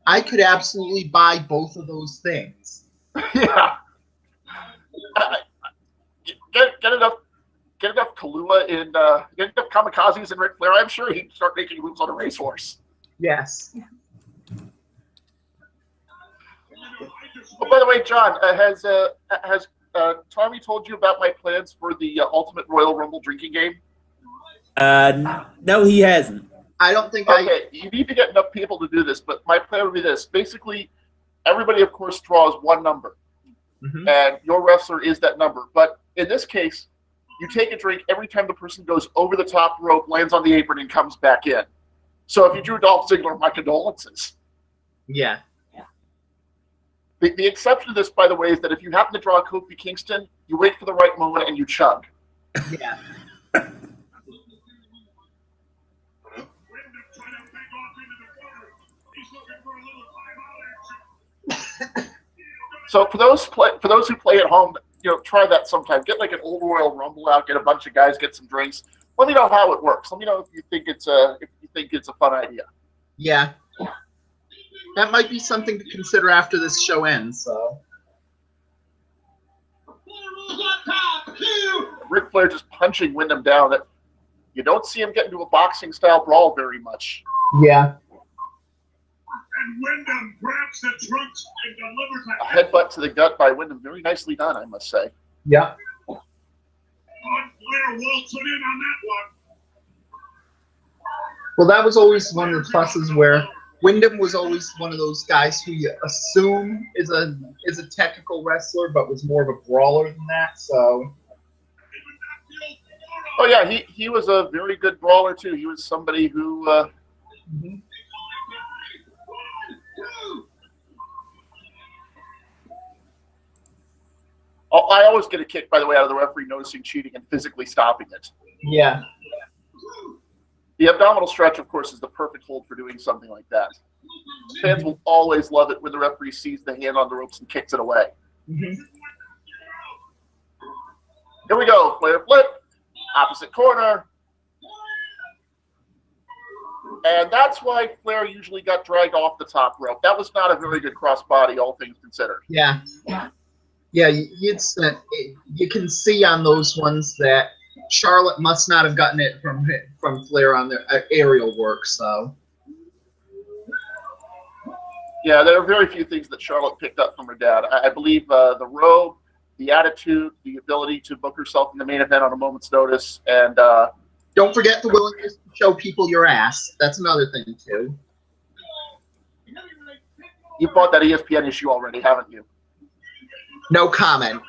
I could absolutely buy both of those things. Yeah. Get enough Kalua get enough kamikazes in Ric Flair, I'm sure he'd start making moves on a racehorse. Yes. Oh, by the way, John, has Tommy told you about my plans for the Ultimate Royal Rumble drinking game? No, he hasn't. I don't think you need to get enough people to do this, but my plan would be this. Basically, everybody, of course, draws one number, and your wrestler is that number. But in this case, you take a drink every time the person goes over the top rope, lands on the apron, and comes back in. So if you drew Dolph Ziggler, my condolences. Yeah. The exception to this, by the way, is that if you happen to draw Kofi Kingston, you wait for the right moment and you chug. Yeah. So for those who play at home, try that sometime. Get like an old Royal Rumble out, get a bunch of guys, get some drinks. Let me know how it works. Let me know if you think think it's a fun idea. Yeah. That might be something to consider after this show ends, so. Ric Flair just punching Wyndham down. That you don't see him get into a boxing-style brawl very much. Yeah. And Wyndham grabs the trunks and delivers A headbutt to the gut by Wyndham. Very nicely done, I must say. Yeah. Flair waltzing in on that one. Well, that was always one of the pluses where Wyndham was always one of those guys who you assume is a technical wrestler, but was more of a brawler than that. So. Oh yeah, he was a very good brawler too. He was somebody who. I always get a kick, by the way, out of the referee noticing cheating and physically stopping it. Yeah. The abdominal stretch, of course, is the perfect hold for doing something like that. Fans will always love it when the referee sees the hand on the ropes and kicks it away. Here we go. Flair flip. Opposite corner. And that's why Flair usually got dragged off the top rope. That was not a very good crossbody, all things considered. Yeah. Yeah, you can see on those ones that Charlotte must not have gotten it from Flair on their aerial work. So. Yeah, there are very few things that Charlotte picked up from her dad. I believe the robe, the attitude, the ability to book herself in the main event on a moment's notice, and don't forget the willingness to show people your ass. That's another thing too. You bought that ESPN issue already, haven't you? No comment.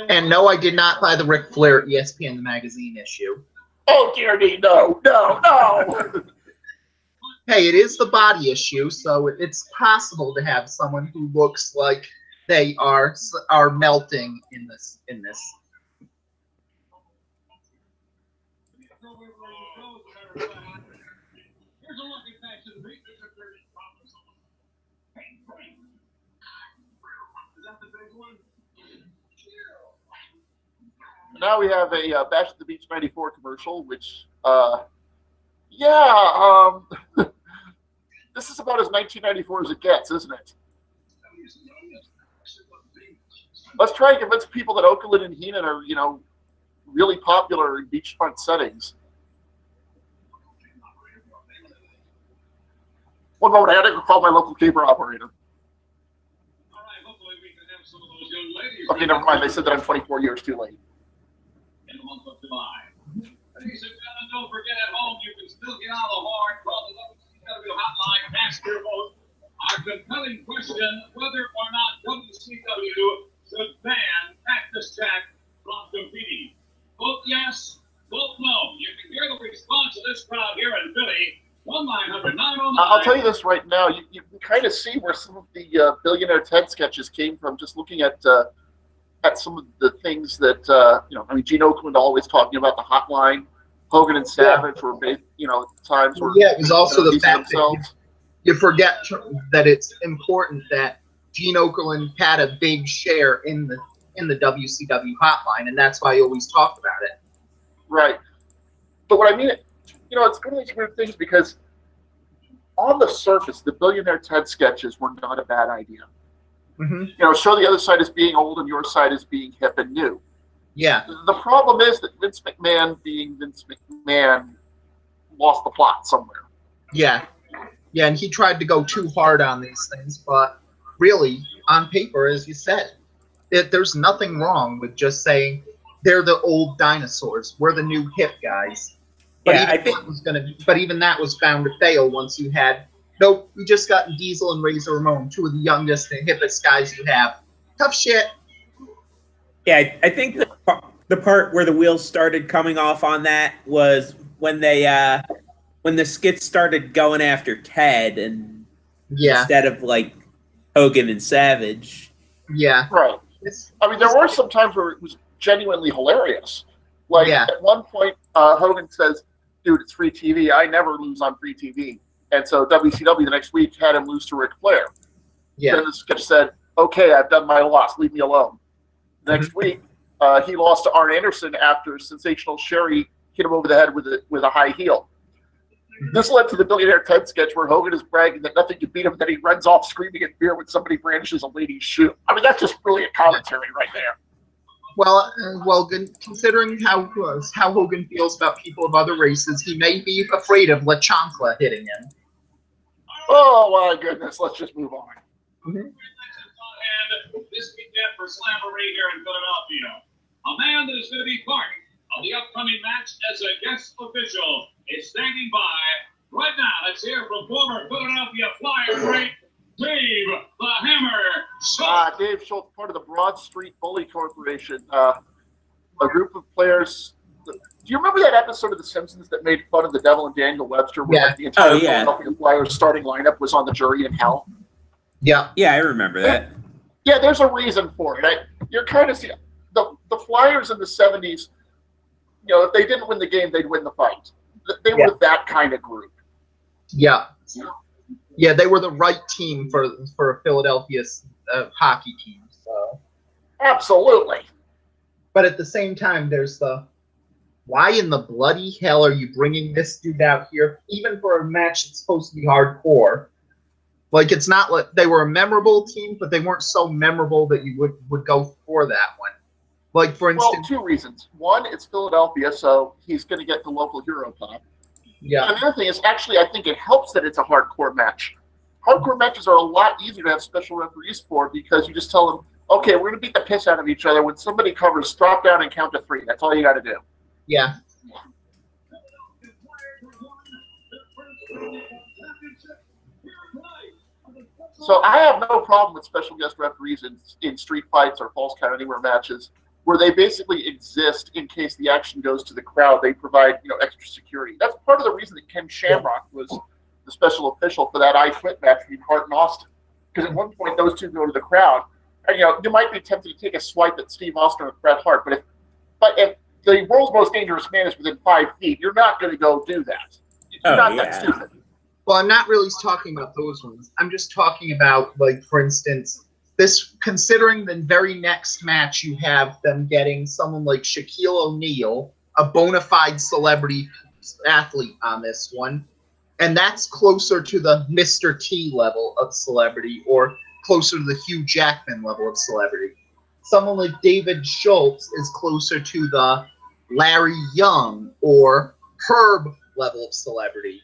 And no, I did not buy the Ric Flair ESPN the magazine issue. Oh dear me, no. Hey, it is the body issue, so it's possible to have someone who looks like they are melting in this. Now we have a Bash at the Beach '94 commercial, which, this is about as 1994 as it gets, isn't it? Let's try and convince people that Okerlund and Heenan are, really popular in beachfront settings. One moment, I had to call my local cable operator. Okay, never mind. They said that I'm 24 years too late. In the month of July. Ladies and gentlemen, don't forget at home you can still get on the horn. Call the WCW hotline, ask your vote. Our compelling question, whether or not WCW should ban Cactus Jack from competing. Vote yes, vote no. You can hear the response of this crowd here in Philly. 1-900-909. I'll tell you this right now. You can kind of see where some of the Billionaire Ted sketches came from, just looking at some of the things that, Gene Okerlund always talking about the hotline. Hogan and Savage were, times where it was also the fact that you forget that it's important that Gene Okerlund had a big share in the WCW hotline, and that's why he always talked about it. Right. But what I mean, it's one of these weird things because on the surface, the Billionaire Ted sketches were not a bad idea. Show the other side as being old and your side as being hip and new. Yeah. The problem is that Vince McMahon, being Vince McMahon, lost the plot somewhere. Yeah. Yeah, and he tried to go too hard on these things, but really, on paper, as you said, there's nothing wrong with just saying they're the old dinosaurs, we're the new hip guys. But even that was bound to fail once you had. Nope, we just got Diesel and Razor Ramon, two of the youngest and hippest guys you have. Tough shit. Yeah, I think the part where the wheels started coming off on that was when when the skits started going after Ted and instead of like Hogan and Savage. Yeah. Right. There were some times where it was genuinely hilarious. Like at one point, Hogan says, "Dude, it's free TV. I never lose on free TV." And so WCW the next week had him lose to Ric Flair. Yeah. Then the sketch said, okay, I've done my loss. Leave me alone. Next week, he lost to Arn Anderson after Sensational Sherry hit him over the head with a high heel. This led to the Billionaire Ted sketch where Hogan is bragging that nothing could beat him, then he runs off screaming in fear when somebody brandishes a lady's shoe. I mean, that's just brilliant commentary right there. Well, considering how Hogan feels about people of other races, he may be afraid of La Chancla hitting him. Oh, my goodness. Let's just move on. And this weekend for Slamboree here in Philadelphia, a man that is going to be part of the upcoming match as a guest official is standing by right now. Let's hear from former Philadelphia Flyer great Dave the Hammer Schultz. Dave Schultz, part of the Broad Street Bully Corporation, a group of players. Do you remember that episode of The Simpsons that made fun of the Devil and Daniel Webster, where like, the entire Philadelphia Flyers starting lineup was on the jury in hell? Yeah, I remember that. Yeah, there's a reason for it. You're kind of seeing the Flyers in the 70s. You know, if they didn't win the game, they'd win the fight. They were that kind of group. Yeah, they were the right team for Philadelphia's hockey team. So. Absolutely. But at the same time, there's why in the bloody hell are you bringing this dude out here, even for a match that's supposed to be hardcore? Like, it's not like they were a memorable team, but they weren't so memorable that you would go for that one. Like, for instance... Well, two reasons. One, it's Philadelphia, so he's going to get the local hero pop. Yeah. And the other thing is, actually, I think it helps that it's a hardcore match. Hardcore matches are a lot easier to have special referees for because you just tell them, okay, we're going to beat the piss out of each other. When somebody covers, drop down and count to 3. That's all you got to do. Yeah. So I have no problem with special guest referees in street fights or false count anywhere matches where they basically exist in case the action goes to the crowd. They provide, extra security. That's part of the reason that Ken Shamrock was the special official for that I Quit match between Hart and Austin. Because at one point those two go to the crowd. And, you might be tempted to take a swipe at Steve Austin or Bret Hart, but if the world's most dangerous man is within 5 feet, you're not going to go do that. You're not that stupid. Well, I'm not really talking about those ones. I'm just talking about, like, for instance, this, considering the very next match you have them getting someone like Shaquille O'Neal, a bona fide celebrity athlete on this one, and that's closer to the Mr. T level of celebrity or closer to the Hugh Jackman level of celebrity. Someone like David Schultz is closer to the Larry Young or Herb level of celebrity.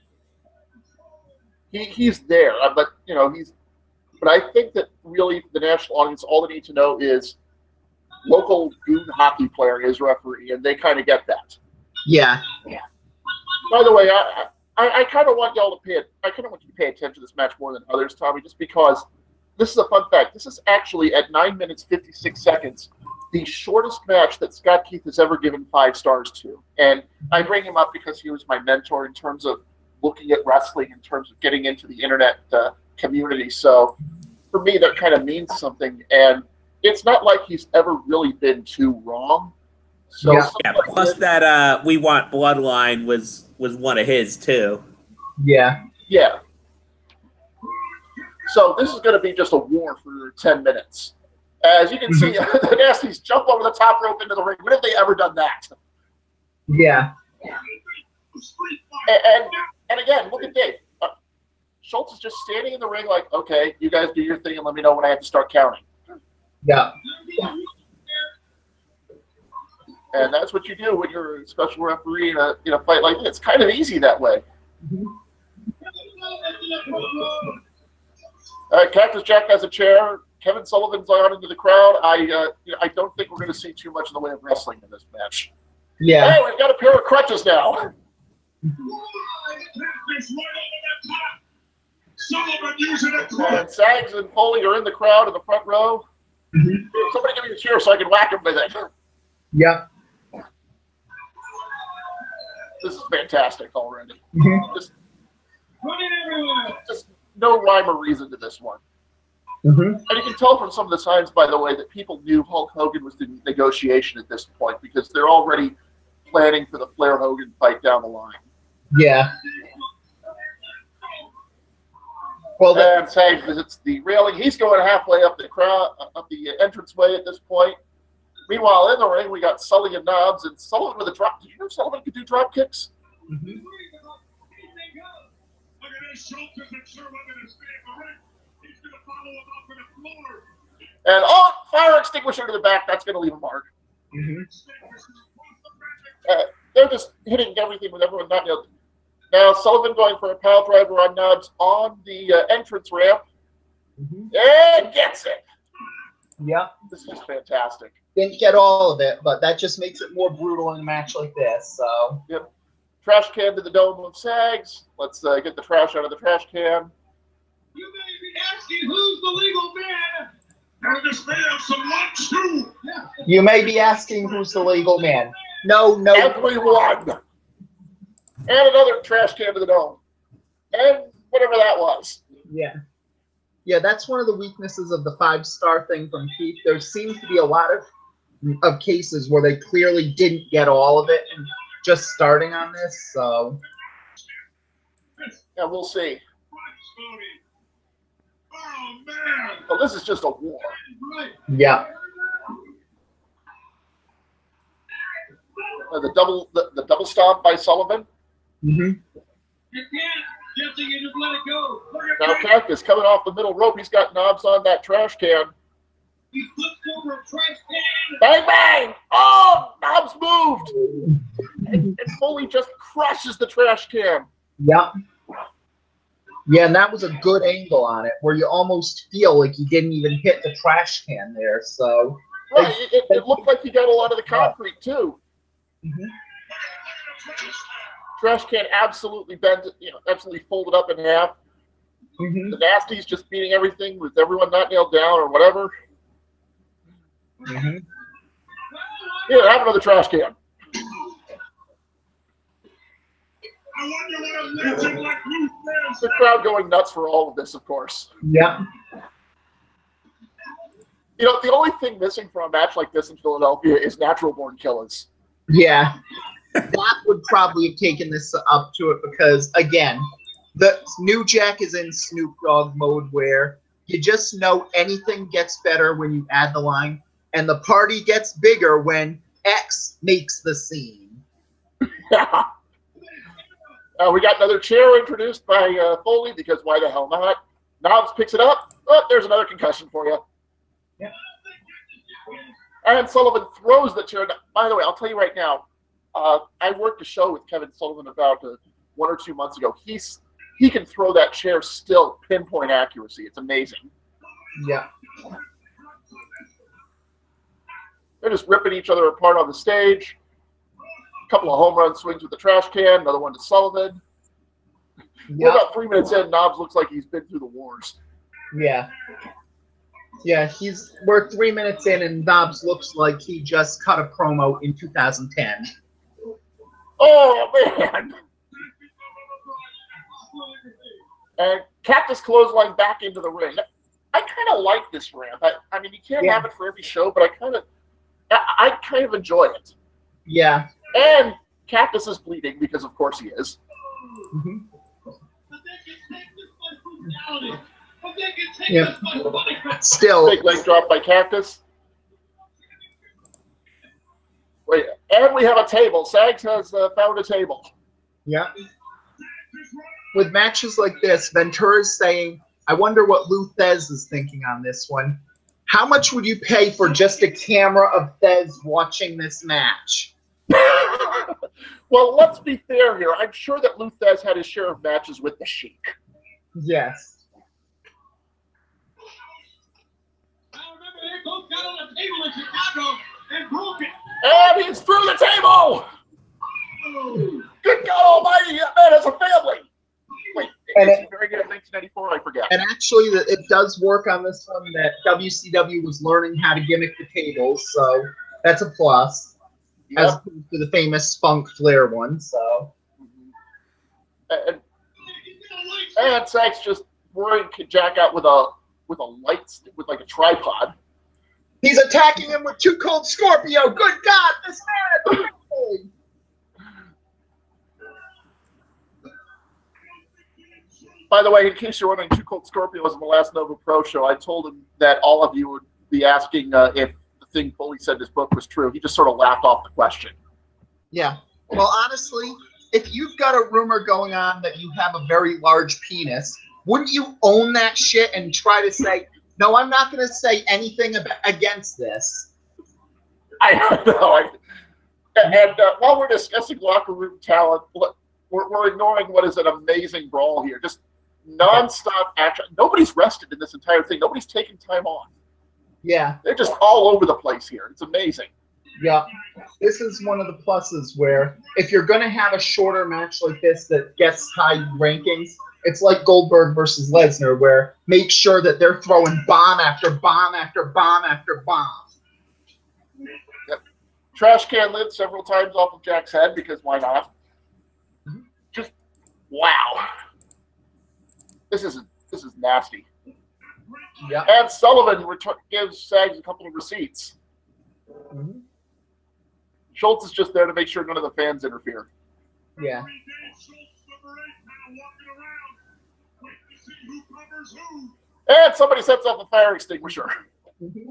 He's there, but But I think that really the national audience, all they need to know is local goon hockey player is referee, and they kind of get that. Yeah. By the way, I kind of want y'all to pay. I kind of want you to pay attention to this match more than others, Tommy, just because this is a fun fact. This is actually at 9 minutes 56 seconds the shortest match that Scott Keith has ever given 5 stars to, and I bring him up because he was my mentor in terms of looking at wrestling, in terms of getting into the internet community. So for me, that kind of means something, and it's not like he's ever really been too wrong. So plus that We Want Bloodline was one of his too. Yeah. So this is going to be just a war for 10 minutes. As you can see, the Nasties jump over the top rope into the ring. When have they ever done that? Yeah. And again, look at Dave. Schultz is just standing in the ring like, okay, you guys do your thing and let me know when I have to start counting. Yeah. And that's what you do when you're a special referee in a fight like this. It's kind of easy that way. Cactus Jack has a chair. Kevin Sullivan's on into the crowd. I don't think we're going to see too much in the way of wrestling in this match. Yeah. Hey, we've got a pair of crutches now. Sullivan using a crutch. And Sags and Foley are in the crowd in the front row. Somebody give me a chair so I can whack him with it. Yeah. This is fantastic already. Just no rhyme or reason to this one. And you can tell from some of the signs, by the way, that people knew Hulk Hogan was in negotiation at this point because they're already planning for the Flair-Hogan fight down the line. Yeah. Well, and Sags visits the railing. He's going halfway up the entranceway at this point. Meanwhile, in the ring, we got Sully and Knobs, and Sullivan with a drop. Did you know Sullivan could do drop kicks? Mm-hmm. Look at his shoulders and Sherwood is staying in the ring. He's going to follow him up to the floor. And fire extinguisher to the back. That's going to leave a mark. Mm-hmm. They're just hitting everything with everyone not nailed. Now Sullivan going for a pile driver on Knobs on the entrance ramp, and gets it. Yep. This is just fantastic. Didn't get all of it, but that just makes it more brutal in a match like this. So. Yep. Trash can to the dome of Sags. Let's get the trash out of the trash can. You may be asking who's the legal man. Now this may have some lunch too. You may be asking who's the legal man. No. Everyone. And another trash can to the dome. And whatever that was. Yeah. Yeah, that's one of the weaknesses of the 5-star thing from Keith. There seems to be a lot of cases where they clearly didn't get all of it and just starting on this, so. Yeah, we'll see. Oh man! Well, this is just a war. Yeah. The double stomp by Sullivan. Mm-hmm. You can't. Jesse, you just let it go. Now Cactus coming off the middle rope. He's got Knobs on that trash can. He flips over a trash can. Bang, bang! Oh, Knobs moved! And Foley just crushes the trash can. Yep. Yeah, and that was a good angle on it, where you almost feel like you didn't even hit the trash can there, so. Right, it looked like he got a lot of the concrete, too. Mm-hmm. Trash can absolutely bent, absolutely folded up in half. Mm-hmm. The Nasty's just beating everything with everyone not nailed down or whatever. Mm-hmm. Here, have another trash can. I wonder what a legend like you says. The crowd going nuts for all of this, of course. Yep. The only thing missing from a match like this in Philadelphia is natural born killers. Yeah. That would probably have taken this up to it because, again, the New Jack is in Snoop Dogg mode where you just know anything gets better when you add the line, and the party gets bigger when X makes the scene. Yeah. We got another chair introduced by Foley because why the hell not? Knobs picks it up. Oh, there's another concussion for you. Yeah. And Sullivan throws the chair. By the way, I'll tell you right now, I worked a show with Kevin Sullivan about 1 or 2 months ago. He can throw that chair still pinpoint accuracy. It's amazing. Yeah. They're just ripping each other apart on the stage. A couple of home run swings with the trash can. Another one to Sullivan. We're about 3 minutes in. Knobs looks like he's been through the wars. Yeah. Yeah, we're 3 minutes in, and Knobs looks like he just cut a promo in 2010. Oh, man. And Cactus clothesline back into the ring. I kind of like this ramp. I mean, you can't have it for every show, but I kind of enjoy it. Yeah. And Cactus is bleeding because, of course, he is. Mm-hmm. Yeah. Still. Big leg drop by Cactus. Wait, and we have a table. Sags has found a table. Yeah. With matches like this, Ventura's saying, I wonder what Lou Thez is thinking on this one. How much would you pay for just a camera of Thez watching this match? Well, let's be fair here. I'm sure that Lou Thez had his share of matches with the Sheik. Yes. I remember they both got on a table in Chicago and broke it. And he's through the table! Good God almighty, that man has a family! Wait, is he very good at 1994? I forget. And actually, it does work on this one that WCW was learning how to gimmick the tables, so that's a plus. Yep. As opposed to the famous Funk Flair one, so. And Sags just worried Jack out with a light stick, with like a tripod. He's attacking him with 2 Cold Scorpio. Good God, this man! By the way, in case you're wondering, Two Cold Scorpio was in the last Nova Pro show. I told him that all of you would be asking if the thing Bully said in his book was true. He just sort of laughed off the question. Yeah. Well, honestly, if you've got a rumor going on that you have a very large penis, wouldn't you own that shit and try to say, no, I'm not going to say anything against this? I don't know. And while we're discussing locker room talent, we're ignoring what is an amazing brawl here. Just nonstop action. Nobody's rested in this entire thing. Nobody's taking time off. Yeah. They're just all over the place here. It's amazing. Yeah. This is one of the pluses where if you're going to have a shorter match like this that gets high rankings, it's like Goldberg versus Lesnar, where make sure that they're throwing bomb after bomb after bomb after bomb. Yep. Trash can lid several times off of Jack's head, because why not? Just wow. This is nasty. Yeah. And Sullivan gives Sags a couple of receipts. Mm-hmm. Schultz is just there to make sure none of the fans interfere. Yeah. And somebody sets off a fire extinguisher. Mm-hmm.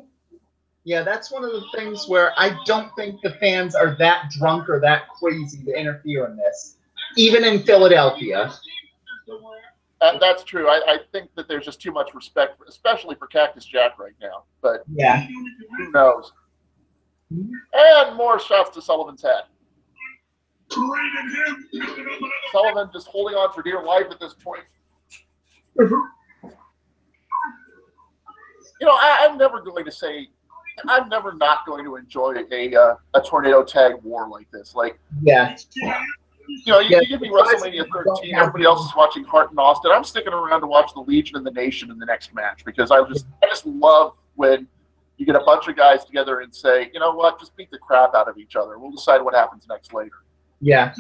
Yeah, that's one of the things where I don't think the fans are that drunk or that crazy to interfere in this, even in Philadelphia. That's true. I think that there's just too much respect, especially for Cactus Jack right now. But yeah, who knows? And more shots to Sullivan's head. Sullivan just holding on for dear life at this point. You know, I'm never not going to enjoy a tornado tag war like this. Like, yeah. You know, you give me WrestleMania 13. Everybody else is watching Hart and Austin. I'm sticking around to watch the Legion and the Nation in the next match, because I just love when you get a bunch of guys together and say, you know what, just beat the crap out of each other. We'll decide what happens next later. Yeah.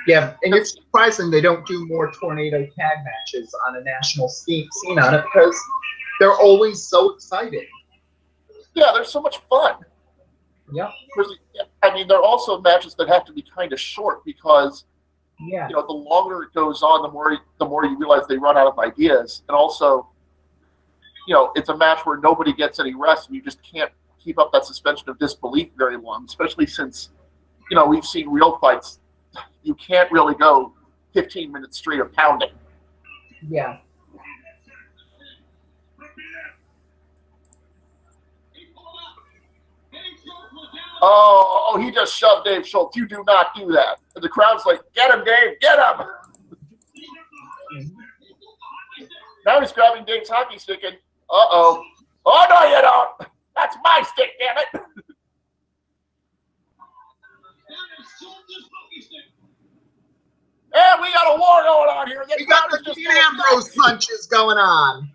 Yeah, and it's surprising they don't do more tornado tag matches on a national scene on it, because they're always so exciting. Yeah, they're so much fun. Yeah. I mean, they're also matches that have to be kind of short, because yeah, you know, the longer it goes on, the more you realize they run out of ideas. And also, you know, it's a match where nobody gets any rest, and you just can't keep up that suspension of disbelief very long, especially since, you know, we've seen real fights. You can't really go 15 minutes straight of pounding. Yeah. Oh, he just shoved Dave Schultz. You do not do that. And the crowd's like, get him, Dave, get him. Now he's grabbing Dave's hockey stick and, uh-oh. Oh, no, you don't. That's my stick, damn it. And we got a war going on here. We got the Dean Ambrose punches going on.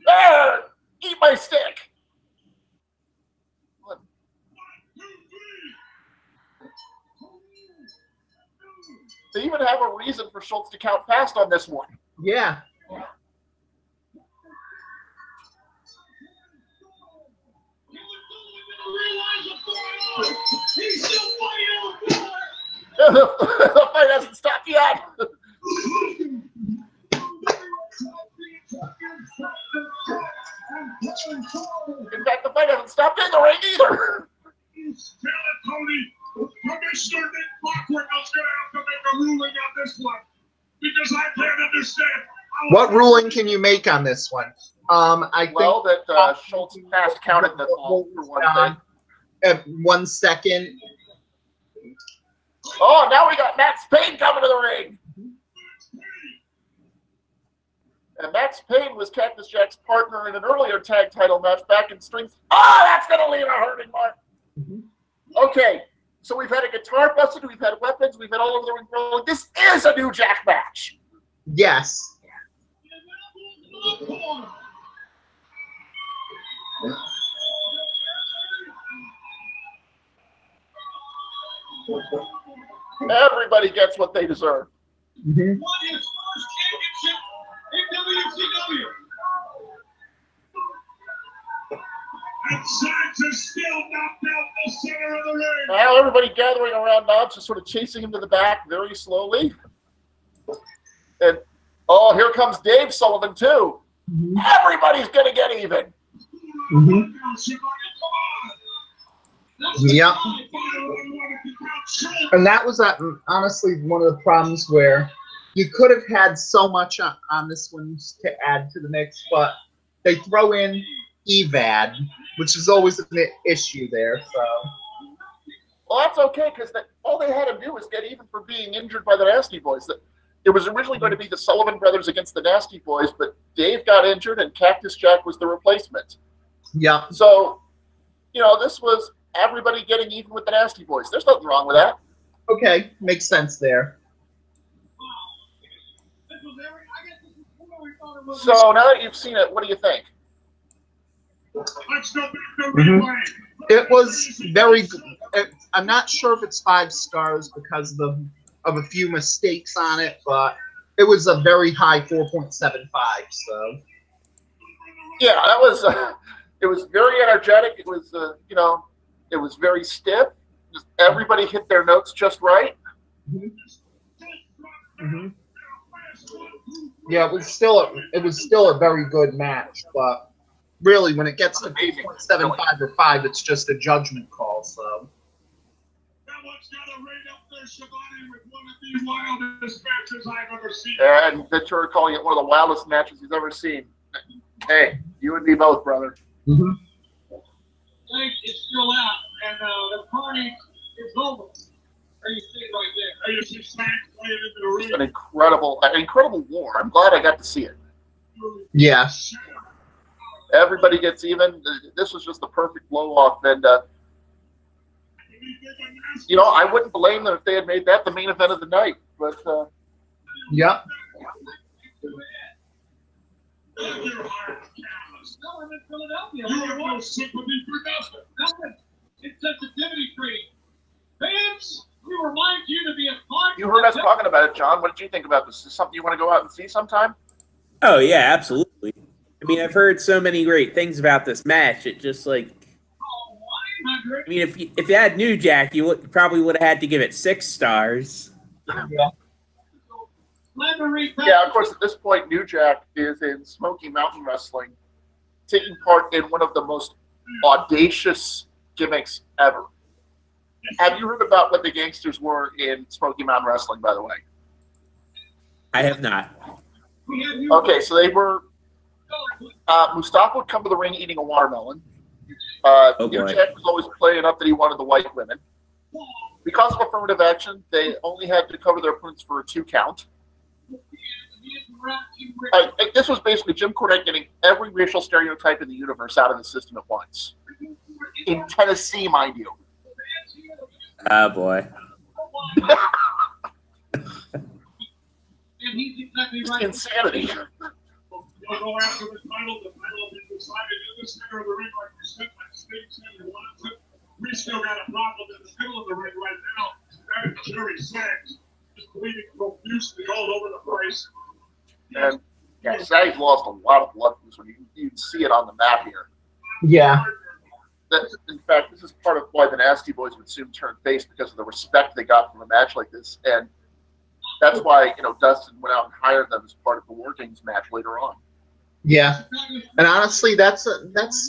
There, eat my stick. They even have a reason for Schultz to count fast on this one. Yeah. The fight hasn't stopped yet. In fact, the fight hasn't stopped in the ring either. Tony, Commissioner Nick Bockwell's going to have to make a ruling on this one, because I can't understand. What ruling can you make on this one? I think that Schultz passed counted the ball for one thing. 1 second. Oh, now we got Max Payne coming to the ring. And Max Payne was Cactus Jack's partner in an earlier tag title match back in Strings. Oh, that's going to leave a hurting mark. Okay, so we've had a guitar busted, we've had weapons, we've had all over the ring rolling. This is a New Jack match. Yes. Everybody gets what they deserve. Won his first championship in WCW. Sachs is still knocked out the center of the ring. Now everybody gathering around Knobbs, just sort of chasing him to the back very slowly. And, oh, here comes Dave Sullivan, too. Everybody's going to get even. Yep. And that was honestly one of the problems where you could have had so much on this one to add to the mix, but they throw in EVAD, which is always an issue there. So, well, that's okay because all they had to do was get even for being injured by the Nasty Boys. It was originally going to be the Sullivan brothers against the Nasty Boys, but Dave got injured and Cactus Jack was the replacement. yeah. So, this was everybody getting even with the Nasty Boys. There's nothing wrong with that. Okay, makes sense there. So now that you've seen it, what do you think? Let's go back to replay. It was very good. I'm not sure if it's 5 stars because of a few mistakes on it, but it was a very high 4.75. So yeah, that was it was very energetic. It was it was very stiff. Just everybody hit their notes just right. Yeah, it was still a very good match, but really when it gets to 4.75 or 5, it's just a judgment call. So. That one's got to rate up there, Schiavone, with one of the wildest matches I've ever seen. And Ventura calling it one of the wildest matches he's ever seen. Hey, you and me both, brother. It's still out, and the party is over. Are you seeing right there? Are you see Sachs playing into the ring? Just an incredible war. I'm glad I got to see it. Yeah. Everybody gets even. This was just the perfect blow off, and I wouldn't blame them if they had made that the main event of the night. But yeah. No, I'm in Philadelphia. You have no sympathy for Nothing. It's sensitivity training. Fans, we remind you to be a part. you heard us talking about it, John. What did you think about this? Is this something you want to go out and see sometime? Oh yeah, absolutely. I mean, I've heard so many great things about this match. It just like, I mean, if you had New Jack, you probably would have had to give it 6 stars. Yeah. Yeah, of course, at this point, New Jack is in Smoky Mountain Wrestling, taking part in one of the most audacious gimmicks ever. Have you heard about what the gangsters were in Smoky Mountain Wrestling, by the way? I have not. Okay, so they were Mustafa would come to the ring eating a watermelon. New Jack was always playing up that he wanted the white women. Because of affirmative action, they only had to cover their opponents for a 2 count. This was basically Jim Cornette getting every racial stereotype in the universe out of the system at once. In Tennessee, mind you. Oh, boy. Just insanity. You'll go after the title has been decided in the center of the ring, like you said, like State said he wanted to. We still got a problem in the middle of the ring right now. That is Jerry Sachs, just bleeding profusely all over the place. And yeah, Sachs lost a lot of blood from this one. You can see it on the map here. Yeah. In fact, this is part of why the Nasty Boys would soon turn face, because of the respect they got from a match like this. And that's why, Dustin went out and hired them as part of the War Games match later on. Yeah. And honestly, that's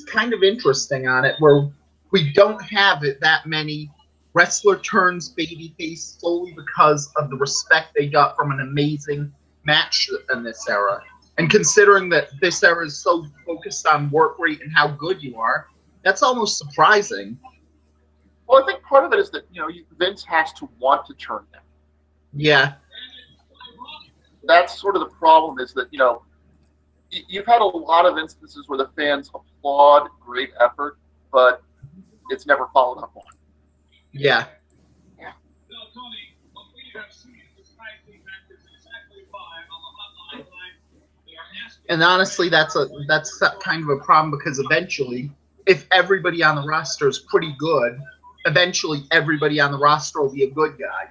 kind of interesting on it, where we don't have it that many wrestler turns babyface solely because of the respect they got from an amazing match in this era. And considering that this era is so focused on work rate and how good you are, that's almost surprising. Well, I think part of it is that, Vince has to want to turn them. Yeah. That's sort of the problem, is that, you've had a lot of instances where the fans applaud great effort, but it's never followed up on. Yeah. Yeah. And honestly, that's kind of a problem, because eventually, if everybody on the roster is pretty good, eventually everybody on the roster will be a good guy.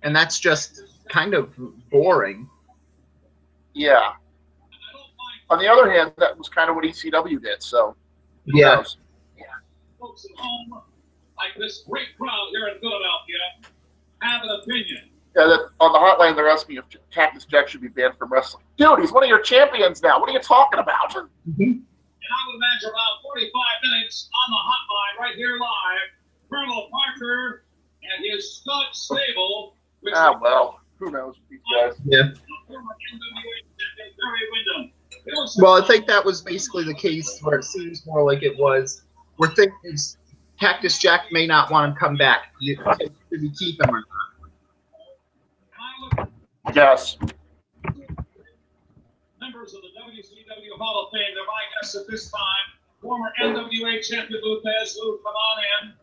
And that's just kind of boring. Yeah. On the other hand, that was kind of what ECW did, so who Yeah. knows? folks at home, like this great crowd here in Philadelphia, have an opinion. Yeah, on the hotline, they're asking if Cactus Jack should be banned from wrestling. Dude, he's one of your champions now. What are you talking about? And I would imagine about 45 minutes on the hotline right here live, Colonel Parker and his stud stable. Which well, who knows with these guys? Yeah. Well, I think that was basically the case where it seems more like it was. We're thinking Cactus Jack may not want him to come back. Should we keep him or not? Yes. Members of the WCW Hall of Fame, they're my guests at this time. Former NWA champion Luthez. Lou, come on in.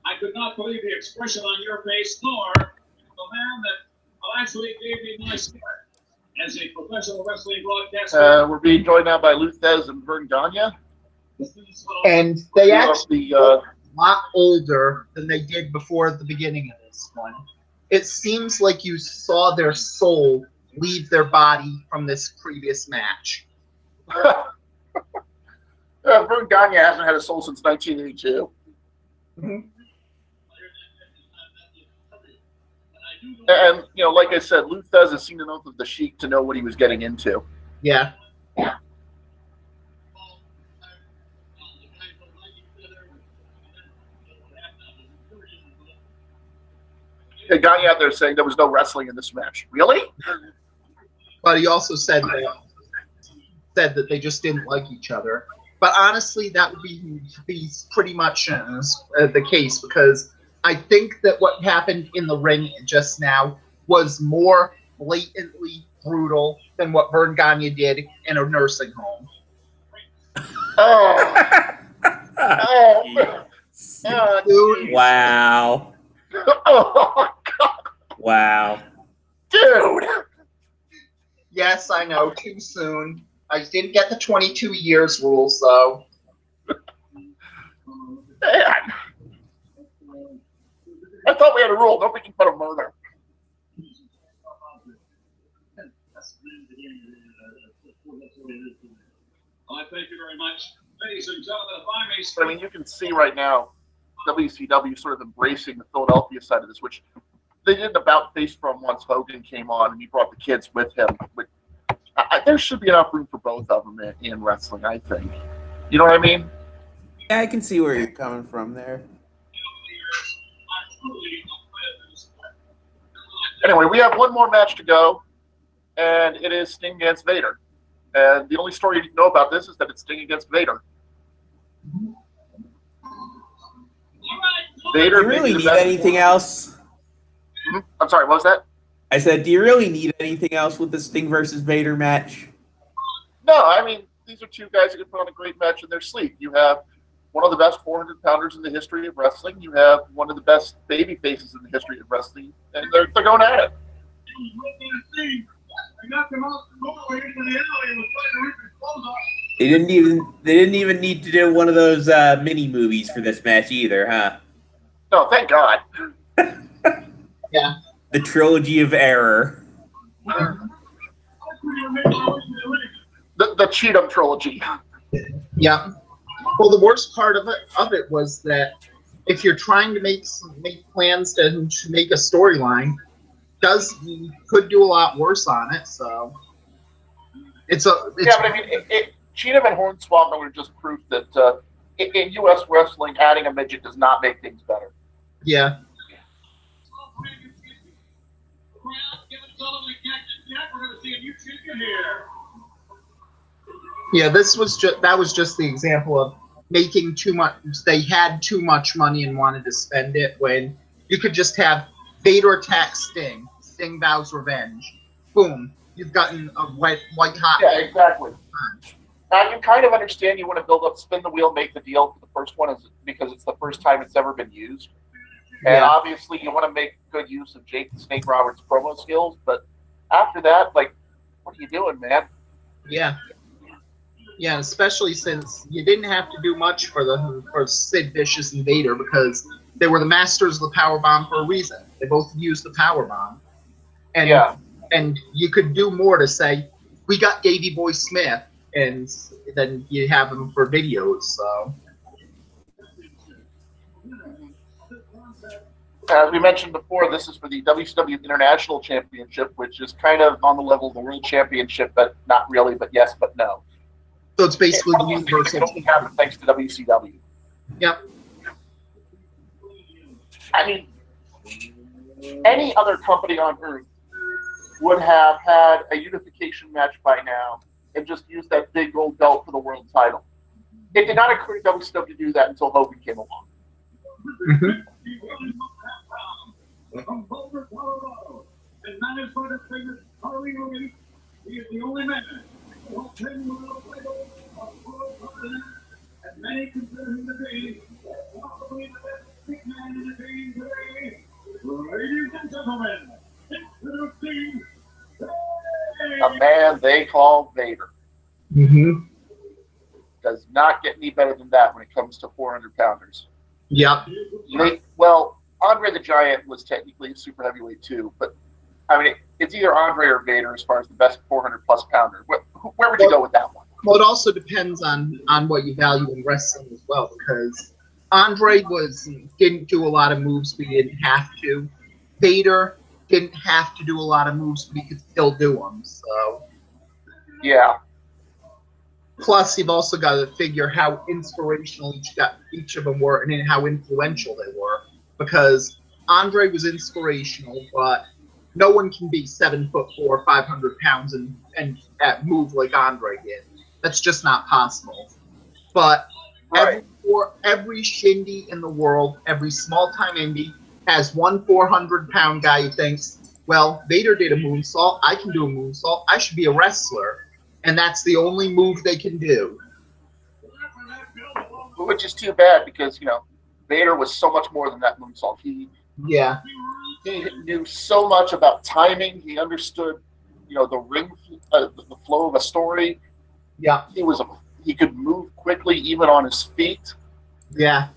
I could not believe the expression on your face, nor the man that actually gave me my start as a professional wrestling broadcaster. We're being joined now by Luthez and Vern Gagne. And they actually the a lot older than they did before the beginning of this one. It seems like you saw their soul leave their body from this previous match. Vern Gagne hasn't had a soul since 1982. Mm-hmm. And, you know, like I said, Luthez has seen enough of the Sheik to know what he was getting into. Yeah. Yeah. A guy out there saying there was no wrestling in this match. Really? But he also said that they just didn't like each other. But honestly, that would be pretty much the case, because I think that what happened in the ring just now was more blatantly brutal than what Vern Gagne did in a nursing home. Oh. Oh, dude. Wow. Oh, God. Wow. Dude. Yes, I know, too soon. I didn't get the 22 years rule, so. Man. I thought we had a rule. Don't make fun of murder. Well, thank you very much. Ladies and gentlemen, if I may But I mean, you can see right now WCW sort of embracing the Philadelphia side of this, which they did an about face from once Hogan came on and he brought the kids with him. But there should be enough room for both of them in wrestling, I think. You know what I mean? Yeah, I can see where you're coming from there. Anyway, we have one more match to go, and it is Sting against Vader. And the only story you need to know about this is that it's Sting against Vader. Vader. Do you really need anything else? I'm sorry, what was that? I said, do you really need anything else with the Sting versus Vader match? No, I mean, these are two guys who can put on a great match in their sleep. You have one of the best 400-pounders in the history of wrestling. You have one of the best baby faces in the history of wrestling, and they're going at it. They didn't even need to do one of those mini movies for this match either, huh? No, thank God. Yeah. The trilogy of error. The Cheatham trilogy. Yeah. Well, the worst part of it was that if you're trying to make plans to make a storyline, you could do a lot worse on it. So it's yeah, but I mean, Cheatham and Hornswoggle are just proof that in U.S. wrestling, adding a midget does not make things better. Yeah. Yeah, that was just the example of making too much. They had too much money and wanted to spend it when you could just have Vader attack Sting. Sting vows revenge. Boom. You've gotten a white hot. Yeah, exactly. I can kind of understand you want to build up, spin the wheel, make the deal for the first one because it's the first time it's ever been used. And Yeah. obviously you want to make good use of Jake the Snake Roberts' promo skills, but after that, like, what are you doing, man? Yeah. Yeah, especially since you didn't have to do much for Sid Vicious and Vader because they were the masters of the power bomb for a reason. They both used the power bomb. And Yeah. and you could do more to say, we got Davey Boy Smith, and then you have him for videos, so. As we mentioned before, this is for the WCW International Championship, which is kind of on the level of the World Championship, but not really, but yes, but no. So it's basically the universal. It only happened thanks to WCW. Yep. I mean, any other company on Earth would have had a unification match by now and just used that big gold belt for the world title. It did not occur to WCW to do that until Hogan came along. Mm-hmm. From Boulder, Colorado, and managed by the famous Harley Hogan, he is the only man who holds 10 world titles of world continent, and many consider him to be possibly the best big man in the game today. Ladies and gentlemen, introducing A man they call Vader. Mm-hmm. Does not get any better than that when it comes to 400-pounders. Yep. Well, Andre the Giant was technically a super heavyweight too, but I mean, it's either Andre or Vader as far as the best 400-plus pounder. Where would you go with that one? Well, it also depends on what you value in wrestling as well, because Andre didn't do a lot of moves, but he didn't have to. Vader didn't have to do a lot of moves, but he could still do them. So yeah. Plus, you've also got to figure how inspirational each of them were and how influential they were. Because Andre was inspirational, but no one can be 7'4", 500 pounds and move like Andre did. That's just not possible. But right. every shindy in the world, every small-time indie, has one 400-pound guy who thinks, well, Vader did a moonsault, I can do a moonsault, I should be a wrestler. And that's the only move they can do. Which is too bad because, Vader was so much more than that moonsault. He knew so much about timing. He understood, the ring, the flow of a story. Yeah. He could move quickly even on his feet. Yeah.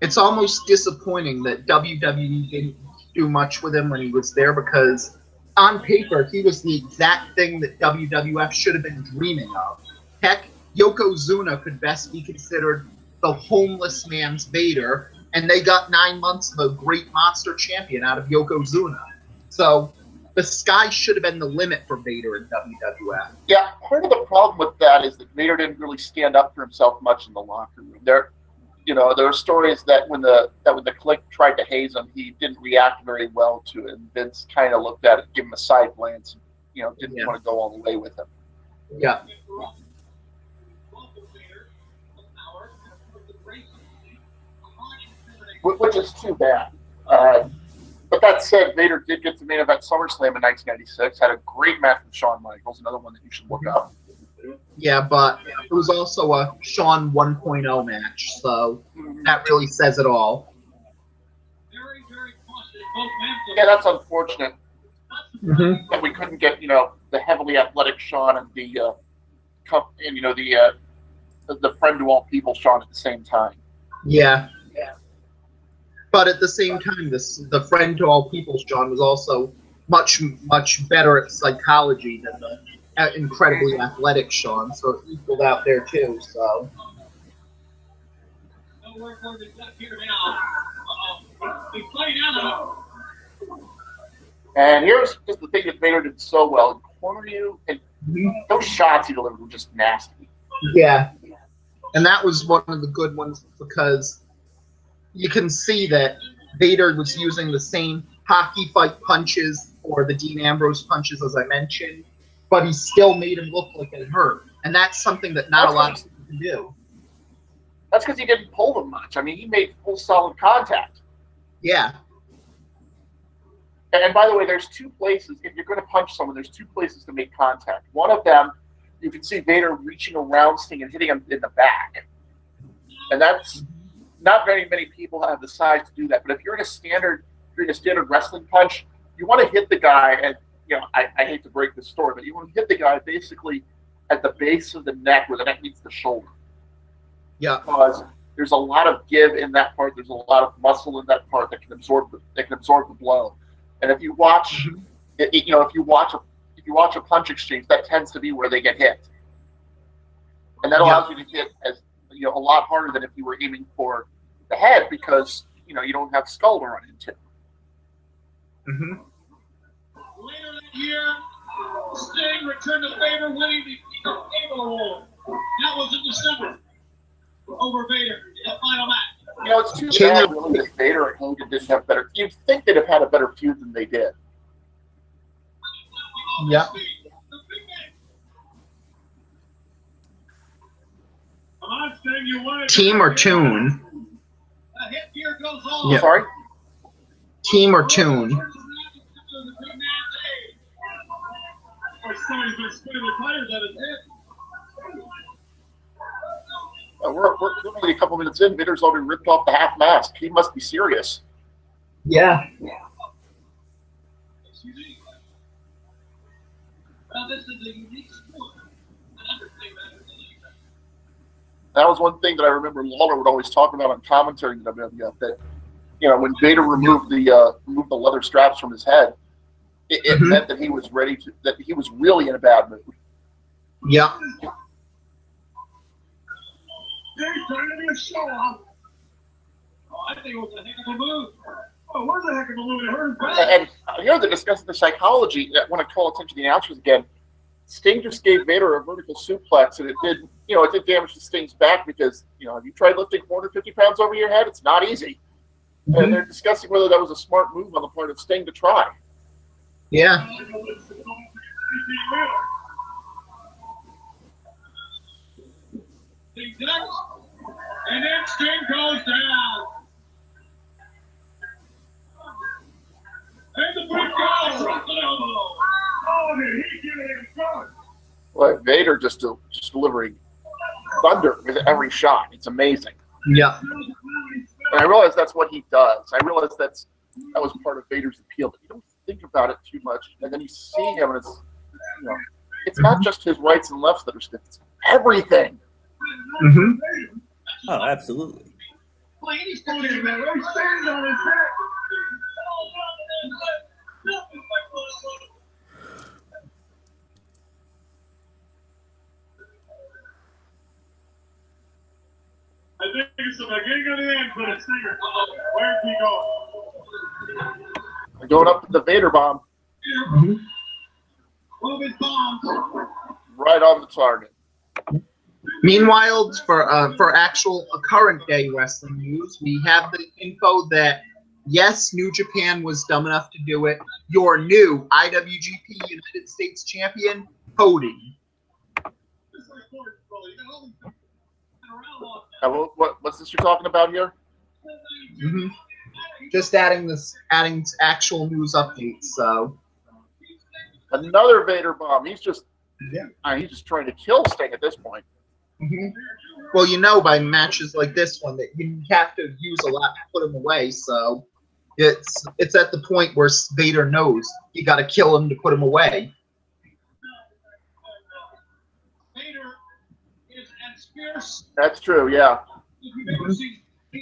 It's almost disappointing that WWE didn't do much with him when he was there because on paper, he was the exact thing that WWF should have been dreaming of. Heck, Yokozuna could best be considered the homeless man's Vader, and they got 9 months of a great monster champion out of Yokozuna. So the sky should have been the limit for Vader in WWF. Yeah, part of the problem with that is that Vader didn't really stand up for himself much in the locker room. There were stories that when the Clique tried to haze him, he didn't react very well to it. And Vince kind of looked at it, gave him a side glance, didn't want to go all the way with him. Yeah. Which is too bad. But that said, Vader did get to main event SummerSlam in 1996, had a great match with Shawn Michaels, another one that you should look up. Yeah, but it was also a Shawn 1.0 match, so that really says it all. Yeah, that's unfortunate Mm-hmm. that we couldn't get, the heavily athletic Shawn and the friend to all people Shawn at the same time. Yeah. But at the same time, the friend to all people Shawn was also much, much better at psychology than the incredibly athletic Shawn, so it equaled out there too. So. And here's just the thing that Vader did so well: corner you, and those shots he delivered were just nasty. Yeah, and that was one of the good ones because you can see that Vader was using the same hockey fight punches or the Dean Ambrose punches as I mentioned, but he still made him look like it hurt. And that's something that not a lot of people can do. That's because he didn't pull them much. I mean, he made full solid contact. Yeah. And by the way, there's two places. If you're going to punch someone, there's two places to make contact. One of them, you can see Vader reaching around Sting and hitting him in the back. And that's not very many people have the size to do that. But if you're in a standard wrestling punch, you want to hit the guy, and I hate to break this story, but you want to hit the guy basically at the base of the neck where the neck meets the shoulder. Yeah. Because there's a lot of give in that part. There's a lot of muscle in that part that can absorb the blow. And if you watch, if you watch a punch exchange, that tends to be where they get hit, and that allows you to hit as a lot harder than if you were aiming for the head, because you don't have Skull to run into. Mm-hmm. Later that year, Sting returned to favor, winning the Cable Award. That was in December over Vader in the final match. It's too bad really that Vader and Hogan didn't have better. You'd think they'd have had a better feud than they did. Yeah. Team or tune? Yeah. Sorry? Team or tune? We're only a couple minutes in. Vader's already ripped off the half mask. He must be serious. Yeah. That was one thing that I remember Lawler would always talk about on commentary in WWF, that when Vader removed the leather straps from his head, it meant that he was ready to, that he was really in a bad mood. Yeah. I think it was a heck of a move. Oh, it was a heck of a move. It hurt bad. And here they're discussing the psychology. I want to call attention to the announcers again. Sting just gave Vader a vertical suplex, and it did damage to Sting's back because, have you tried lifting 450 pounds over your head? It's not easy. Mm-hmm. And they're discussing whether that was a smart move on the part of Sting to try. Yeah. And then Sting goes down. And the big goal. Oh, did he get it done? Well, Vader just delivering thunder with every shot. It's amazing. Yeah. And I realize that's what he does. I realize that was part of Vader's appeal. But you don't think about it too much, and then you see him, and it's not just his rights and lefts that are stiff. It's everything. Mm-hmm. Oh, absolutely. I think it's the beginning of the end for the Stinger. Where's he going? Going up to the Vader bomb. Mm-hmm. Right on the target. Meanwhile, for actual current day wrestling news, we have the info that yes, New Japan was dumb enough to do it. Your new IWGP United States Champion, Cody. What's this you're talking about here? Mm-hmm. Just adding actual news updates. So another Vader bomb. He's just he's just trying to kill Sting at this point. Mm-hmm. Well, by matches like this one that you have to use a lot to put him away. So it's at the point where Vader knows you got to kill him to put him away. That's true, yeah.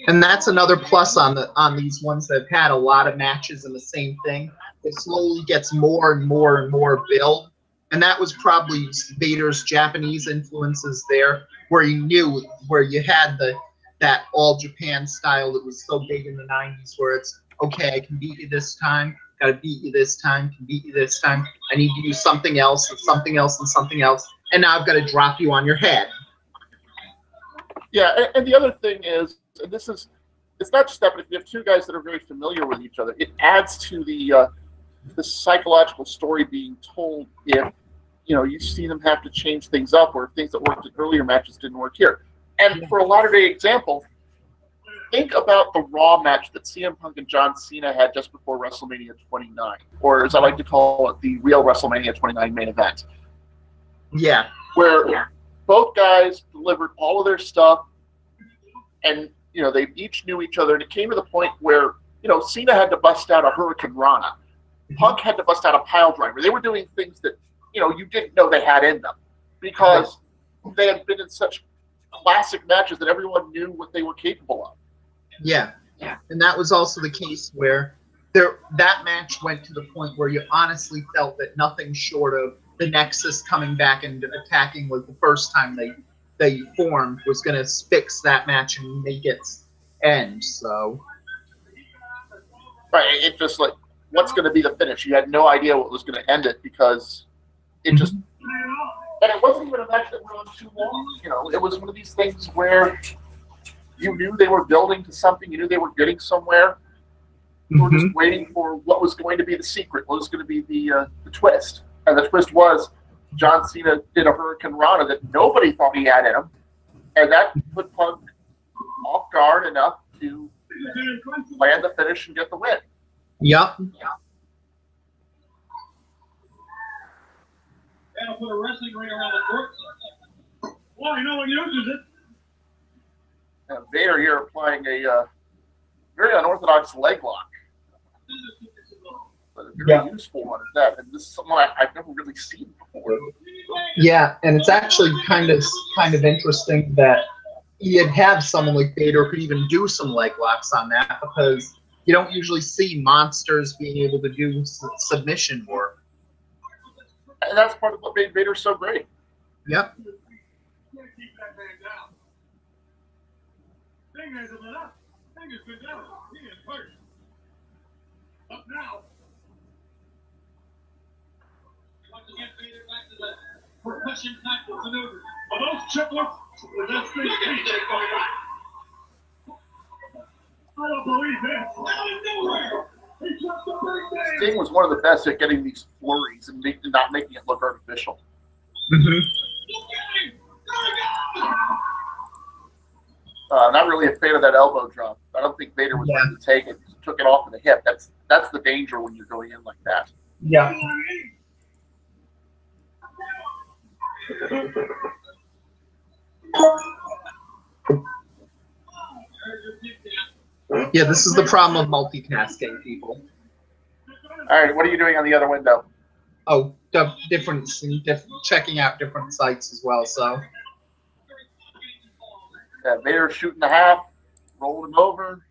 And that's another plus on these ones that have had a lot of matches in the same thing. It slowly gets more and more and more build. And that was probably Vader's Japanese influences there, where you had that all Japan style that was so big in the 90s, where it's, okay, I can beat you this time, gotta beat you this time, can beat you this time, I need to do something else and something else and something else, and now I've got to drop you on your head. Yeah, and the other thing is, and it's not just that, but if you have two guys that are very familiar with each other, it adds to the psychological story being told if, you see them have to change things up, or if things that worked in earlier matches didn't work here. And for a latter-day example, think about the Raw match that CM Punk and John Cena had just before WrestleMania 29, or as I like to call it, the real WrestleMania 29 main event. Yeah. Where both guys delivered all of their stuff, and they each knew each other, and it came to the point where Cena had to bust out a Hurricane Rana, Punk had to bust out a pile driver. They were doing things that you didn't know they had in them, because they had been in such classic matches that everyone knew what they were capable of. Yeah, and that was also the case where that match went to the point where you honestly felt that nothing short of the Nexus coming back and attacking was the first time they formed was going to fix that match and make it end. So Right. It just like, what's going to be the finish? You had no idea what was going to end it because it just. And it wasn't even a match that went on too long. You know, it was one of these things where you knew they were building to something. You knew they were getting somewhere. You were just waiting for what was going to be the secret, what was going to be the twist. And the twist was John Cena did a Hurricane Rana that nobody thought he had in him. And that put Punk off guard enough to land the finish and get the win. Yep. That'll put a wrestling ring around the court. Well, no one uses it. And Vader here applying a very unorthodox leg lock. But a very useful one at that. And this is something I've never really seen before. Yeah, and it's actually kind of interesting that you'd have someone like Vader could even do some leg locks on that, because you don't usually see monsters being able to do submission work. And that's part of what made Vader so great. Yep. You can't keep that man down. Thing hasn't been up. Thing has been down. He is hurt. Up now. Want to get Vader back to the percussion type of maneuver. Are those triplets? Or that's three feet they're going back? I don't believe this. Out of nowhere. He dropped the big man. Sting was one of the best at getting these flurries and not making it look artificial. Look at him. Not really a fan of that elbow drop. I don't think Vader was ready to take it. He took it off of the hip. That's the danger when you're going in like that. Yeah. Yeah, this is the problem of multitasking, people. All right, what are you doing on the other window? Oh, checking out different sites as well. So Vader shooting the half, rolling him over.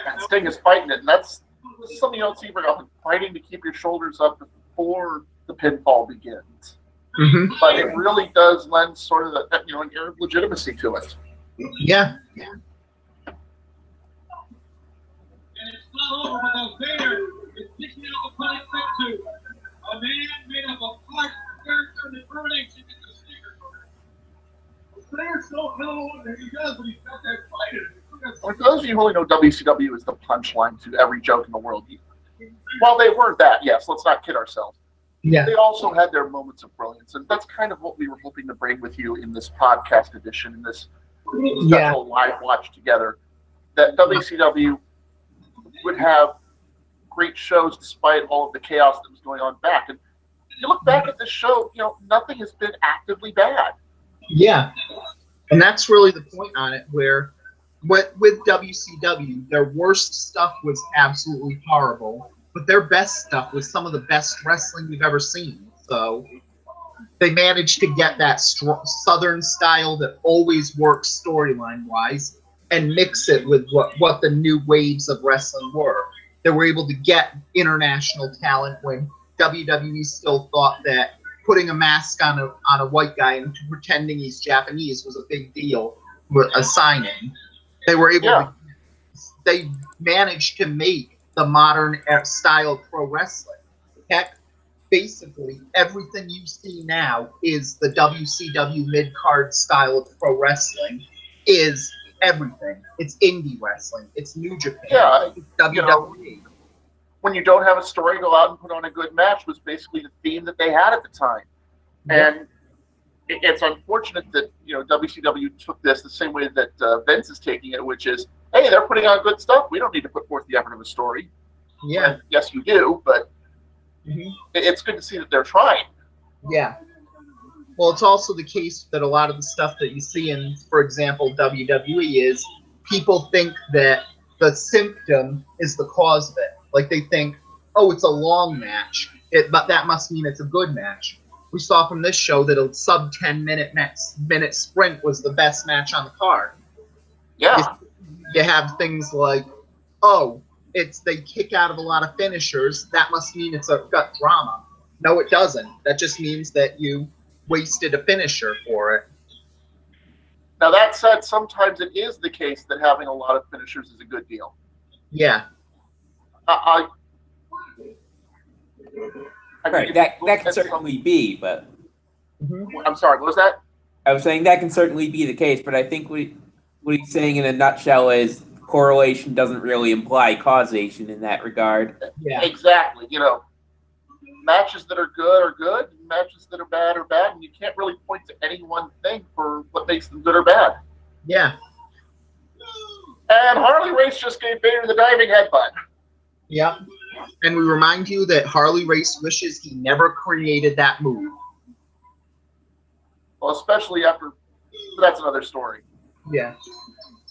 And Sting is fighting it, and that's something you don't see very often. Fighting to keep your shoulders up before the pinfall begins. But it really does lend sort of an air of legitimacy to it. Yeah. And it's not over because Vader is picking up a punch back to a man made up of heart, character, and determination in the Stinger. Stinger's so hell what he does, but he's got that fight in it. For those of you who only know WCW is the punchline to every joke in the world. While they were that, yes, let's not kid ourselves. Yeah. They also had their moments of brilliance, and that's kind of what we were hoping to bring with you in this podcast edition, in this special live watch together. That WCW would have great shows despite all of the chaos that was going on back. And you look back at this show, nothing has been actively bad. Yeah. And that's really the point on it, where with WCW, their worst stuff was absolutely horrible, but their best stuff was some of the best wrestling we've ever seen. So they managed to get that Southern style that always works storyline-wise and mix it with what the new waves of wrestling were. They were able to get international talent when WWE still thought that putting a mask on a white guy and pretending he's Japanese was a big deal with a signing. They were able to, they managed to make the modern style pro wrestling. Heck, basically everything you see now is the WCW mid-card style of pro wrestling is everything. It's indie wrestling. It's New Japan. Yeah, it's WWE. When you don't have a story, go out and put on a good match was basically the theme that they had at the time. And it's unfortunate that WCW took this the same way that Vince is taking it, which is, hey, they're putting on good stuff. We don't need to put forth the effort of a story. Yeah. And yes, you do, but it's good to see that they're trying. Yeah. Well, it's also the case that a lot of the stuff that you see in, for example, WWE is people think that the symptom is the cause of it. Like they think, oh, it's a long match, but that must mean it's a good match. We saw from this show that a sub 10-minute sprint was the best match on the card. Yeah. You have things like, oh, they kick out of a lot of finishers. That must mean it's a gut drama. No, it doesn't. That just means that you wasted a finisher for it. Now, that said, sometimes it is the case that having a lot of finishers is a good deal. Yeah. I Right, that can certainly be, but I'm sorry, what was that? I was saying that can certainly be the case, but I think what he's saying in a nutshell is correlation doesn't really imply causation in that regard. Yeah. Exactly. You know, matches that are good, matches that are bad, and you can't really point to any one thing for what makes them good or bad. Yeah. And Harley Race just gave Vader the diving headbutt. Yeah. And we remind you that Harley Race wishes he never created that move. Well, especially after, that's another story. Yeah.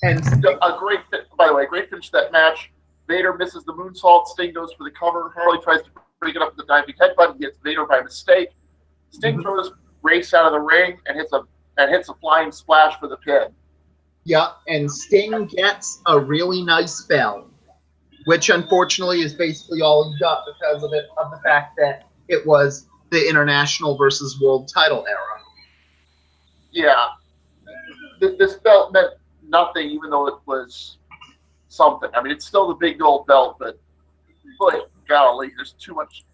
And by the way, great finish to that match. Vader misses the moonsault. Sting goes for the cover. Harley tries to break it up with the diving headbutt. He hits Vader by mistake. Sting throws Race out of the ring and hits a flying splash for the pin. Yeah, and Sting gets a really nice bell, which unfortunately is basically all he got because of the fact that it was the international versus world title era. Yeah, this belt meant nothing, even though it was something. I mean, it's still the big gold belt, but boy, golly, there's too much.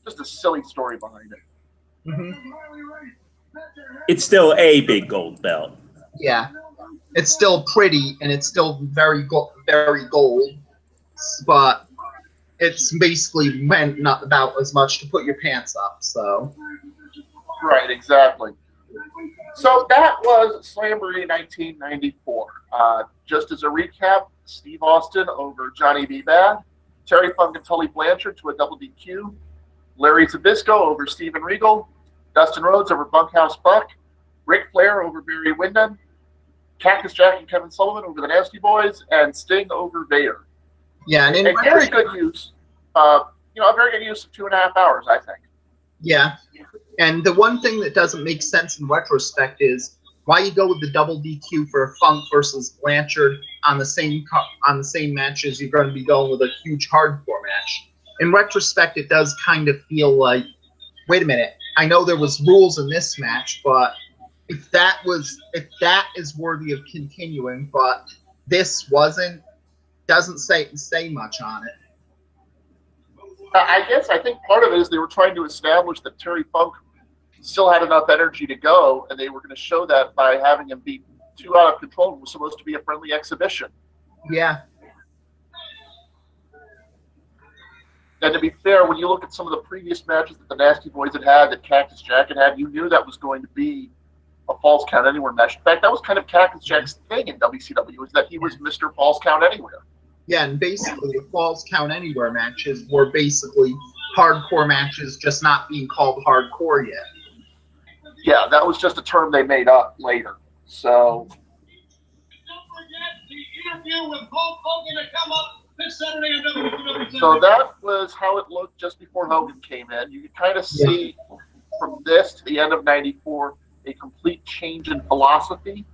Just a silly story behind it. It's still a big gold belt. Yeah, it's still pretty and it's still very gold, but it's basically meant not about as much to put your pants up. So. Right, exactly. So that was Slamboree 1994. Just as a recap, Steve Austin over Johnny B. Bad, Terry Funk and Tully Blanchard to a double DQ, Larry Zbyszko over Steven Regal, Dustin Rhodes over Bunkhouse Buck, Ric Flair over Barry Windham, Cactus Jack and Kevin Sullivan over the Nasty Boys, and Sting over Vader. Yeah, and very good use. A very good use of 2.5 hours, I think. Yeah. And the one thing that doesn't make sense in retrospect is why you go with the double DQ for Funk versus Blanchard on the same match as you're going to be going with a huge hardcore match. In retrospect, it does kind of feel like, wait a minute, I know there was rules in this match, but if that is worthy of continuing, but this wasn't, doesn't say much on it. I think part of it is they were trying to establish that Terry Funk still had enough energy to go, and they were going to show that by having him be too out of control. It was supposed to be a friendly exhibition. Yeah. And to be fair, when you look at some of the previous matches that the Nasty Boys had, that Cactus Jack had, you knew that was going to be a Falls Count Anywhere match. In fact, that was kind of Cactus Jack's thing in WCW, is that he was Mr. Falls Count Anywhere. Yeah, and basically the Falls Count Anywhere matches were basically hardcore matches, just not being called hardcore yet. Yeah, that was just a term they made up later. So. Don't forget the interview with Hulk Hogan to come up this Saturday on WWE. So that was how it looked just before Hogan came in. You could kind of see from this to the end of '94 a complete change in philosophy,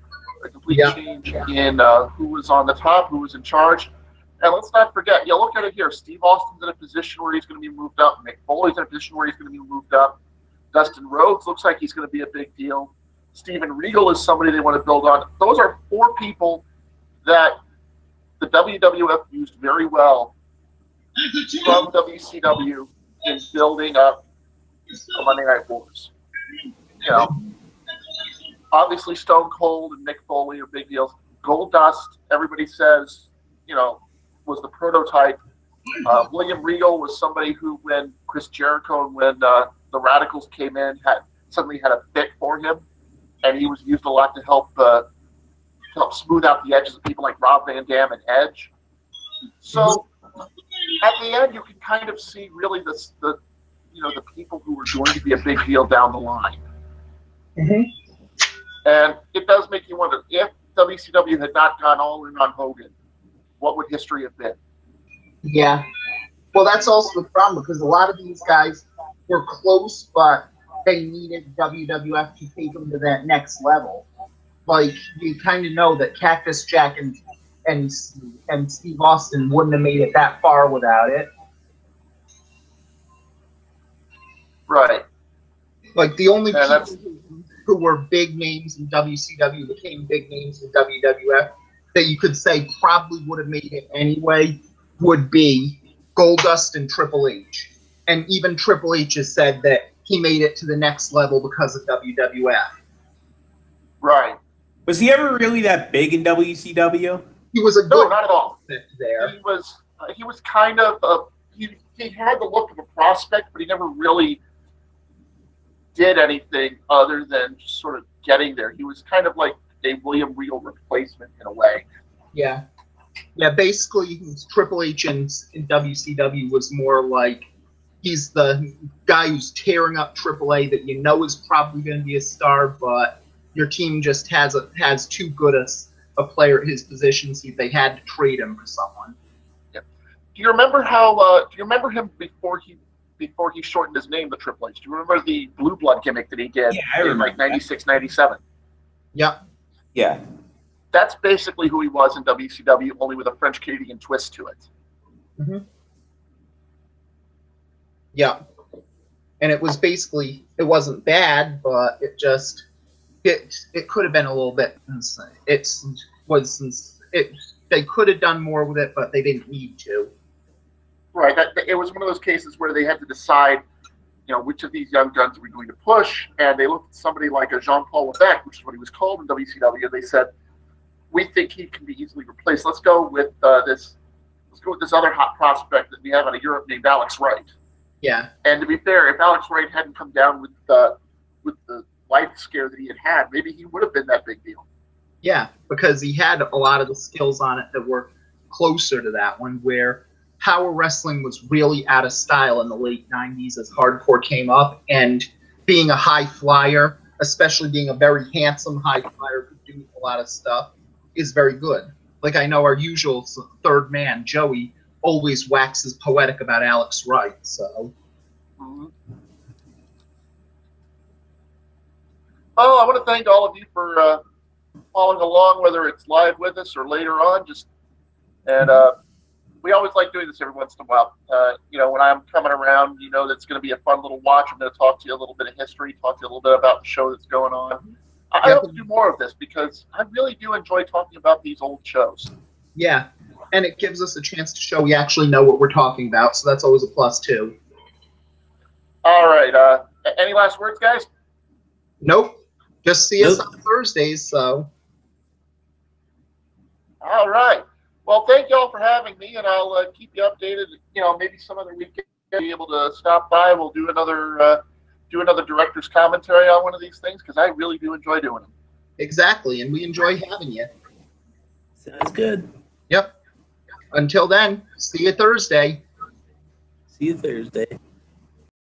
a complete change in who was on the top, who was in charge. And let's not forget, look at it here. Steve Austin's in a position where he's going to be moved up. Mick Foley's in a position where he's going to be moved up. Dustin Rhodes looks like he's going to be a big deal. Steven Regal is somebody they want to build on. Those are 4 people that the WWF used very well from WCW in building up the Monday Night Wars. Obviously Stone Cold and Mick Foley are big deals. Goldust, everybody says, was the prototype. William Regal was somebody who, when Chris Jericho and when the Radicals came in, suddenly had a fit for him, and he was used a lot to help smooth out the edges of people like Rob Van Dam and Edge. So at the end, you can kind of see really the people who were going to be a big deal down the line. Mm-hmm. And it does make you wonder, if WCW had not gone all in on Hogan, what would history have been? Yeah. Well, that's also the problem, because a lot of these guys were close, but they needed WWF to take them to that next level. Like, you kind of know that Cactus Jack and Steve Austin wouldn't have made it that far without it. Right. Like, the only people who were big names in WCW became big names in WWF that you could say probably would have made it anyway would be Goldust and Triple H. And even Triple H has said that he made it to the next level because of WWF. Right. Was he ever really that big in WCW? He was a No, good not at all. there. He was kind of he had the look of a prospect, but he never really did anything other than just sort of getting there. He was kind of like a William Regal replacement in a way. Yeah. Yeah, basically Triple H in WCW was more like he's the guy who's tearing up AAA that you know is probably going to be a star, but your team just has too good a player at his position, so they had to trade him for someone. Yeah. Do you remember how? Do you remember him before he shortened his name to Triple H? Do you remember the Blue Blood gimmick that he did in like 96, 97? Yep. Yeah. That's basically who he was in WCW, only with a French Canadian twist to it. Mm-hmm. Yeah. And it was basically, it wasn't bad, but it just, it could have been a little bit insane. They could have done more with it, but they didn't need to. Right. It was one of those cases where they had to decide, which of these young guns are we going to push, and they looked at somebody like a Jean-Paul Levesque, which is what he was called in WCW, and they said, we think he can be easily replaced. Let's go with this other hot prospect that we have out of Europe named Alex Wright. Yeah. And to be fair, if Alex Wright hadn't come down with the life scare that he had, maybe he would have been that big deal. Yeah, because he had a lot of the skills on it that were closer to that one, where power wrestling was really out of style in the late 90s as hardcore came up, and being a high flyer, especially being a very handsome high flyer who could do a lot of stuff, is very good. Like, I know our usual third man, Joey, always waxes poetic about Alex Wright, so. Mm-hmm. Well, I want to thank all of you for following along, whether it's live with us or later on. We always like doing this every once in a while. When I'm coming around, that's going to be a fun little watch. I'm going to talk to you a little bit of history, talk to you a little bit about the show that's going on. I hope to do more of this because I really do enjoy talking about these old shows. Yeah, and it gives us a chance to show we actually know what we're talking about, so that's always a plus, too. All right. Any last words, guys? Nope. Just see us on Thursdays, so. All right. Well, thank you all for having me, and I'll keep you updated. Maybe some other weekend I'll be able to stop by. We'll do another director's commentary on one of these things because I really do enjoy doing them. Exactly, and we enjoy having you. Sounds good. Yep. Until then, see you Thursday. See you Thursday.